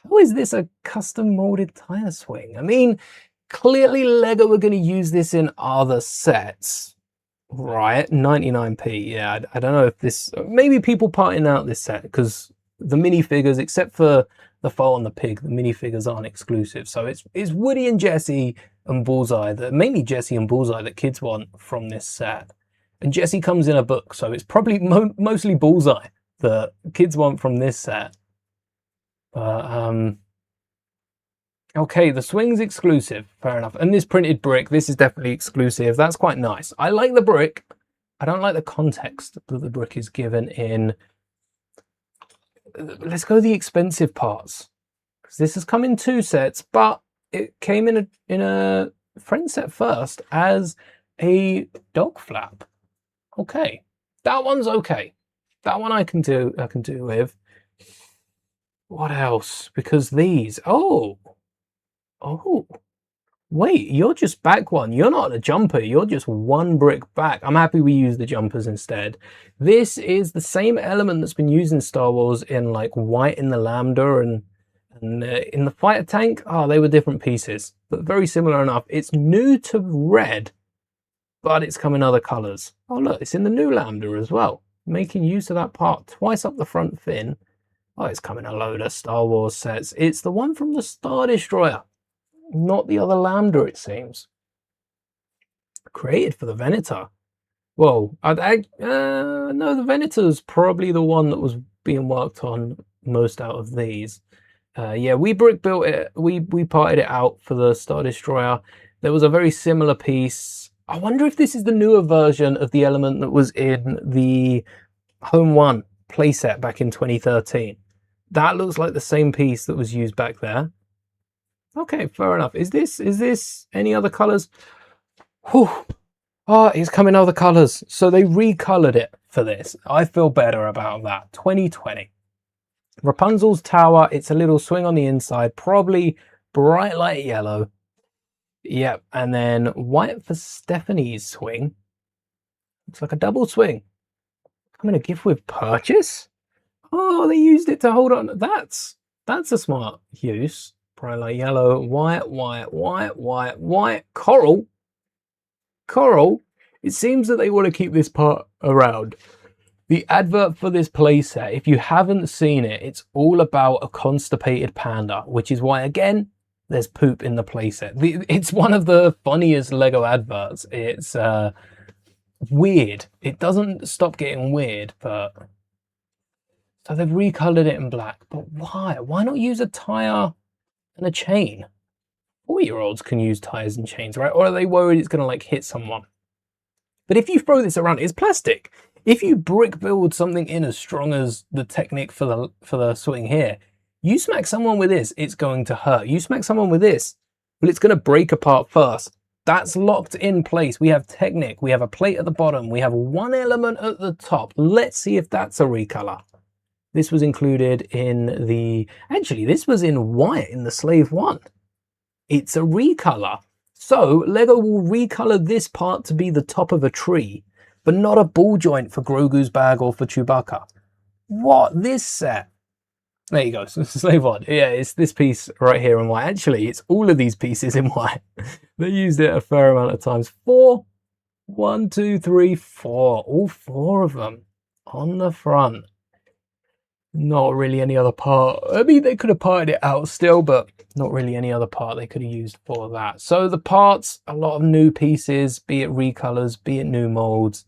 How is this a custom molded tire swing? I mean, clearly Lego are going to use this in other sets, right? 99p. Yeah, I don't know if this, maybe people parting out this set because the minifigures, except for the foal and the pig, the minifigures aren't exclusive. So it's Woody and Jesse and Bullseye, mainly Jesse and Bullseye that kids want from this set. And Jesse comes in a book, so it's probably mostly Bullseye that kids want from this set. But okay, the swing's exclusive, fair enough. And this printed brick, this is definitely exclusive. That's quite nice. I like the brick. I don't like the context that the brick is given in. Let's go the expensive parts, because this has come in 2 sets, but it came in a friend set first as a dog flap. Okay, that one's okay. That one I can do with. What else? Because these, oh, wait, you're just back one. You're not a jumper. You're just 1 brick back. I'm happy we use the jumpers instead. This is the same element that's been used in Star Wars in like white in the Lambda and in the fighter tank. Oh, they were different pieces, but very similar enough. It's new to red, but it's come in other colors. Oh, look, it's in the new Lambda as well. Making use of that part twice up the front fin. Oh, it's come in a load of Star Wars sets. It's the one from the Star Destroyer, not the other Lambda, it seems. Created for the Venator. Well, no, the Venator's probably the one that was being worked on most out of these. Yeah, we brick built it. We parted it out for the Star Destroyer. There was a very similar piece. I wonder if this is the newer version of the element that was in the Home 1 playset back in 2013. That looks like the same piece that was used back there. Okay, fair enough. Is this any other colors? Whew. Oh, it's come in other colors. So they recolored it for this. I feel better about that. 2020. Rapunzel's tower, it's a little swing on the inside, probably bright light yellow. Yep, and then white for Stephanie's swing. Looks like a double swing. I'm gonna gift with purchase. Oh, they used it to hold on. That's a smart use. Bright light yellow, white, white, white, white, white, coral. Coral. It seems that they want to keep this part around. The advert for this playset, if you haven't seen it, it's all about a constipated panda, which is why, again, there's poop in the playset. It's one of the funniest Lego adverts. It's weird. It doesn't stop getting weird, but... So they've recolored it in black, but why? Why not use a tire and a chain? 4-year-olds can use tires and chains, right? Or are they worried it's going to like hit someone? But if you throw this around, it's plastic. If you brick build something in as strong as the Technic for the swing here, you smack someone with this, it's going to hurt. You smack someone with this, well, it's going to break apart first. That's locked in place. We have Technic, we have a plate at the bottom, we have one element at the top. Let's see if that's a recolor. This was included in the... Actually, this was in white in the Slave 1. It's a recolor. So Lego will recolor this part to be the top of a tree, but not a ball joint for Grogu's bag or for Chewbacca. What? This set? There you go. Slave 1. Yeah, it's this piece right here in white. Actually, it's all of these pieces in white. They used it a fair amount of times. 4. 1, 2, 3, 4. All 4 of them on the front. Not really any other part. I mean, they could have parted it out still, but not really any other part they could have used for that. So the parts, a lot of new pieces, be it recolors, be it new molds,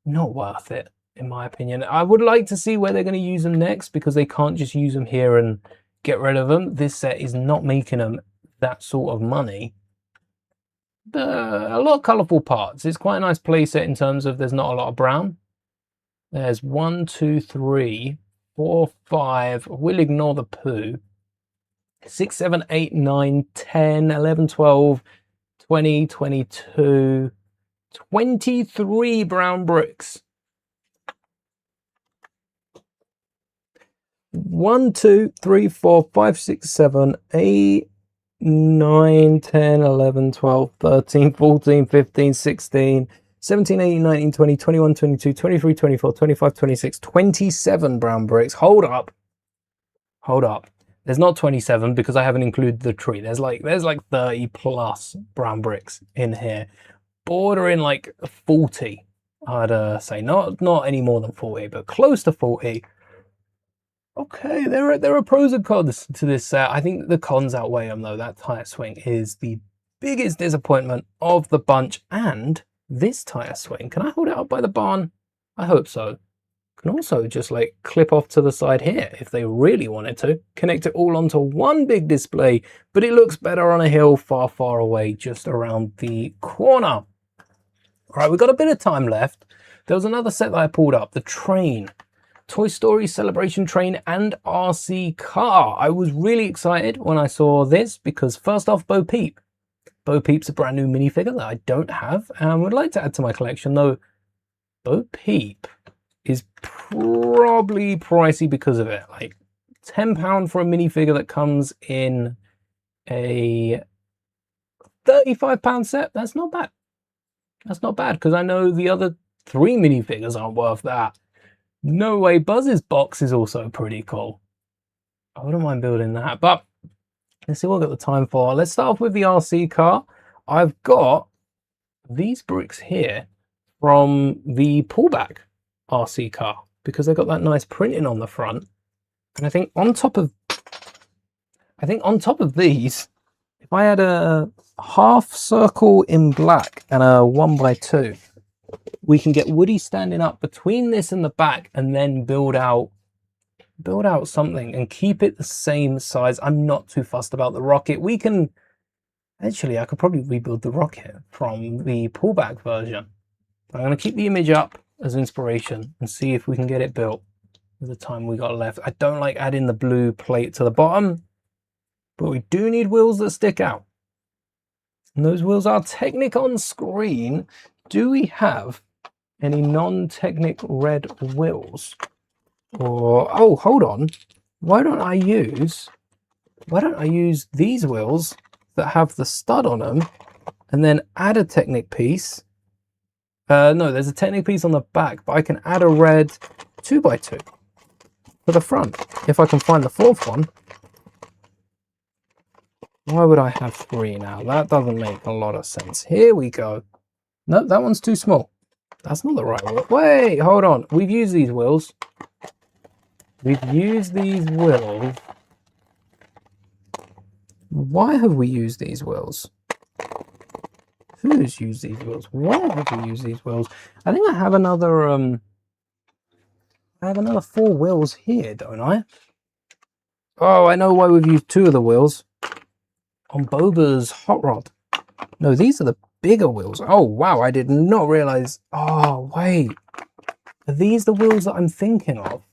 not worth it, in my opinion. I would like to see where they're going to use them next, because they can't just use them here and get rid of them. This set is not making them that sort of money. A lot of colourful parts. It's quite a nice playset in terms of there's not a lot of brown. There's 1, 2, 3... 4, 5, we'll ignore the poo. 6, 7, 8, 9, 10, 11, 12, 20, 22, 23 brown bricks. 1, 2, 3, 4, 5, 6, 7, 8, 9, 10, 11, 12, 13, 14, 15, 16, 17, 18, 19, 20, 21, 22, 23, 24, 25, 26, 27 brown bricks. Hold up. Hold up. There's not 27 because I haven't included the tree. There's like 30 plus brown bricks in here. Bordering like 40, I'd say. Not any more than 40, but close to 40. Okay, there are pros and cons to this set. I think the cons outweigh them though. That tire swing is the biggest disappointment of the bunch, and this tire swing, can I hold it up by the barn? I hope so. Can also just like clip off to the side here if they really wanted to. Connect it all onto one big display, but it looks better on a hill far, far away, just around the corner. All right, we've got a bit of time left. There was another set that I pulled up, the train. Toy Story Celebration Train and RC Car. I was really excited when I saw this because first off, Bo Peep. Bo Peep's a brand new minifigure that I don't have and would like to add to my collection, though Bo Peep is probably pricey because of it. Like £10 for a minifigure that comes in a £35 set. That's not bad. That's not bad because I know the other 3 minifigures aren't worth that. No way. Buzz's box is also pretty cool. I wouldn't mind building that, but let's see what I've got the time for. Let's start off with the RC car. I've got these bricks here from the pullback RC car because they've got that nice printing on the front. And I think on top of these, if I had a half circle in black and a 1x2, we can get Woody standing up between this and the back and then build out something and keep it the same size. I'm not too fussed about the rocket. We can actually, I could probably rebuild the rocket from the pullback version. I'm going to keep the image up as inspiration and see if we can get it built with the time we got left. I don't like adding the blue plate to the bottom, but we do need wheels that stick out. And those wheels are Technic on screen. Do we have any non-Technic red wheels? Or, oh, hold on. Why don't I use these wheels that have the stud on them and then add a Technic piece? No, there's a Technic piece on the back, but I can add a red 2x2 for the front. If I can find the 4th one. Why would I have 3 now? That doesn't make a lot of sense. Here we go. No, that one's too small. That's not the right wheel. Wait, hold on. We've used these wheels. We've used these wheels. Why have we used these wheels? Who's used these wheels? Why have we used these wheels? I think I have another 4 wheels here, don't I? Oh, I know why we've used 2 of the wheels. On Boba's hot rod. No, these are the bigger wheels. Oh, wow, I did not realize. Oh, wait. Are these the wheels that I'm thinking of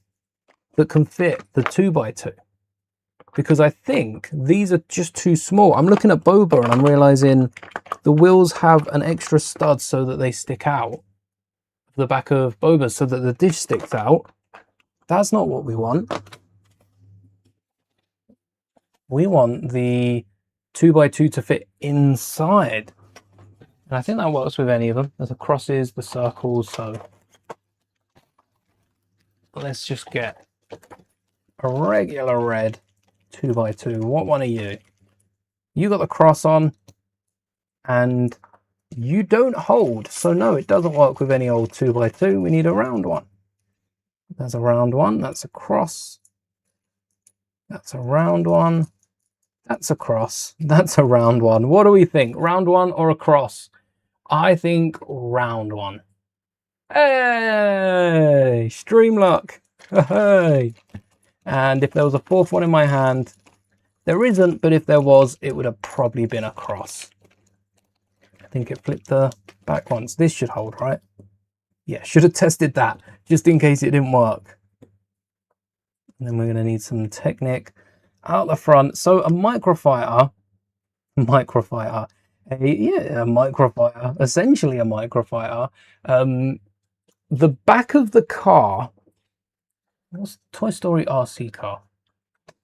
that can fit the 2x2? Because I think these are just too small. I'm looking at Boba and I'm realizing the wheels have an extra stud so that they stick out the back of Boba so that the dish sticks out. That's not what we want. We want the 2x2 to fit inside. And I think that works with any of them. There's the crosses, the circles, so let's just get a regular red 2x2. What one are you? You got the cross on and you don't hold. So no, it doesn't work with any old 2x2. We need a round one. That's a round one. That's a cross. That's a round one. That's a cross. That's a round one. What do we think? Round one or a cross? I think round one. Hey, stream luck. Hey. And if there was a 4th one in my hand, there isn't, but if there was, it would have probably been a cross. I think it flipped the back once. This should hold, right? Yeah, should have tested that just in case it didn't work. And then we're going to need some Technic out the front. So a microfighter, essentially a microfighter. The back of the car, what's Toy Story RC car?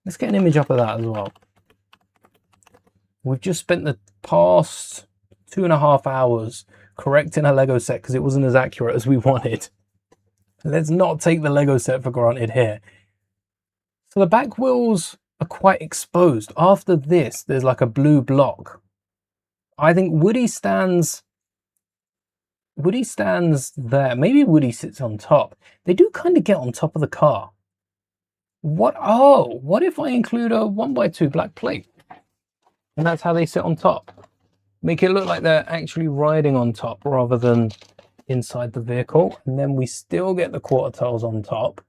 Let's get an image up of that as well. We've just spent the past 2.5 hours correcting a Lego set because it wasn't as accurate as we wanted. Let's not take the Lego set for granted here. So the back wheels are quite exposed. After this, there's like a blue block. I think Woody stands there. Maybe Woody sits on top. They do kind of get on top of the car. what if I include a 1x2 black plate? And that's how they sit on top. Make it look like they're actually riding on top rather than inside the vehicle. And then we still get the quarter tiles on top.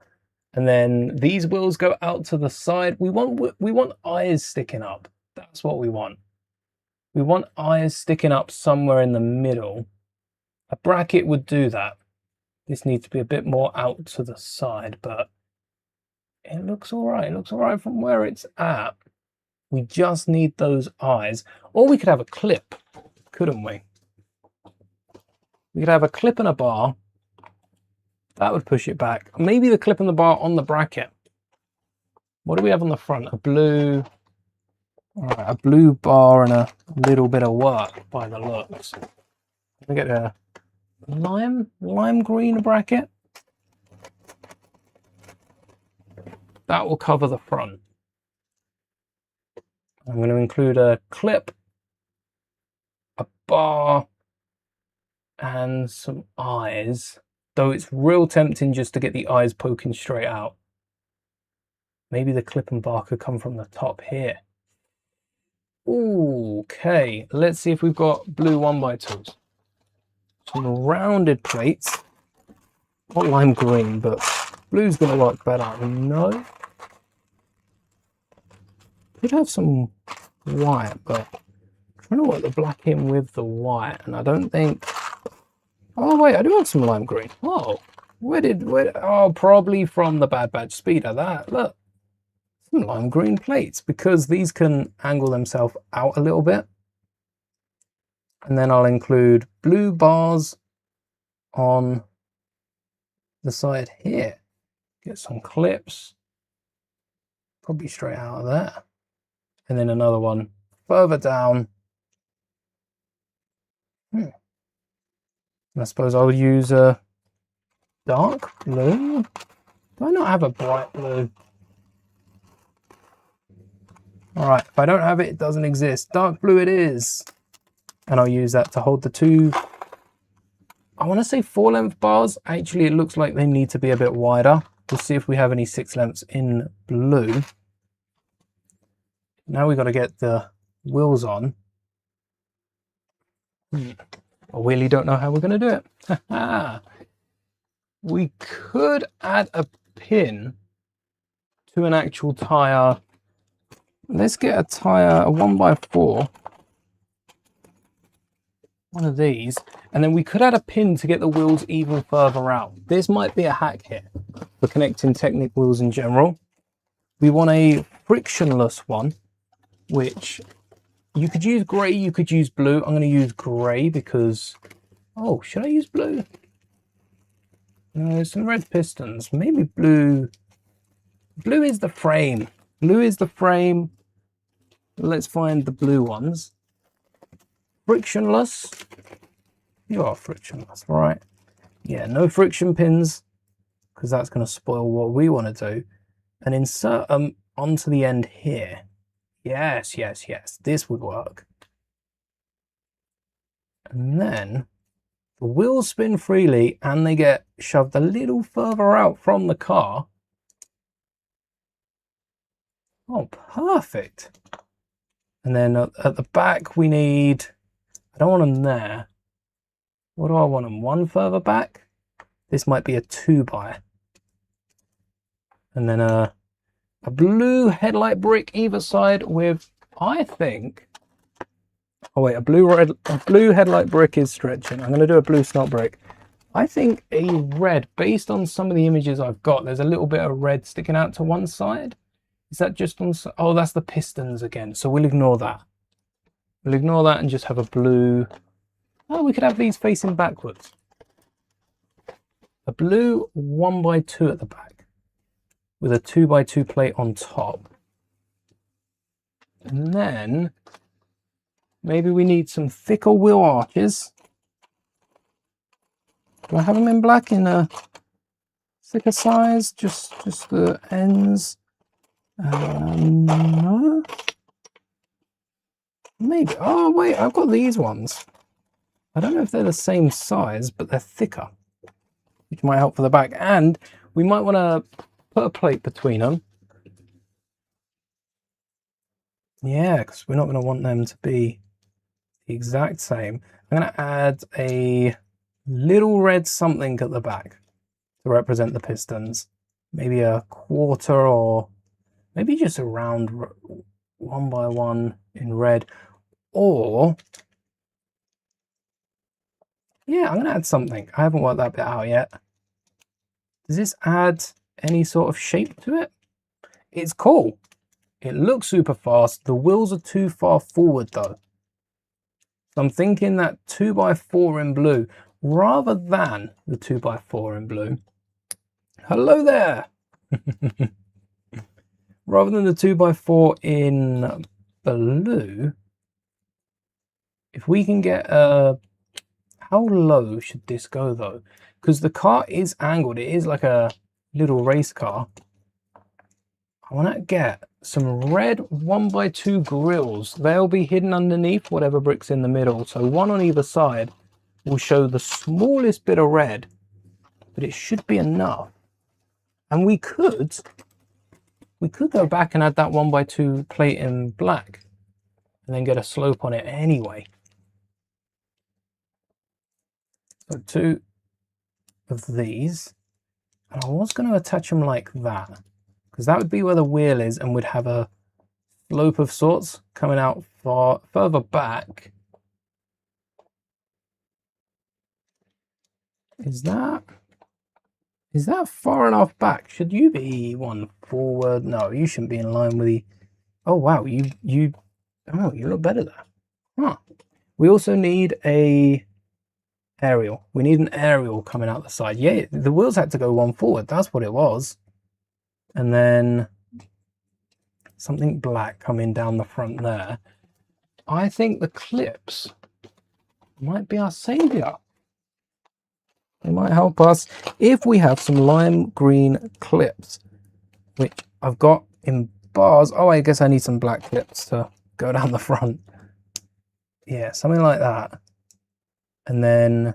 And then these wheels go out to the side. We want eyes sticking up. That's what we want. We want eyes sticking up somewhere in the middle. A bracket would do that. This needs to be a bit more out to the side, but it looks all right. It looks all right from where it's at. We just need those eyes. Or we could have a clip, couldn't we? We could have a clip and a bar. That would push it back. Maybe the clip and the bar on the bracket. What do we have on the front? A blue... All right, a blue bar and a little bit of work by the looks. We get a lime green bracket. That will cover the front. I'm going to include a clip, a bar, and some eyes. Though it's real tempting just to get the eyes poking straight out. Maybe the clip and bar could come from the top here. Ooh, okay, let's see if we've got blue 1x2s. Some rounded plates. Not lime green, but blue's going to work better. No. Could have some white, but I'm trying to work the black in with the white, and I don't think... Oh wait, I do have some lime green. Oh, oh, probably from the Bad Batch speeder. That, look. Some lime green plates, because these can angle themselves out a little bit. And then I'll include blue bars on the side here. Get some clips, probably straight out of there. And then another one further down. I suppose I'll use a dark blue. Do I not have a bright blue? All right, if I don't have it, it doesn't exist. Dark blue it is. And I'll use that to hold the two, I want to say 4-length bars. Actually, it looks like they need to be a bit wider. We'll see if we have any 6 lengths in blue. Now we've got to get the wheels on. I really don't know how we're going to do it. We could add a pin to an actual tyre. Let's get a tyre, a 1x4. One of these. And then we could add a pin to get the wheels even further out. This might be a hack here for connecting Technic wheels in general. We want a frictionless one, which you could use grey, you could use blue. I'm going to use grey because... Oh, should I use blue? No, there's some red pistons. Maybe blue. Blue is the frame. Blue is the frame. Let's find the blue ones. Frictionless. You are frictionless, right? Yeah, no friction pins, because that's going to spoil what we want to do. And insert them onto the end here. Yes, yes, yes. This would work. And then the wheels spin freely and they get shoved a little further out from the car. Oh, perfect. And then at the back we need, I don't want them there. What do I want them? One further back? This might be a 2x. And then a blue headlight brick either side with, I think, oh wait, a blue headlight brick is stretching. I'm going to do a blue snot brick. I think a red, based on some of the images I've got, there's a little bit of red sticking out to one side. Is that just on, oh, that's the pistons again. So we'll ignore that. We'll ignore that and just have a blue. Oh, we could have these facing backwards. A blue 1x2 at the back with a 2x2 plate on top. And then maybe we need some thicker wheel arches. Do I have them in black in a thicker size? Just the ends. No. Maybe. Oh wait, I've got these ones. I don't know if they're the same size, but they're thicker, which might help for the back. And we might want to put a plate between them Yeah, because we're not going to want them to be the exact same. I'm going to add a little red something at the back to represent the pistons. Maybe a quarter, or maybe just a round 1 by 1 in red. Or, yeah, I'm going to add something. I haven't worked that bit out yet. Does this add any sort of shape to it? It's cool. It looks super fast. The wheels are too far forward though. So I'm thinking that 2x4 in blue rather than the 2x4 in blue. Hello there. Rather than the 2x4 in blue, if we can get a... How low should this go though? Because the car is angled. It is like a little race car. I want to get some red 1x2 grills. They'll be hidden underneath whatever brick's in the middle. So one on either side will show the smallest bit of red, but it should be enough. And we could go back and add that 1x2 plate in black and then get a slope on it anyway. So 2 of these, and I was going to attach them like that, because that would be where the wheel is, and we'd have a slope of sorts coming out further back. Is that far enough back? Should you be one forward? No, you shouldn't be in line with the... Oh wow, you look better there. Huh. We also need a aerial. We need an aerial coming out the side. Yeah, the wheels had to go one forward. That's what it was. And then something black coming down the front there. I think the clips might be our savior. They might help us if we have some lime green clips, which I've got in bars. Oh, I guess I need some black clips to go down the front. Yeah, something like that. And then,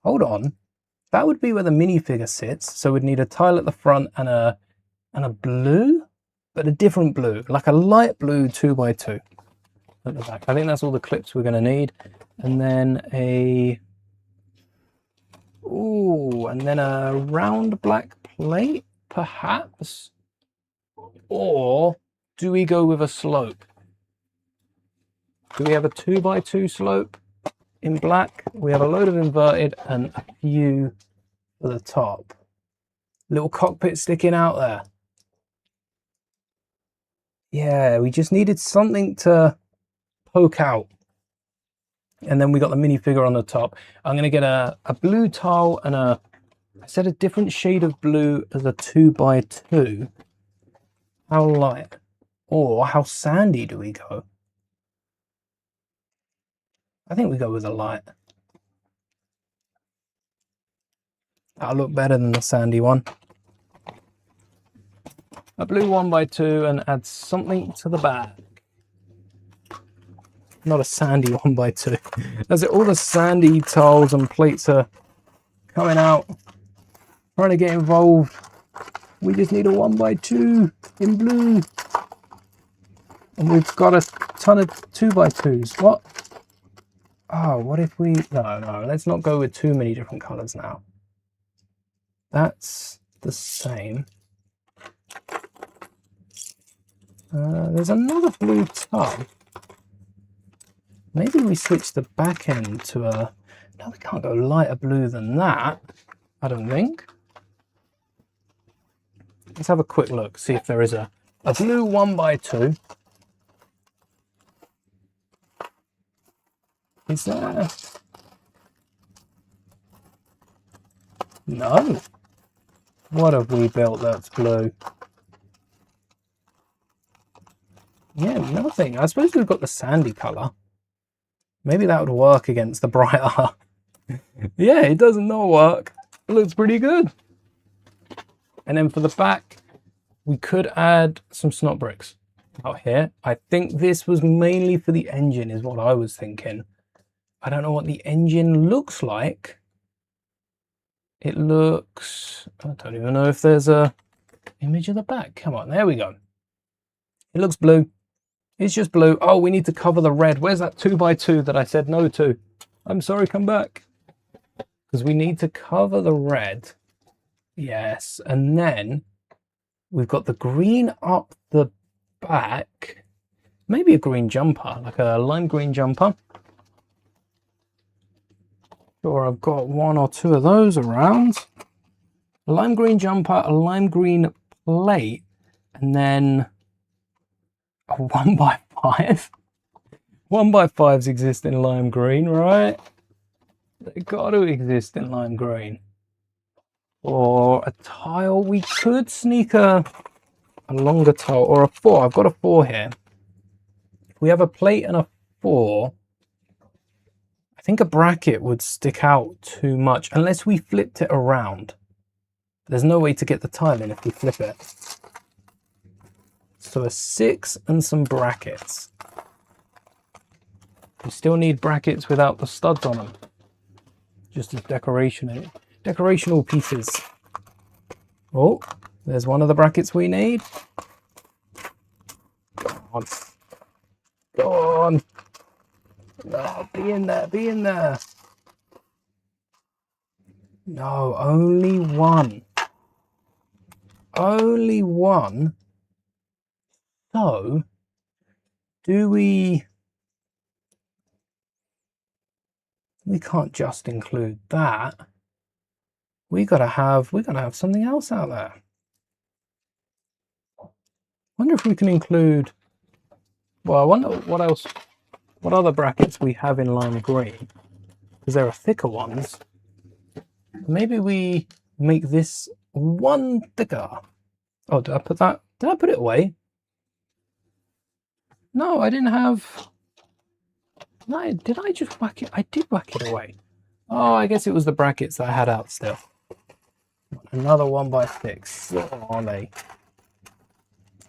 hold on. That would be where the minifigure sits. So we'd need a tile at the front and a blue, but a different blue, like a light blue 2x2 at the back. I think that's all the clips we're going to need. And then a round black plate, perhaps. Or do we go with a slope? Do we have a 2x2 slope in black? We have a load of inverted and a few for the top. Little cockpit sticking out there. Yeah, we just needed something to poke out. And then we got the minifigure on the top. I'm going to get a blue tile and I said a different shade of blue as a 2x2. How light or how sandy do we go? I think we go with a light. That'll look better than the sandy one. A blue 1x2 and add something to the back. Not a sandy 1x2. That's it. All the sandy tiles and plates are coming out. Trying to get involved. We just need a 1x2 in blue. And we've got a ton of 2x2s. What? Oh, what if we... No, let's not go with too many different colours now. That's the same. There's another blue tub. Maybe we switch the back end to a... No, we can't go lighter blue than that, I don't think. Let's have a quick look, see if there is a blue 1x2. Is there? No. What have we built that's blue? Yeah, nothing. I suppose we've got the sandy colour. Maybe that would work against the brighter. Yeah, it does not work. It looks pretty good. And then for the back, we could add some snot bricks out here. I think this was mainly for the engine is what I was thinking. I don't know what the engine looks like. It looks... I don't even know if there's a image of the back. Come on, there we go. It looks blue. It's just blue. Oh, we need to cover the red. Where's that 2x2 that I said no to? I'm sorry, come back. Because we need to cover the red. Yes, and then we've got the green up the back. Maybe a green jumper, like a lime green jumper. Sure, I've got 1 or 2 of those around. A lime green jumper, a lime green plate, and then a 1x5. 1x5s exist in lime green, right? They got to exist in lime green. Or a tile. We could sneak a longer tile or a 4. I've got a 4 here. If we have a plate and a 4, I think a bracket would stick out too much unless we flipped it around. There's no way to get the tile in if we flip it. So a 6 and some brackets. We still need brackets without the studs on them. Just as decorational pieces. Oh, there's one of the brackets we need. Go on. Go on. No, be in there, be in there. No, only one. Only one. So, do we can't just include that. We gotta have something else out there. Wonder if we can include, well, I wonder what other brackets we have in lime green, because there are thicker ones. Maybe we make this one thicker. Oh, did I put it away? No, I didn't have. No, did I just whack it? I did whack it away. Oh, I guess it was the brackets that I had out still. Another 1x6. What are they?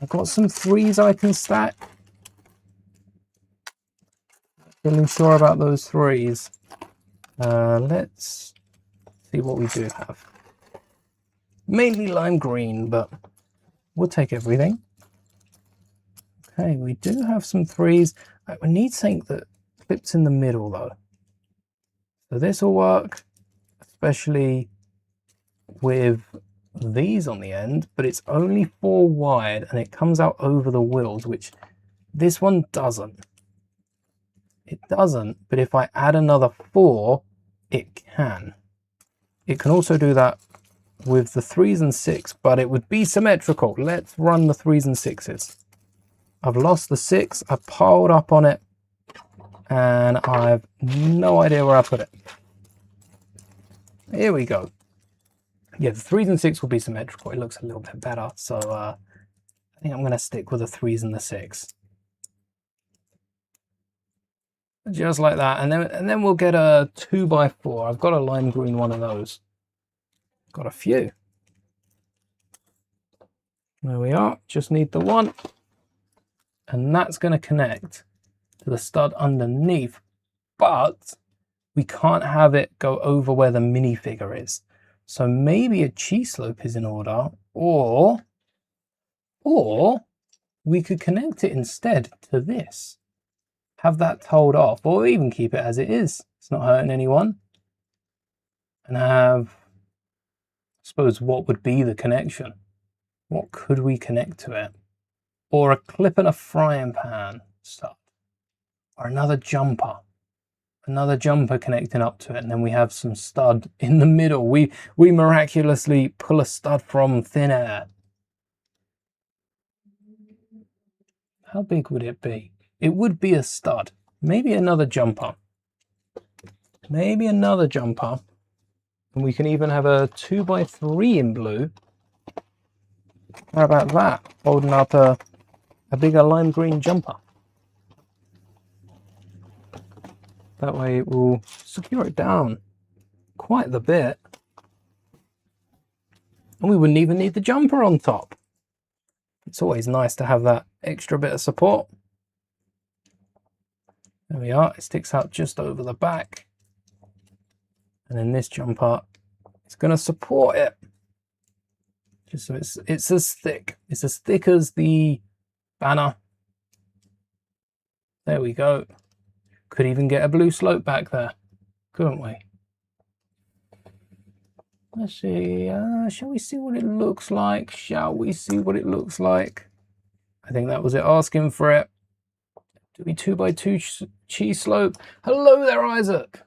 I've got some 3s I can stack. Feeling sure about those 3s. Let's see what we do have. Mainly lime green, but we'll take everything. Okay, we do have some 3s. We need something that clips in the middle though. So this will work, especially with these on the end, but it's only 4 wide and it comes out over the wheels, which this one doesn't. It doesn't, but if I add another 4, it can. It can also do that with the 3s and 6, but it would be symmetrical. Let's run the 3s and 6s. I've lost the 6, I piled up on it, and I have no idea where I put it. Here we go. Yeah, the 3s and 6 will be symmetrical. It looks a little bit better, so I think I'm going to stick with the 3s and the 6. Just like that, and then we'll get a 2x4. I've got a lime green one of those. Got a few. There we are. Just need the one, and that's going to connect to the stud underneath, but we can't have it go over where the minifigure is. So maybe a cheese slope is in order, or we could connect it instead to this. Have that told off, or even keep it as it is. It's not hurting anyone. And have, I suppose, what would be the connection? What could we connect to it? Or a clip and a frying pan stud. Or another jumper connecting up to it, and then we have some stud in the middle. We miraculously pull a stud from thin air. How big would it be? It would be a stud. Maybe another jumper. Maybe another jumper. And we can even have a 2x3 in blue. How about that? Holding up a bigger lime green jumper. That way it will secure it down quite the bit. And we wouldn't even need the jumper on top. It's always nice to have that extra bit of support. There we are, it sticks out just over the back. And then this jumper is going to support it. Just so it's as thick. It's as thick as the banner. There we go. Could even get a blue slope back there, couldn't we? Let's see, shall we see what it looks like? Shall we see what it looks like? I think that was it asking for it. Do we 2x2 cheese slope? Hello there, Isaac.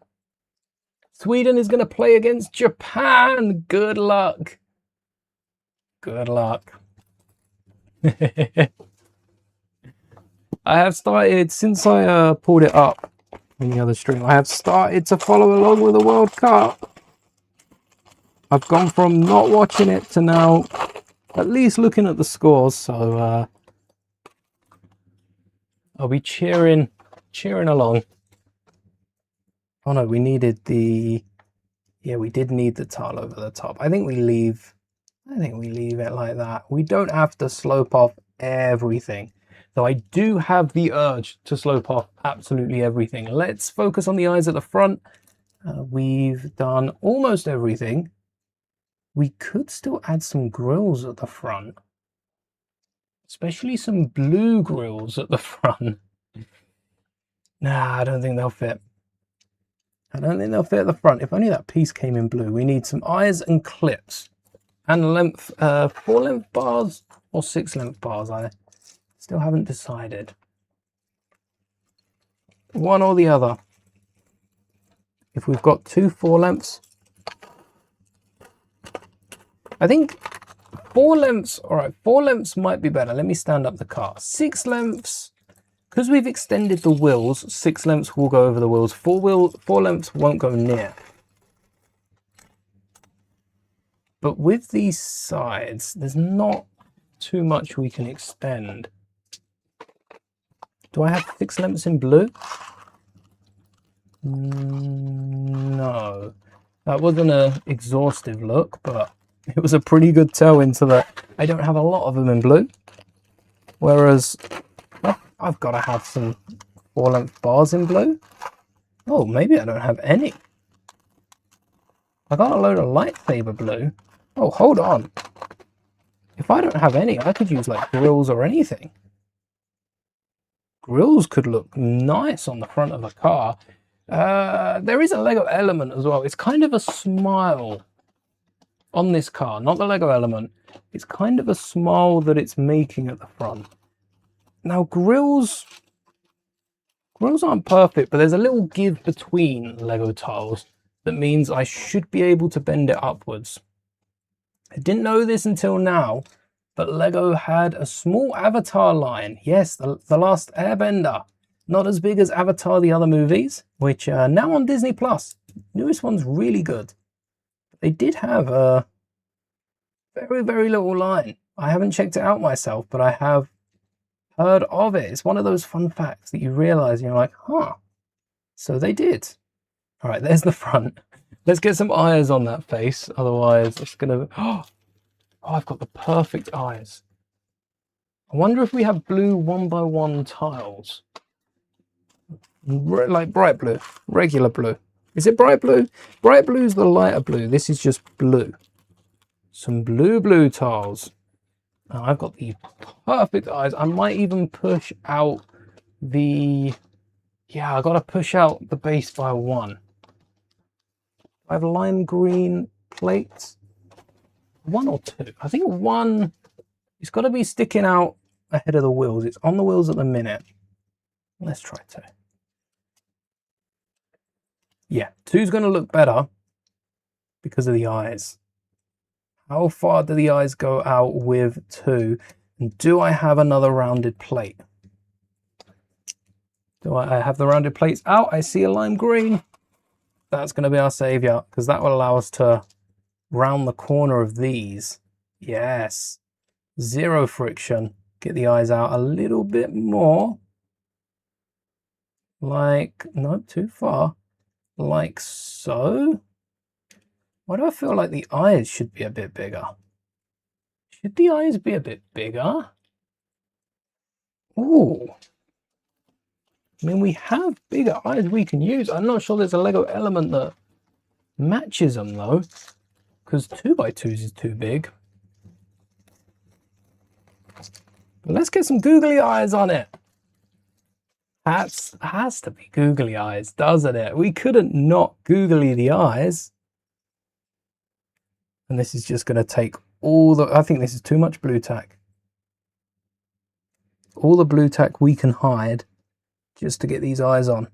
Sweden is going to play against Japan. Good luck. Good luck. I have started, since I pulled it up in the other stream, I have started to follow along with the World Cup. I've gone from not watching it to now at least looking at the scores, so I'll be cheering along. Oh no, we needed the, yeah, we did need the tile over the top. I think we leave it like that. We don't have to slope off everything, though I do have the urge to slope off absolutely everything. Let's focus on the eyes at the front. We've done almost everything. We could still add some grills at the front, especially some blue grills at the front. Nah, I don't think they'll fit. I don't think they'll fit at the front. If only that piece came in blue. We need some eyes and clips. And length, 4 length bars or 6 length bars. I still haven't decided. One or the other. If we've got 2 4 lengths, I think 4 lengths, all right, 4 lengths might be better. Let me stand up the car. 6 lengths, because we've extended the wheels, 6 lengths will go over the wheels. 4 lengths won't go near. But with these sides, there's not too much we can extend. Do I have 6 lengths in blue? No. That wasn't an exhaustive look, but it was a pretty good tell into that. I don't have a lot of them in blue. Whereas I've got to have some 4 length bars in blue. Oh, maybe I don't have any. I got a load of lightsaber blue. Oh, hold on. If I don't have any, I could use like grills or anything. Grills could look nice on the front of a car. There is a Lego element as well. It's kind of a smile on this car, not the Lego element. It's kind of a smile that it's making at the front. Now grills aren't perfect, but there's a little give between Lego tiles that means I should be able to bend it upwards. I didn't know this until now, but Lego had a small Avatar line. Yes, the Last Airbender. Not as big as Avatar the other movies, which are now on Disney+. Newest one's really good. They did have a very, very little line. I haven't checked it out myself, but I have heard of it. It's one of those fun facts that you realize and you're like, huh, so they did. All right, there's the front. Let's get some eyes on that face. Otherwise, it's going to... Oh, I've got the perfect eyes. I wonder if we have blue 1x1 tiles. Like bright blue, regular blue. Is it bright blue? Bright blue is the lighter blue. This is just blue. Some blue tiles. Oh, I've got the perfect eyes. I might even push out the... Yeah, I've got to push out the base by 1. I have lime green plates. 1 or 2. I think 1. It's got to be sticking out ahead of the wheels. It's on the wheels at the minute. Let's try 2. Yeah, 2's going to look better because of the eyes. How far do the eyes go out with 2? And do I have another rounded plate? Do I have the rounded plates out? I see a lime green. That's going to be our savior because that will allow us to round the corner of these. Yes. 0 friction. Get the eyes out a little bit more. Like, not too far. Like so. Why do I feel like the eyes should be a bit bigger? Should the eyes be a bit bigger? Ooh. I mean, we have bigger eyes we can use. I'm not sure there's a Lego element that matches them though, because 2x2s is too big. But let's get some googly eyes on it. has to be googly eyes, doesn't it? We couldn't not googly the eyes. And this is just going to take all the... I think this is too much blue tack. All the blue tack we can hide just to get these eyes on.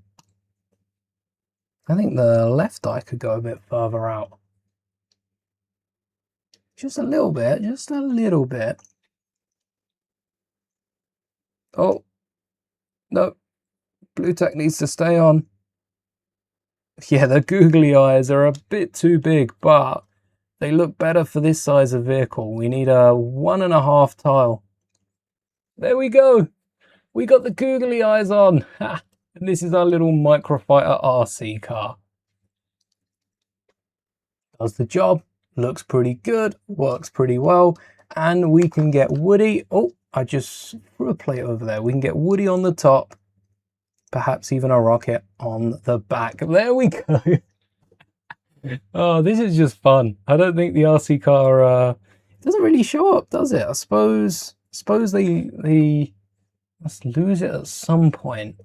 I think the left eye could go a bit further out. Just a little bit, just a little bit. Oh, no. Blue tack needs to stay on. Yeah, the googly eyes are a bit too big, but they look better for this size of vehicle. We need a 1.5 tile. There we go. We got the googly eyes on. And this is our little microfighter RC car. Does the job. Looks pretty good. Works pretty well. And we can get Woody. Oh, I just threw a plate over there. We can get Woody on the top. Perhaps even a rocket on the back. There we go. Oh, this is just fun. I don't think the RC car doesn't really show up, does it? I suppose they must lose it at some point.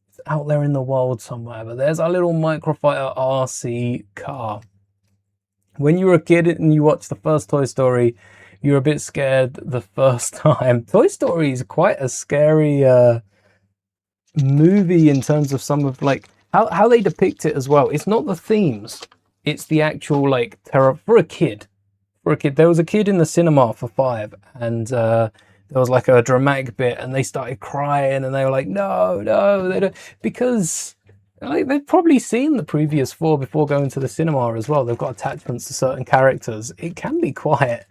It's out there in the world somewhere. But there's our little microfighter RC car. When you were a kid and you watched the first Toy Story, you were a bit scared the first time. Toy Story is quite a scary movie in terms of some of like how they depict it as well. It's not the themes, it's the actual like terror for a kid. There was a kid in the cinema for 5, and there was like a dramatic bit, and they started crying, and they were like, no, they don't, because like, they've probably seen the previous 4 before going to the cinema as well. They've got attachments to certain characters. It can be quiet.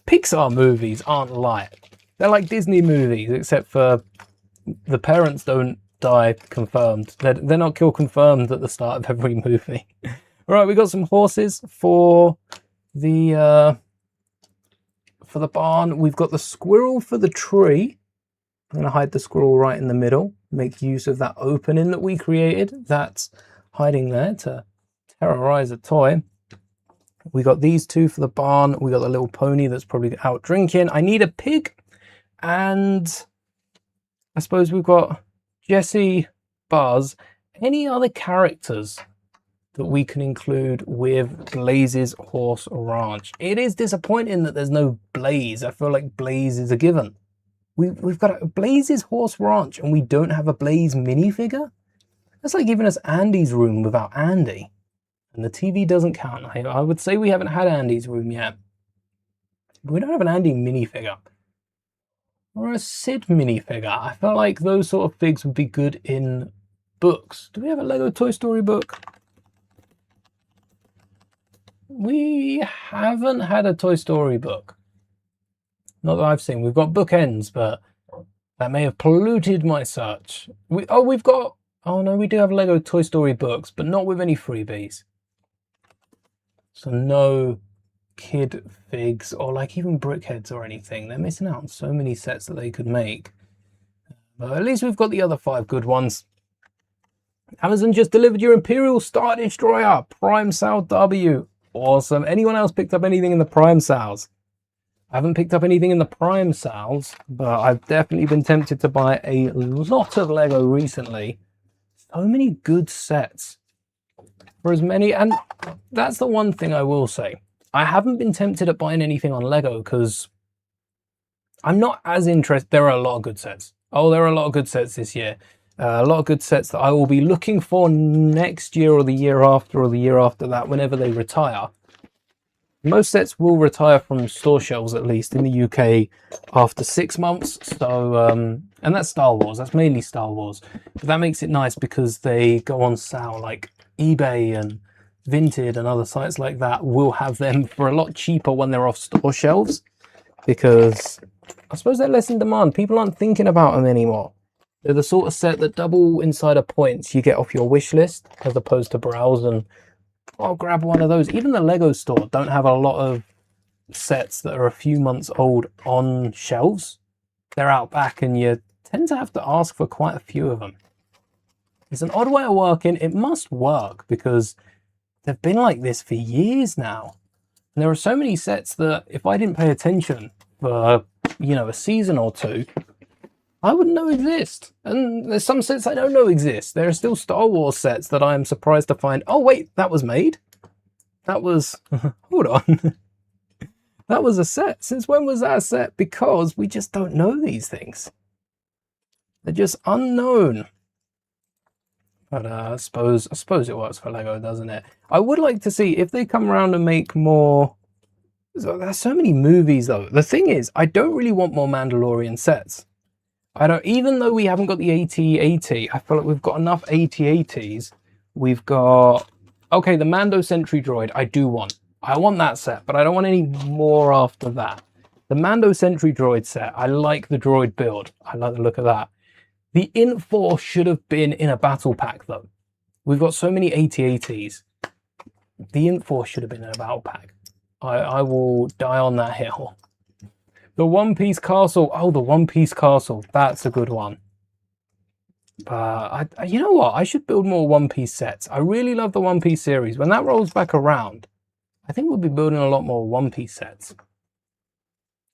Pixar movies aren't like, they're like Disney movies, except for the parents don't die confirmed. They're not killed confirmed at the start of every movie. All right, we got some horses for the barn. We've got the squirrel for the tree. I'm going to hide the squirrel right in the middle. Make use of that opening that we created. That's hiding there to terrorize a toy. We got these 2 for the barn. We got the little pony that's probably out drinking. I need a pig. And I suppose we've got Jesse, Buzz. Any other characters that we can include with Blaze's Horse Ranch? It is disappointing that there's no Blaze. I feel like Blaze is a given. We've got a Blaze's Horse Ranch and we don't have a Blaze minifigure? That's like giving us Andy's room without Andy. And the TV doesn't count. I would say we haven't had Andy's room yet. But we don't have an Andy minifigure. Or a Sid minifigure. I felt like those sort of figs would be good in books. Do we have a Lego Toy Story book? We haven't had a Toy Story book. Not that I've seen. We've got bookends, but that may have polluted my search. We've got... Oh no, we do have Lego Toy Story books, but not with any freebies. So no kid figs or like even brickheads or anything. They're missing out on so many sets that they could make. But at least we've got the other 5 good ones. Amazon just delivered your Imperial Star Destroyer. Prime Sale W. Awesome. Anyone else picked up anything in the Prime Sales? I haven't picked up anything in the Prime Sales, but I've definitely been tempted to buy a lot of Lego recently. So many good sets. For as many, and that's the one thing I will say. I haven't been tempted at buying anything on Lego because I'm not as interested. There are a lot of good sets. Oh, there are a lot of good sets this year. A lot of good sets that I will be looking for next year or the year after or the year after that, whenever they retire. Most sets will retire from store shelves, at least in the UK, after 6 months. So, and that's Star Wars. That's mainly Star Wars. But that makes it nice because they go on sale, like eBay and Vinted and other sites like that will have them for a lot cheaper when they're off store shelves, because I suppose they're less in demand. People aren't thinking about them anymore. They're the sort of set that double insider points you get off your wish list, as opposed to browse and I'll grab one of those. Even the Lego store don't have a lot of sets that are a few months old on shelves. They're out back and you tend to have to ask for quite a few of them. It's an odd way of working. It must work because they've been like this for years now. And there are so many sets that if I didn't pay attention for, you know, a season or two, I wouldn't know exist. And there's some sets I don't know exist. There are still Star Wars sets that I'm surprised to find. Oh wait, that was made. That was, hold on. That was a set. Since when was that a set? Because we just don't know these things. They're just unknown. But I suppose it works for Lego, doesn't it? I would like to see if they come around and make more. There's so many movies though. The thing is, I don't really want more Mandalorian sets. I don't, even though we haven't got the AT-AT, I feel like we've got enough AT-ATs. We've got, okay, the Mando Sentry Droid I do want. I want that set, but I don't want any more after that. The Mando Sentry Droid set, I like the droid build. I like the look of that. The Int 4 should have been in a battle pack though. We've got so many AT-ATs. The Int 4 should have been in a battle pack. I will die on that hill. The One Piece Castle. Oh, the One Piece Castle. That's a good one. But you know what? I should build more One Piece sets. I really love the One Piece series. When that rolls back around, I think we'll be building a lot more One Piece sets.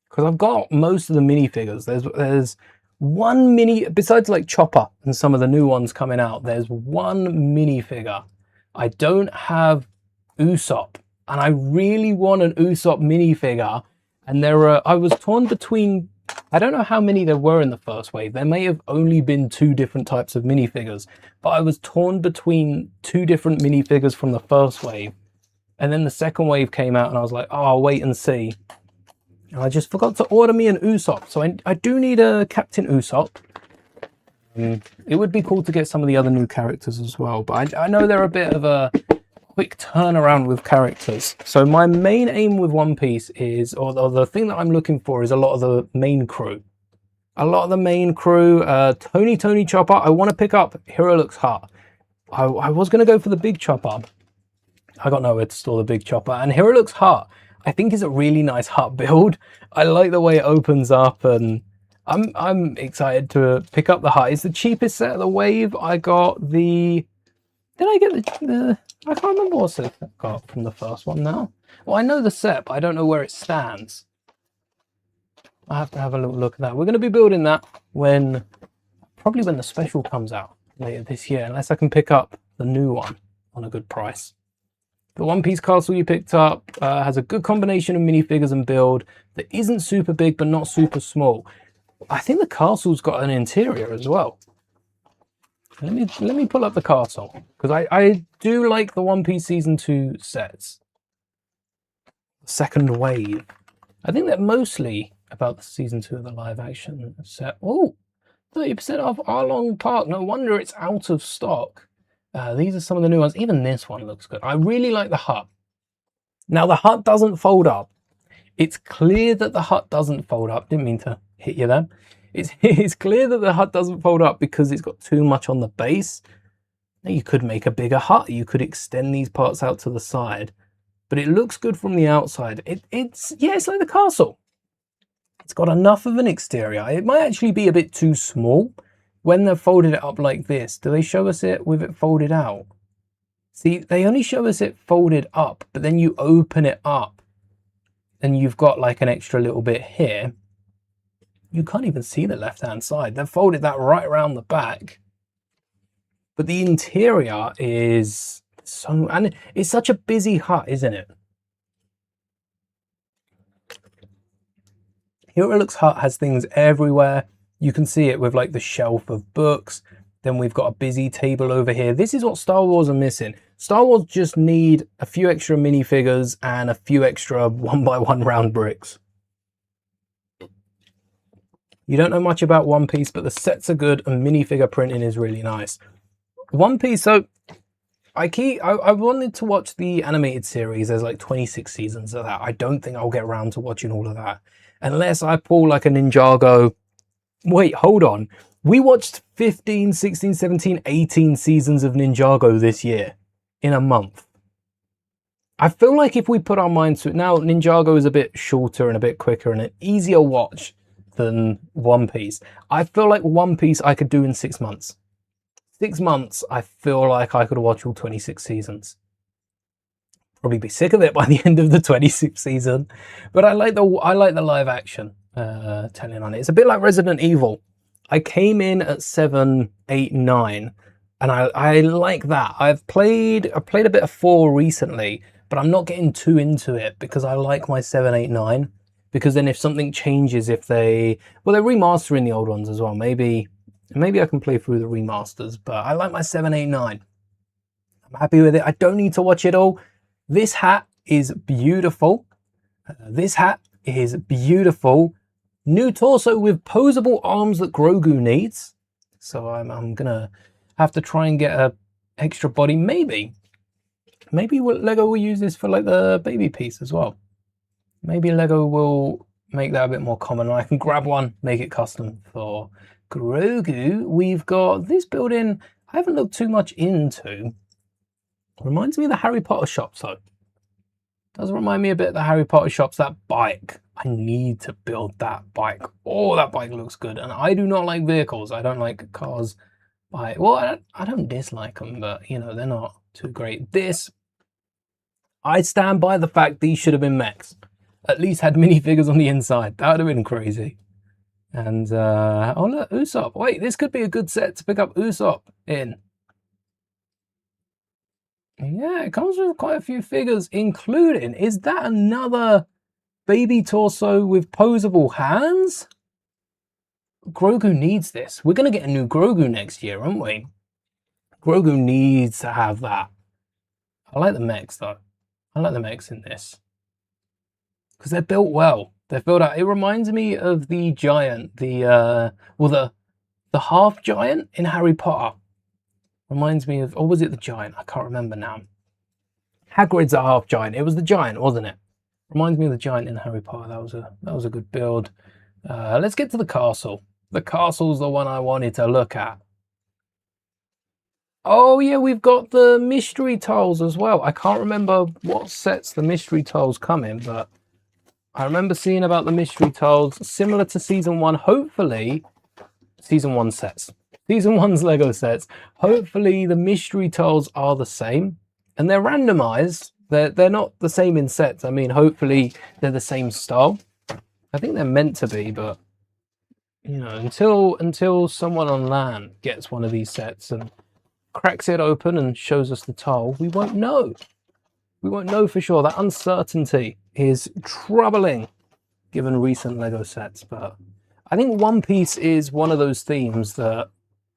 Because I've got most of the minifigures. There's one mini, besides like Chopper and some of the new ones coming out, there's one minifigure. I don't have Usopp. And I really want an Usopp minifigure. And I was torn between, I don't know how many there were in the first wave. There may have only been 2 different types of minifigures. But I was torn between 2 different minifigures from the first wave. And then the second wave came out and I was like, oh, I'll wait and see. And I just forgot to order me an Usopp. So I do need a Captain Usopp. It would be cool to get some of the other new characters as well. But I know they're a bit of a quick turnaround with characters. So my main aim with One Piece is, or the thing that I'm looking for is a lot of the main crew. A lot of the main crew, Tony Chopper. I want to pick up Hero Looks Hot. I was going to go for the big Chopper. I got nowhere to store the big Chopper. And Hero Looks Hot, I think is a really nice hut build. I like the way it opens up and I'm excited to pick up the hut. It's the cheapest set of the wave. I got the, did I get the I can't remember what set I got from the first one now. Well, I know the set, but I don't know where it stands. I have to have a little look at that. We're going to be building that probably when the special comes out later this year, unless I can pick up the new one on a good price. The One Piece Castle you picked up has a good combination of minifigures and build that isn't super big, but not super small. I think the castle's got an interior as well. Let me pull up the castle, because I do like the One Piece Season 2 sets. Second wave. I think they're mostly about the Season 2 of the live action set. Oh, 30% off Arlong Park. No wonder it's out of stock. These are some of the new ones. Even this one looks good. I really like the hut. Now, the hut doesn't fold up. It's clear that the hut doesn't fold up. Didn't mean to hit you there. It's clear that the hut doesn't fold up because it's got too much on the base. Now, you could make a bigger hut. You could extend these parts out to the side. But it looks good from the outside. It's like the castle. It's got enough of an exterior. It might actually be a bit too small. When they've folded it up like this, do they show us it with it folded out? See, they only show us it folded up, but then you open it up and you've got like an extra little bit here. You can't even see the left-hand side. They've folded that right around the back. But the interior is so, and it's such a busy hut, isn't it? Hero Looks Hut has things everywhere. You can see it with like the shelf of books. Then we've got a busy table over here. This is what Star Wars are missing. Star Wars just need a few extra minifigures and a few extra 1x1 round bricks. You don't know much about One Piece, but the sets are good and minifigure printing is really nice. One Piece, so I wanted to watch the animated series. There's like 26 seasons of that. I don't think I'll get around to watching all of that unless I pull like a Ninjago. Wait, hold on. We watched 15, 16, 17, 18 seasons of Ninjago this year in a month. I feel like if we put our minds to it now, Ninjago is a bit shorter and a bit quicker and an easier watch than One Piece. I feel like One Piece I could do in 6 months. 6 months, I feel like I could watch all 26 seasons. Probably be sick of it by the end of the 26th season. But I like the live action telling on it. It's a bit like Resident Evil. I came in at 7, 8, 9, and I like that. I've played a bit of 4 recently, but I'm not getting too into it because I like my 7, 8, 9. Because then if something changes, if they're remastering the old ones as well. Maybe I can play through the remasters, but I like my 7, 8, 9. I'm happy with it. I don't need to watch it all. This hat is beautiful. This hat is beautiful. New torso with posable arms that Grogu needs. So I'm gonna have to try and get a extra body. Maybe Lego will use this for like the baby piece as well. Maybe Lego will make that a bit more common. I can grab one, make it custom for Grogu. We've got this building I haven't looked too much into. Reminds me of the Harry Potter shops though. Does remind me a bit of the Harry Potter shops. That bike, I need to build that bike. Oh, that bike looks good. And I do not like vehicles. I don't like cars. Well, I don't dislike them, but you know, they're not too great. This, I stand by the fact these should have been mechs. At least had minifigures on the inside. That would have been crazy. And, oh look, Usopp. Wait, this could be a good set to pick up Usopp in. Yeah, it comes with quite a few figures, including, is that another baby torso with posable hands? Grogu needs this. We're going to get a new Grogu next year, aren't we? Grogu needs to have that. I like the mechs, though. I like the mechs in this. Because they're built well. They're built out. It reminds me of the giant, the half giant in Harry Potter. Reminds me of, or was it the giant? I can't remember now. Hagrid's a half giant. It was the giant, wasn't it? Reminds me of the giant in Harry Potter. That was a good build. Let's get to the castle. The castle's the one I wanted to look at. Oh yeah, we've got the mystery tiles as well. I can't remember what sets the mystery tiles come in, but I remember seeing about the mystery tiles similar to season 1. Hopefully, season 1 sets. Season 1's Lego sets. Hopefully the mystery tiles are the same. And they're randomized. They're not the same in sets. I mean, hopefully they're the same style. I think they're meant to be, but you know, until someone on LAN gets one of these sets and cracks it open and shows us the tile, we won't know. We won't know for sure. That uncertainty is troubling given recent Lego sets. But I think One Piece is one of those themes that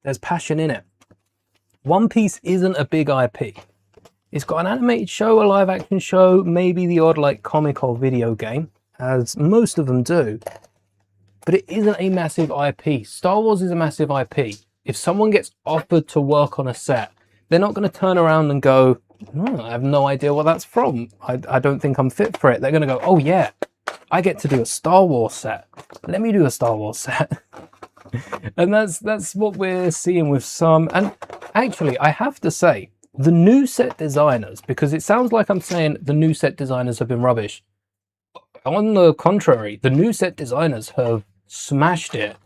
there's passion in it. One Piece isn't a big IP. It's got an animated show, a live action show, maybe the odd like comic or video game, as most of them do. But it isn't a massive IP. Star Wars is a massive IP. If someone gets offered to work on a set, they're not going to turn around and go, oh, I have no idea what that's from. I don't think I'm fit for it. They're going to go, oh yeah, I get to do a Star Wars set. Let me do a Star Wars set. And that's what we're seeing with some. And actually, I have to say, the new set designers, because it sounds like I'm saying the new set designers have been rubbish. On the contrary, the new set designers have smashed it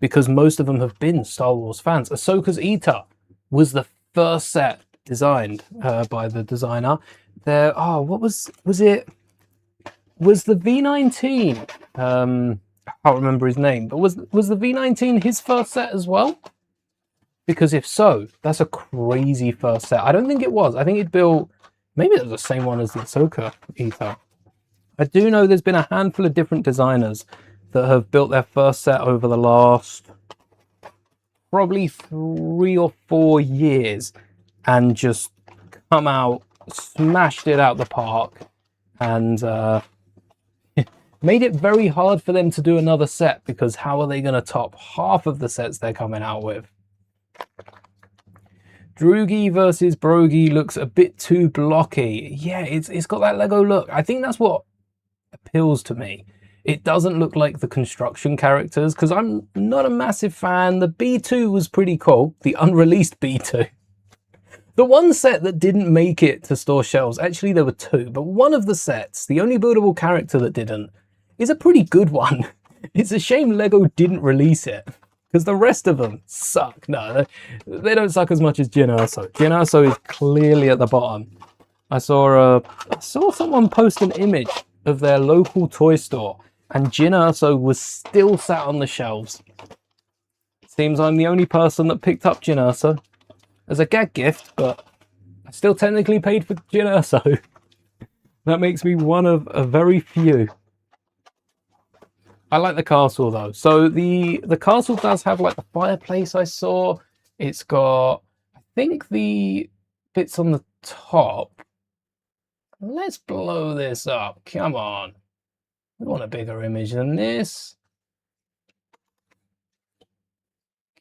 because most of them have been Star Wars fans. Ahsoka's Eater was the first set designed by the designer. There, oh, what was it? Was the V19? I can't remember his name, but was the V19 his first set as well? Because if so, that's a crazy first set. I don't think it was. I think it built, maybe it was the same one as the Ahsoka Eater. I do know there's been a handful of different designers that have built their first set over the last probably 3 or 4 years and just come out, smashed it out the park, and made it very hard for them to do another set, because how are they going to top half of the sets they're coming out with? Droogie versus Brogy looks a bit too blocky. Yeah, it's got that Lego look. I think that's what appeals to me. It doesn't look like the construction characters, because I'm not a massive fan. The B2 was pretty cool, the unreleased B2. The one set that didn't make it to store shelves, actually there were 2, but one of the sets, the only buildable character that didn't, is a pretty good one. It's a shame Lego didn't release it, because the rest of them suck. No, they don't suck as much as Jyn Erso. Jyn Erso is clearly at the bottom. I saw someone post an image of their local toy store, and Jyn Erso was still sat on the shelves. Seems I'm the only person that picked up Jyn Erso as a gag gift, but I still technically paid for Jyn Erso. That makes me one of a very few. I like the castle though. So the castle does have like the fireplace I saw. It's got, I think, the bits on the top. Let's blow this up. Come on. We want a bigger image than this.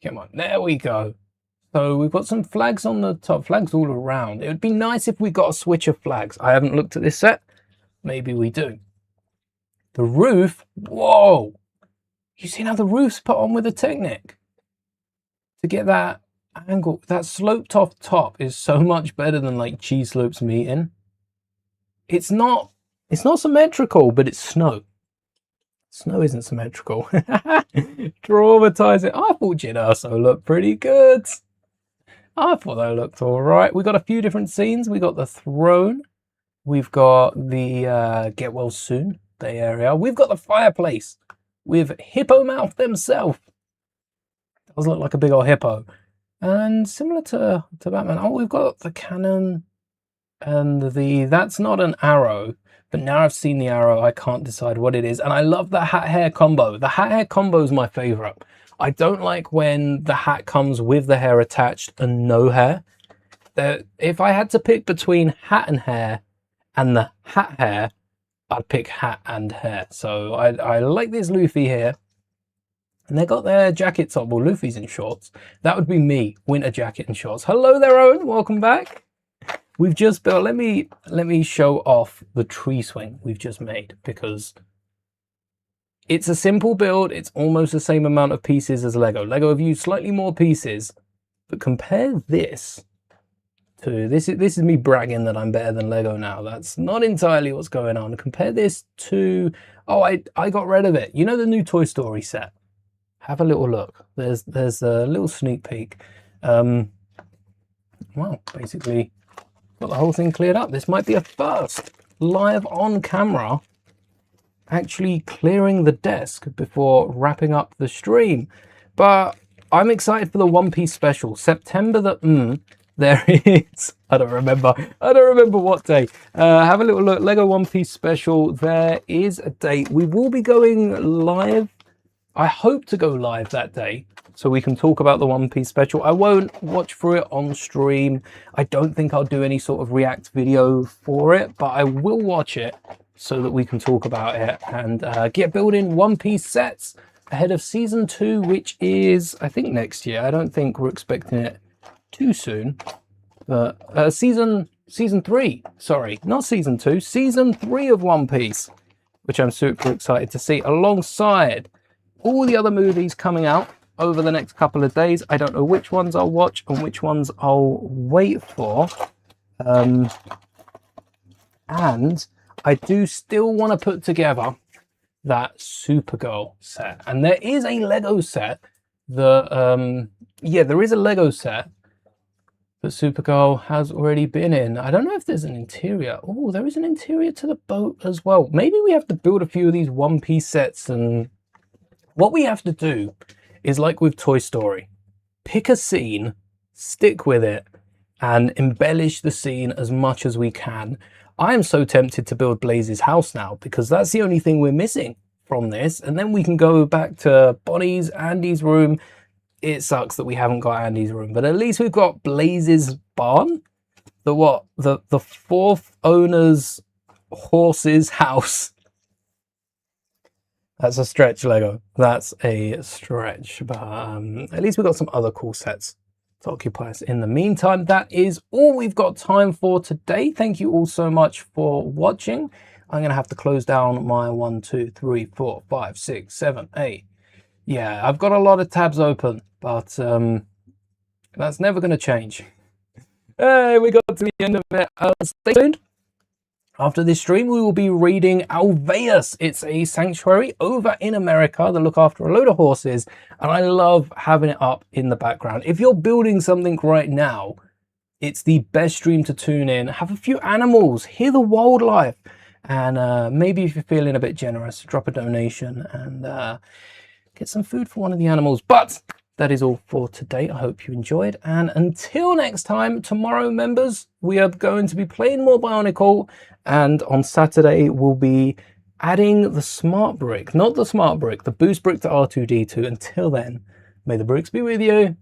Come on, there we go. So we've got some flags on the top, flags all around. It would be nice if we got a switch of flags. I haven't looked at this set. Maybe we do. The roof, whoa! You see how the roof's put on with a Technic? To get that angle, that sloped off top is so much better than like cheese slopes meeting. It's not symmetrical, but it's snow. Snow isn't symmetrical. Traumatizing. I thought Jyn Erso looked pretty good. I thought they looked all right. We got a few different scenes. We got the throne. We've got the get well soon. There we are. We've got the fireplace with Hippo Mouth himself. Does look like a big old hippo. And similar to Batman. Oh, we've got the cannon and that's not an arrow. But now I've seen the arrow, I can't decide what it is. And I love the hat hair combo. The hat hair combo is my favorite. I don't like when the hat comes with the hair attached and no hair. If I had to pick between hat and hair and the hat hair, I'd pick hat and hair. So I like this Luffy here. And they got their jackets on. Well, Luffy's in shorts. That would be me, winter jacket and shorts. Hello there, Owen. Welcome back. We've just built, let me show off the tree swing we've just made, because it's a simple build. It's almost the same amount of pieces as Lego. Lego have used slightly more pieces, but compare this to, this is me bragging that I'm better than Lego now. That's not entirely what's going on. Compare this to, oh, I got rid of it. You know the new Toy Story set? Have a little look. There's a little sneak peek. Well, basically, got the whole thing cleared up. This might be a first live on camera, actually clearing the desk before wrapping up the stream. But I'm excited for the One Piece special. September there is. I don't remember what day. Have a little look. Lego One Piece special. There is a date. We will be going live. I hope to go live that day, so we can talk about the One Piece special. I won't watch through it on stream. I don't think I'll do any sort of react video for it, but I will watch it so that we can talk about it and get building One Piece sets ahead of season 2, which is, I think, next year. I don't think we're expecting it too soon. But season 3, sorry, not season 2, season 3 of One Piece, which I'm super excited to see, alongside all the other movies coming out over the next couple of days. I don't know which ones I'll watch and which ones I'll wait for. And I do still want to put together that Supergirl set. And there is a Lego set that, yeah, there is a Lego set that Supergirl has already been in. I don't know if there's an interior. Oh, there is an interior to the boat as well. Maybe we have to build a few of these One Piece sets, and what we have to do is, like with Toy Story, pick a scene, stick with it, and embellish the scene as much as we can. I am so tempted to build Blaze's house now, because that's the only thing we're missing from this. And then we can go back to Bonnie's, Andy's room. It sucks that we haven't got Andy's room, but at least we've got Blaze's barn. The fourth owner's horse's house. That's a stretch, Lego. That's a stretch. But at least we've got some other cool sets to occupy us in the meantime. That is all we've got time for today. Thank you all so much for watching. I'm going to have to close down my 1, 2, 3, 4, 5, 6, 7, 8. Yeah, I've got a lot of tabs open, but that's never going to change. Hey, we got to the end of it. Stay tuned. After this stream, we will be reading Alveus. It's a sanctuary over in America that look after a load of horses, and I love having it up in the background. If you're building something right now, it's the best stream to tune in. Have a few animals, hear the wildlife, and maybe if you're feeling a bit generous, drop a donation and get some food for one of the animals. But that is all for today. I hope you enjoyed, and until next time, tomorrow, members, we are going to be playing more Bionicle, and on Saturday we'll be adding the smart brick, not the smart brick, the boost brick to R2-D2. Until then, may the bricks be with you.